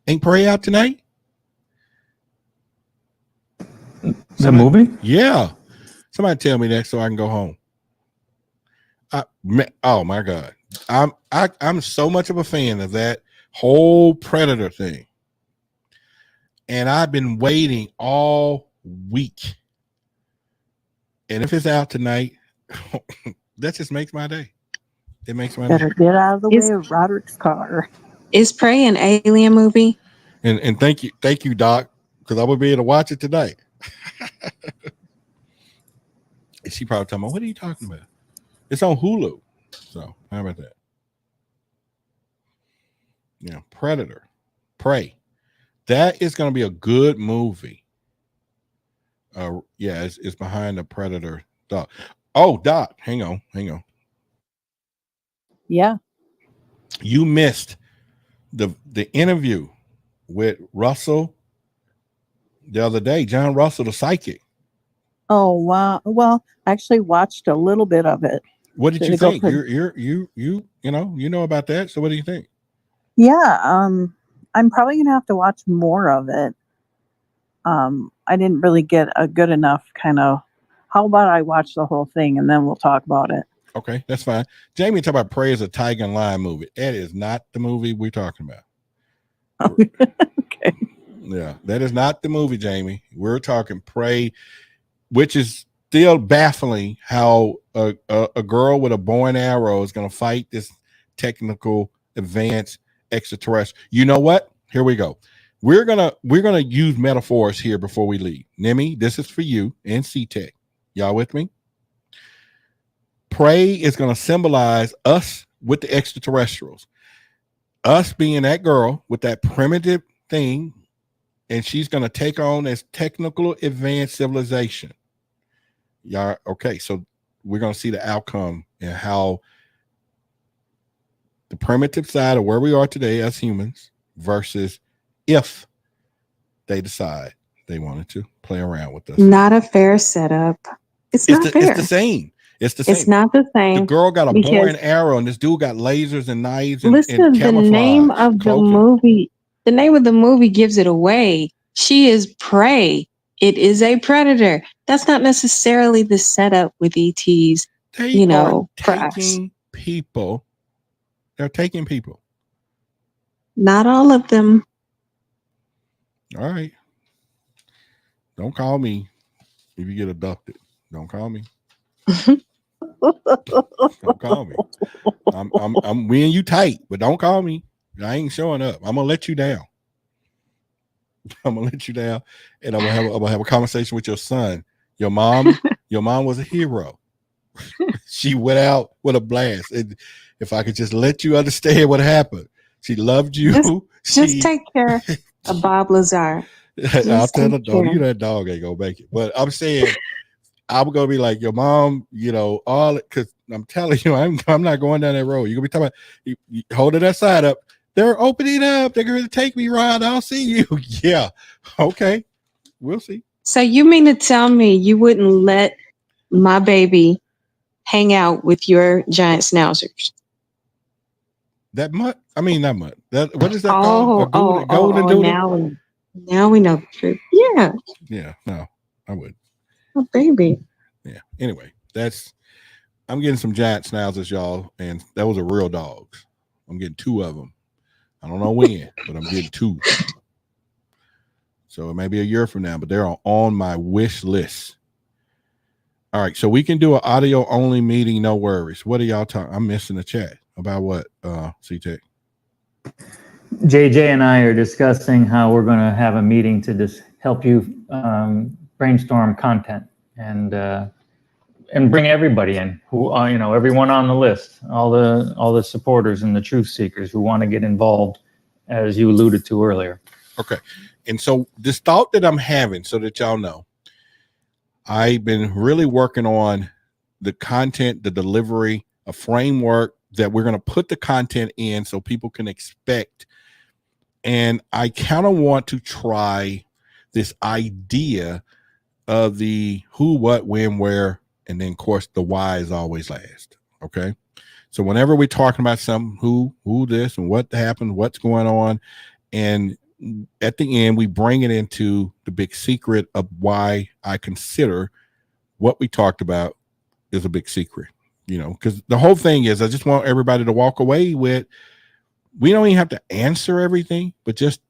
Ain't Pray out tonight? The movie? Yeah. Somebody tell me that so I can go home. Oh my God. I'm so much of a fan of that whole Predator thing. And I've been waiting all week. And if it's out tonight, that just makes my day. It makes my Better day. get out of the way of Roderick's car. Is Prey an alien movie? And thank you, Doc, because I will be able to watch it tonight. And she probably talking about, what are you talking about? It's on Hulu. So how about that? Yeah, Predator, Prey. That is going to be a good movie. It's behind the Predator. Doc. Oh, Doc, hang on. Yeah. You missed the interview with Russell the other day. John Russell, the psychic. Oh wow. Well, I actually watched a little bit of it. What did you think? You know about that. So what do you think? Yeah. I'm probably gonna have to watch more of it. I didn't really get a good enough kind of. How about I watch the whole thing and then we'll talk about it? Okay, that's fine. Jamie talked about Prey as a Tiger and Lion movie. That is not the movie we're talking about. Okay. Yeah, that is not the movie, Jamie. We're talking Prey, which is still baffling how a girl with a bow and arrow is going to fight this technical, advanced extraterrestrial. You know what? Here we go. We're gonna use metaphors here before we leave. Nemi, this is for you and C-Tech. Y'all with me? Prey is going to symbolize us with the extraterrestrials. Us being that girl with that primitive thing, and she's going to take on this technical advanced civilization. Y'all, okay, so we're going to see the outcome and how the primitive side of where we are today as humans versus if they decide they wanted to play around with us. Not a fair setup. It's not fair. It's the same. It's not the same. The girl got a bow and arrow, and this dude got lasers and knives. Listen, the name of the movie. The name of the movie gives it away. She is prey. It is a predator. That's not necessarily the setup with ETs. They are taking people. They're taking people. Not all of them. All right. Don't call me if you get abducted. Don't call me. Don't call me. I'm me and you tight, but don't call me. I ain't showing up. I'm gonna let you down. I'm gonna let you down, and I'm gonna have a conversation with your son. Your mom was a hero. She went out with a blast, and if I could just let you understand what happened, she loved you. Just take care of Bob Lazar. I'll tell the dog, that dog ain't gonna make it. But I'm saying, I'm gonna be like your mom, all because I'm telling you, I'm not going down that road. You're gonna be talking about you holding that side up. They're opening up. They're gonna take me around. I'll see you. Yeah. Okay. We'll see. So you mean to tell me you wouldn't let my baby hang out with your giant schnauzers? That mutt? I mean, not mutt. What is that called? Golden doodle? Now we know the truth. Yeah. Yeah. No, I would. Oh, baby. Yeah. Anyway, I'm getting some giant schnauzers, y'all, and those are real dogs. I'm getting 2 of them. I don't know when, but I'm getting 2. So it may be a year from now, but they're on my wish list. All right, so we can do an audio only meeting, no worries. What are y'all talking? I'm missing the chat about what, C-Tech? JJ and I are discussing how we're going to have a meeting to just help you brainstorm content and bring everybody in who everyone on the list, all the supporters and the truth seekers who want to get involved, as you alluded to earlier. Okay. And so this thought that I'm having, so that y'all know, I've been really working on the content, the delivery, a framework that we're going to put the content in so people can expect. And I kind of want to try this idea of the who, what, when, where, and then of course the why is always last. Okay. So whenever we're talking about something, who this and what happened, what's going on, and at the end we bring it into the big secret of why I consider what we talked about is a big secret, because the whole thing is I just want everybody to walk away with, we don't even have to answer everything, but just,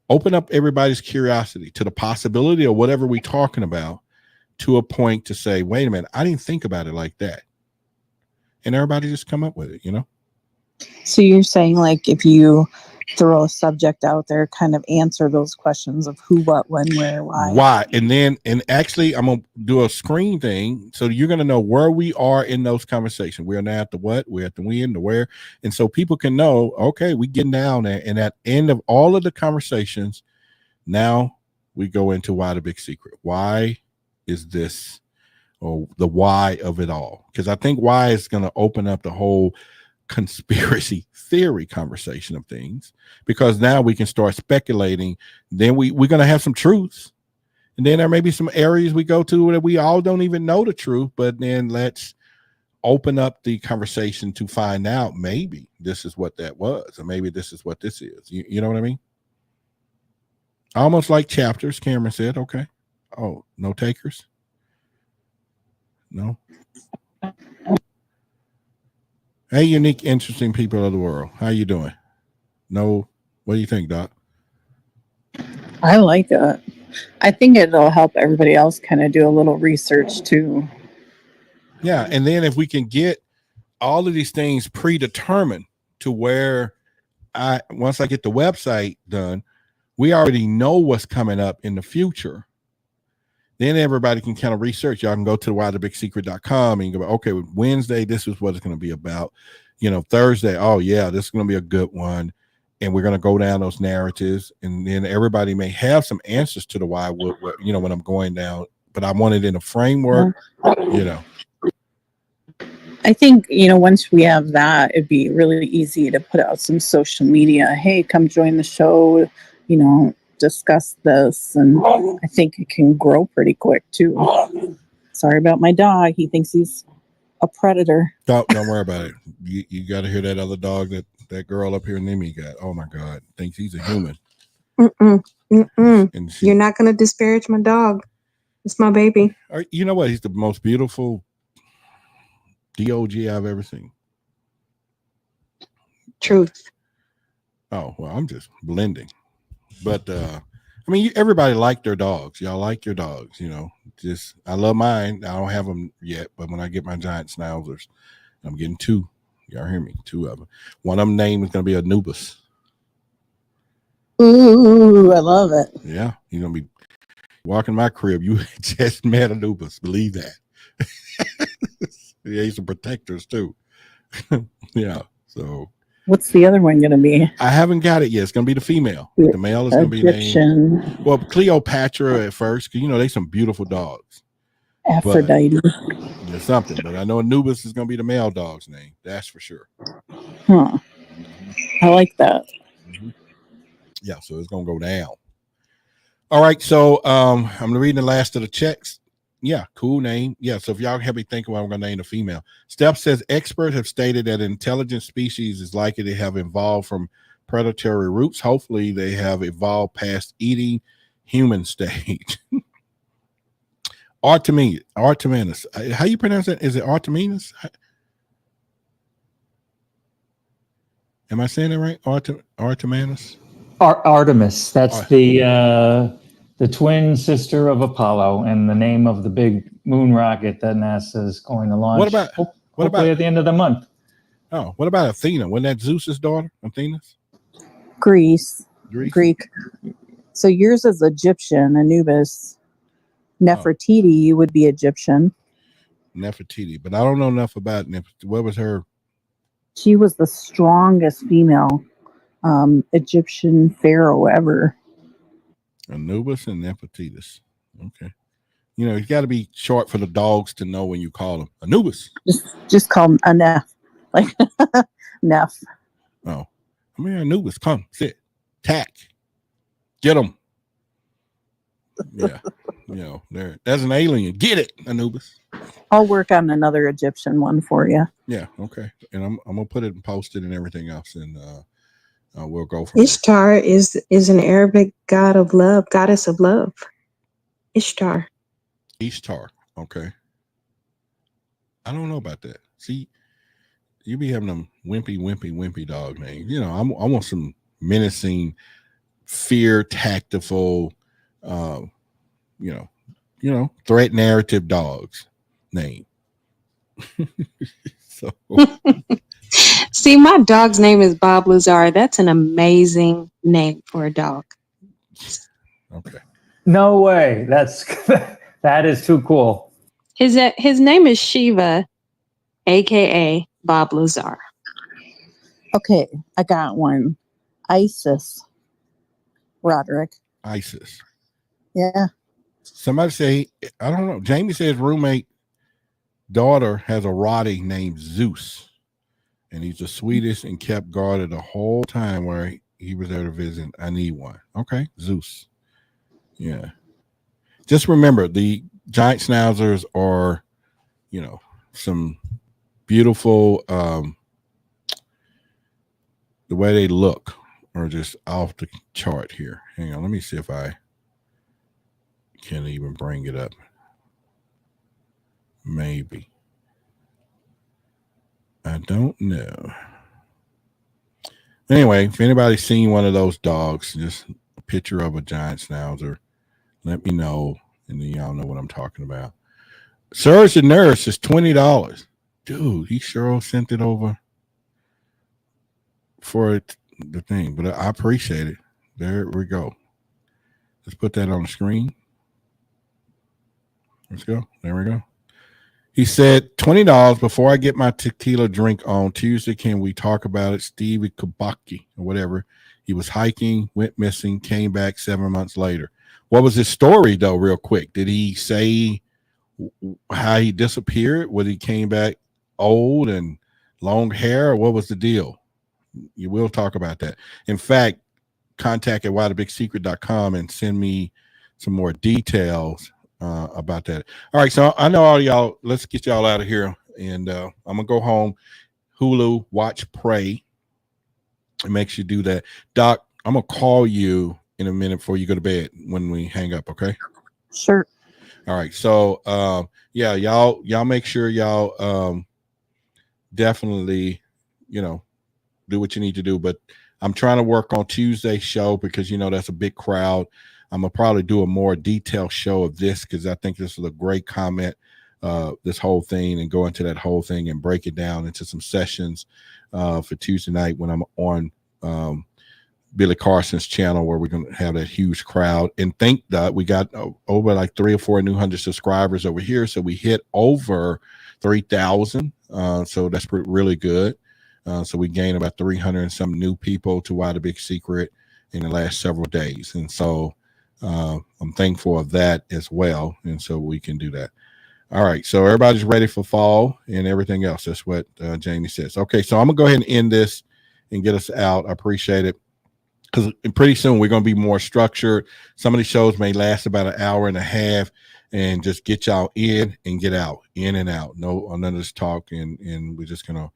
open up everybody's curiosity to the possibility of whatever we're talking about, to a point to say, wait a minute, I didn't think about it like that. And everybody just come up with it, So you're saying, like, if you throw a subject out there, kind of answer those questions of who, what, when, where, why. And actually I'm going to do a screen thing. So you're going to know where we are in those conversations. We're now at the what, we're at the when, the where. And so people can know, okay, we getting down there. And at the end of all of the conversations, now we go into why the big secret. Why is this, or the why of it all? Because I think why is going to open up the whole conspiracy theory conversation of things, because now we can start speculating. Then we're going to have some truths, and then there may be some areas we go to that we all don't even know the truth, but then let's open up the conversation to find out maybe this is what that was, or maybe this is what this is. You know what I mean? Almost like chapters. Cameron said, okay. Oh, no takers? No? Hey, unique, interesting people of the world. How you doing? No, what do you think, Doc? I like that. I think it'll help everybody else kind of do a little research too. Yeah, and then if we can get all of these things predetermined to where once I get the website done, we already know what's coming up in the future. Then everybody can kind of research. Y'all can go to whythebigsecret.com and go, okay, Wednesday, this is what it's going to be about. Thursday, oh yeah, this is going to be a good one. And we're going to go down those narratives. And then everybody may have some answers to the why, when I'm going down, but I want it in a framework, I think, once we have that, it'd be really easy to put out some social media. Hey, come join the show, discuss this. And I think it can grow pretty quick too. Sorry about my dog. He thinks he's a predator. Don't worry about it. You got to hear that other dog that girl up here near me got. Oh my God. Thinks he's a human. And You're not going to disparage my dog. It's my baby. You know what? He's the most beautiful DOG I've ever seen. Truth. Oh, well, I'm just blending. But everybody like their dogs. Y'all like your dogs, just I love mine. I don't have them yet, but when I get my giant schnauzers, I'm getting 2. Y'all hear me? 2 of them. One of them name is going to be Anubis. Ooh, I love it. Yeah. He's going to be walking my crib. You just met Anubis. Believe that. Yeah, he's some protectors too. Yeah. So what's the other one going to be? I haven't got it yet. It's going to be the female. The male is going to be named. Well, Cleopatra at first, because they some beautiful dogs. Aphrodite. There's something, but I know Anubis is going to be the male dog's name. That's for sure. Huh. I like that. Mm-hmm. Yeah, so it's going to go down. All right, so I'm reading the last of the checks. Yeah, cool name. Yeah, so if y'all have me thinking what I'm going to name a female. Steph says experts have stated that intelligent species is likely to have evolved from predatory roots. Hopefully, they have evolved past eating human stage. Artemis. How you pronounce that? Is it Artemis? Am I saying that right? Artemis? Artemis. That's the twin sister of Apollo, and the name of the big moon rocket that NASA is going to launch. What about at the end of the month? Oh, what about Athena? Wasn't that Zeus's daughter, Athena? Greek. So yours is Egyptian, Anubis. Nefertiti would be Egyptian. Nefertiti, but I don't know enough about Nefertiti. What was her? She was the strongest female Egyptian pharaoh ever. Anubis and Nefertitis. Okay. You know, you got to be short for the dogs to know when you call them Anubis. Just call them a Neff. Like Neff. Oh, I mean, Anubis, come, sit, tack, get them. Yeah, you know, there's an alien. Get it, Anubis. I'll work on another Egyptian one for you. Yeah, okay. And I'm gonna put it and post it and everything else, and we'll go from Ishtar is an Arabic god of love, goddess of love. Ishtar. Ishtar. Okay. I don't know about that. See, you be having them wimpy dog names. You know, I want some menacing, fear tactful, you know, threat narrative dogs name. So See, my dog's name is Bob Lazar. That's an amazing name for a dog. okay. No way. That is too cool. His name is Shiva, aka Bob Lazar. Okay, I got one. Isis. Roderick. Isis. Yeah. Somebody say, I don't know. Jamie says roommate daughter has a Roddy named Zeus, and he's the sweetest and kept guarded the whole time where he was there to visit. I need one. Okay, Zeus. Yeah. Just remember, the giant schnauzers are, you know, some beautiful, the way they look are just off the chart here. Hang on, let me see if I can even bring it up. Maybe. I don't know. Anyway, if anybody's seen one of those dogs, just a picture of a giant schnauzer, let me know, and then y'all know what I'm talking about. Surge the Nurse is $20. Dude, he sure sent it over for the thing, but I appreciate it. There we go. Let's put that on the screen. Let's go. There we go. He said, $20 before I get my tequila drink on Tuesday. Can we talk about it? Stevie Kabaki or whatever. He was hiking, went missing, came back 7 months later. What was his story, though, real quick? Did he say how he disappeared? Whether he came back old and long hair, or what was the deal? You will talk about that. In fact, contact at whythebigsecret.com and send me some more details about that. All right, so I know all y'all. Let's get y'all out of here, and I'm gonna go home. Hulu, watch, pray. It makes you do that. Doc, I'm gonna call you in a minute before you go to bed when we hang up. Okay. Sure. All right. So yeah, y'all make sure y'all definitely, you know, do what you need to do. But I'm trying to work on Tuesday's show because, you know, that's a big crowd. I'm gonna probably do a more detailed show of this because I think this is a great comment, this whole thing, and go into that whole thing and break it down into some sessions for Tuesday night when I'm on Billy Carson's channel, where we're going to have that huge crowd. And think that we got over like 3 or 4 new 100 subscribers over here. So we hit over 3,000. So that's really good. So we gained about 300 and some new people to Why the Big Secret in the last several days. And so I'm thankful of that as well. And so we can do that. All right. So everybody's ready for fall and everything else. That's what Jamie says. Okay. So I'm gonna go ahead and end this and get us out. I appreciate it. Because pretty soon we're going to be more structured. Some of the shows may last about an hour and a half, and just get y'all in and get out, in and out. No, none of this talk, and we're just going to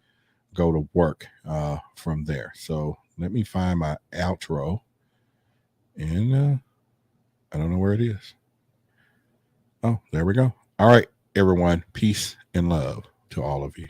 go to work from there. So let me find my outro, and I don't know where it is. Oh, there we go. All right, everyone. Peace and love to all of you.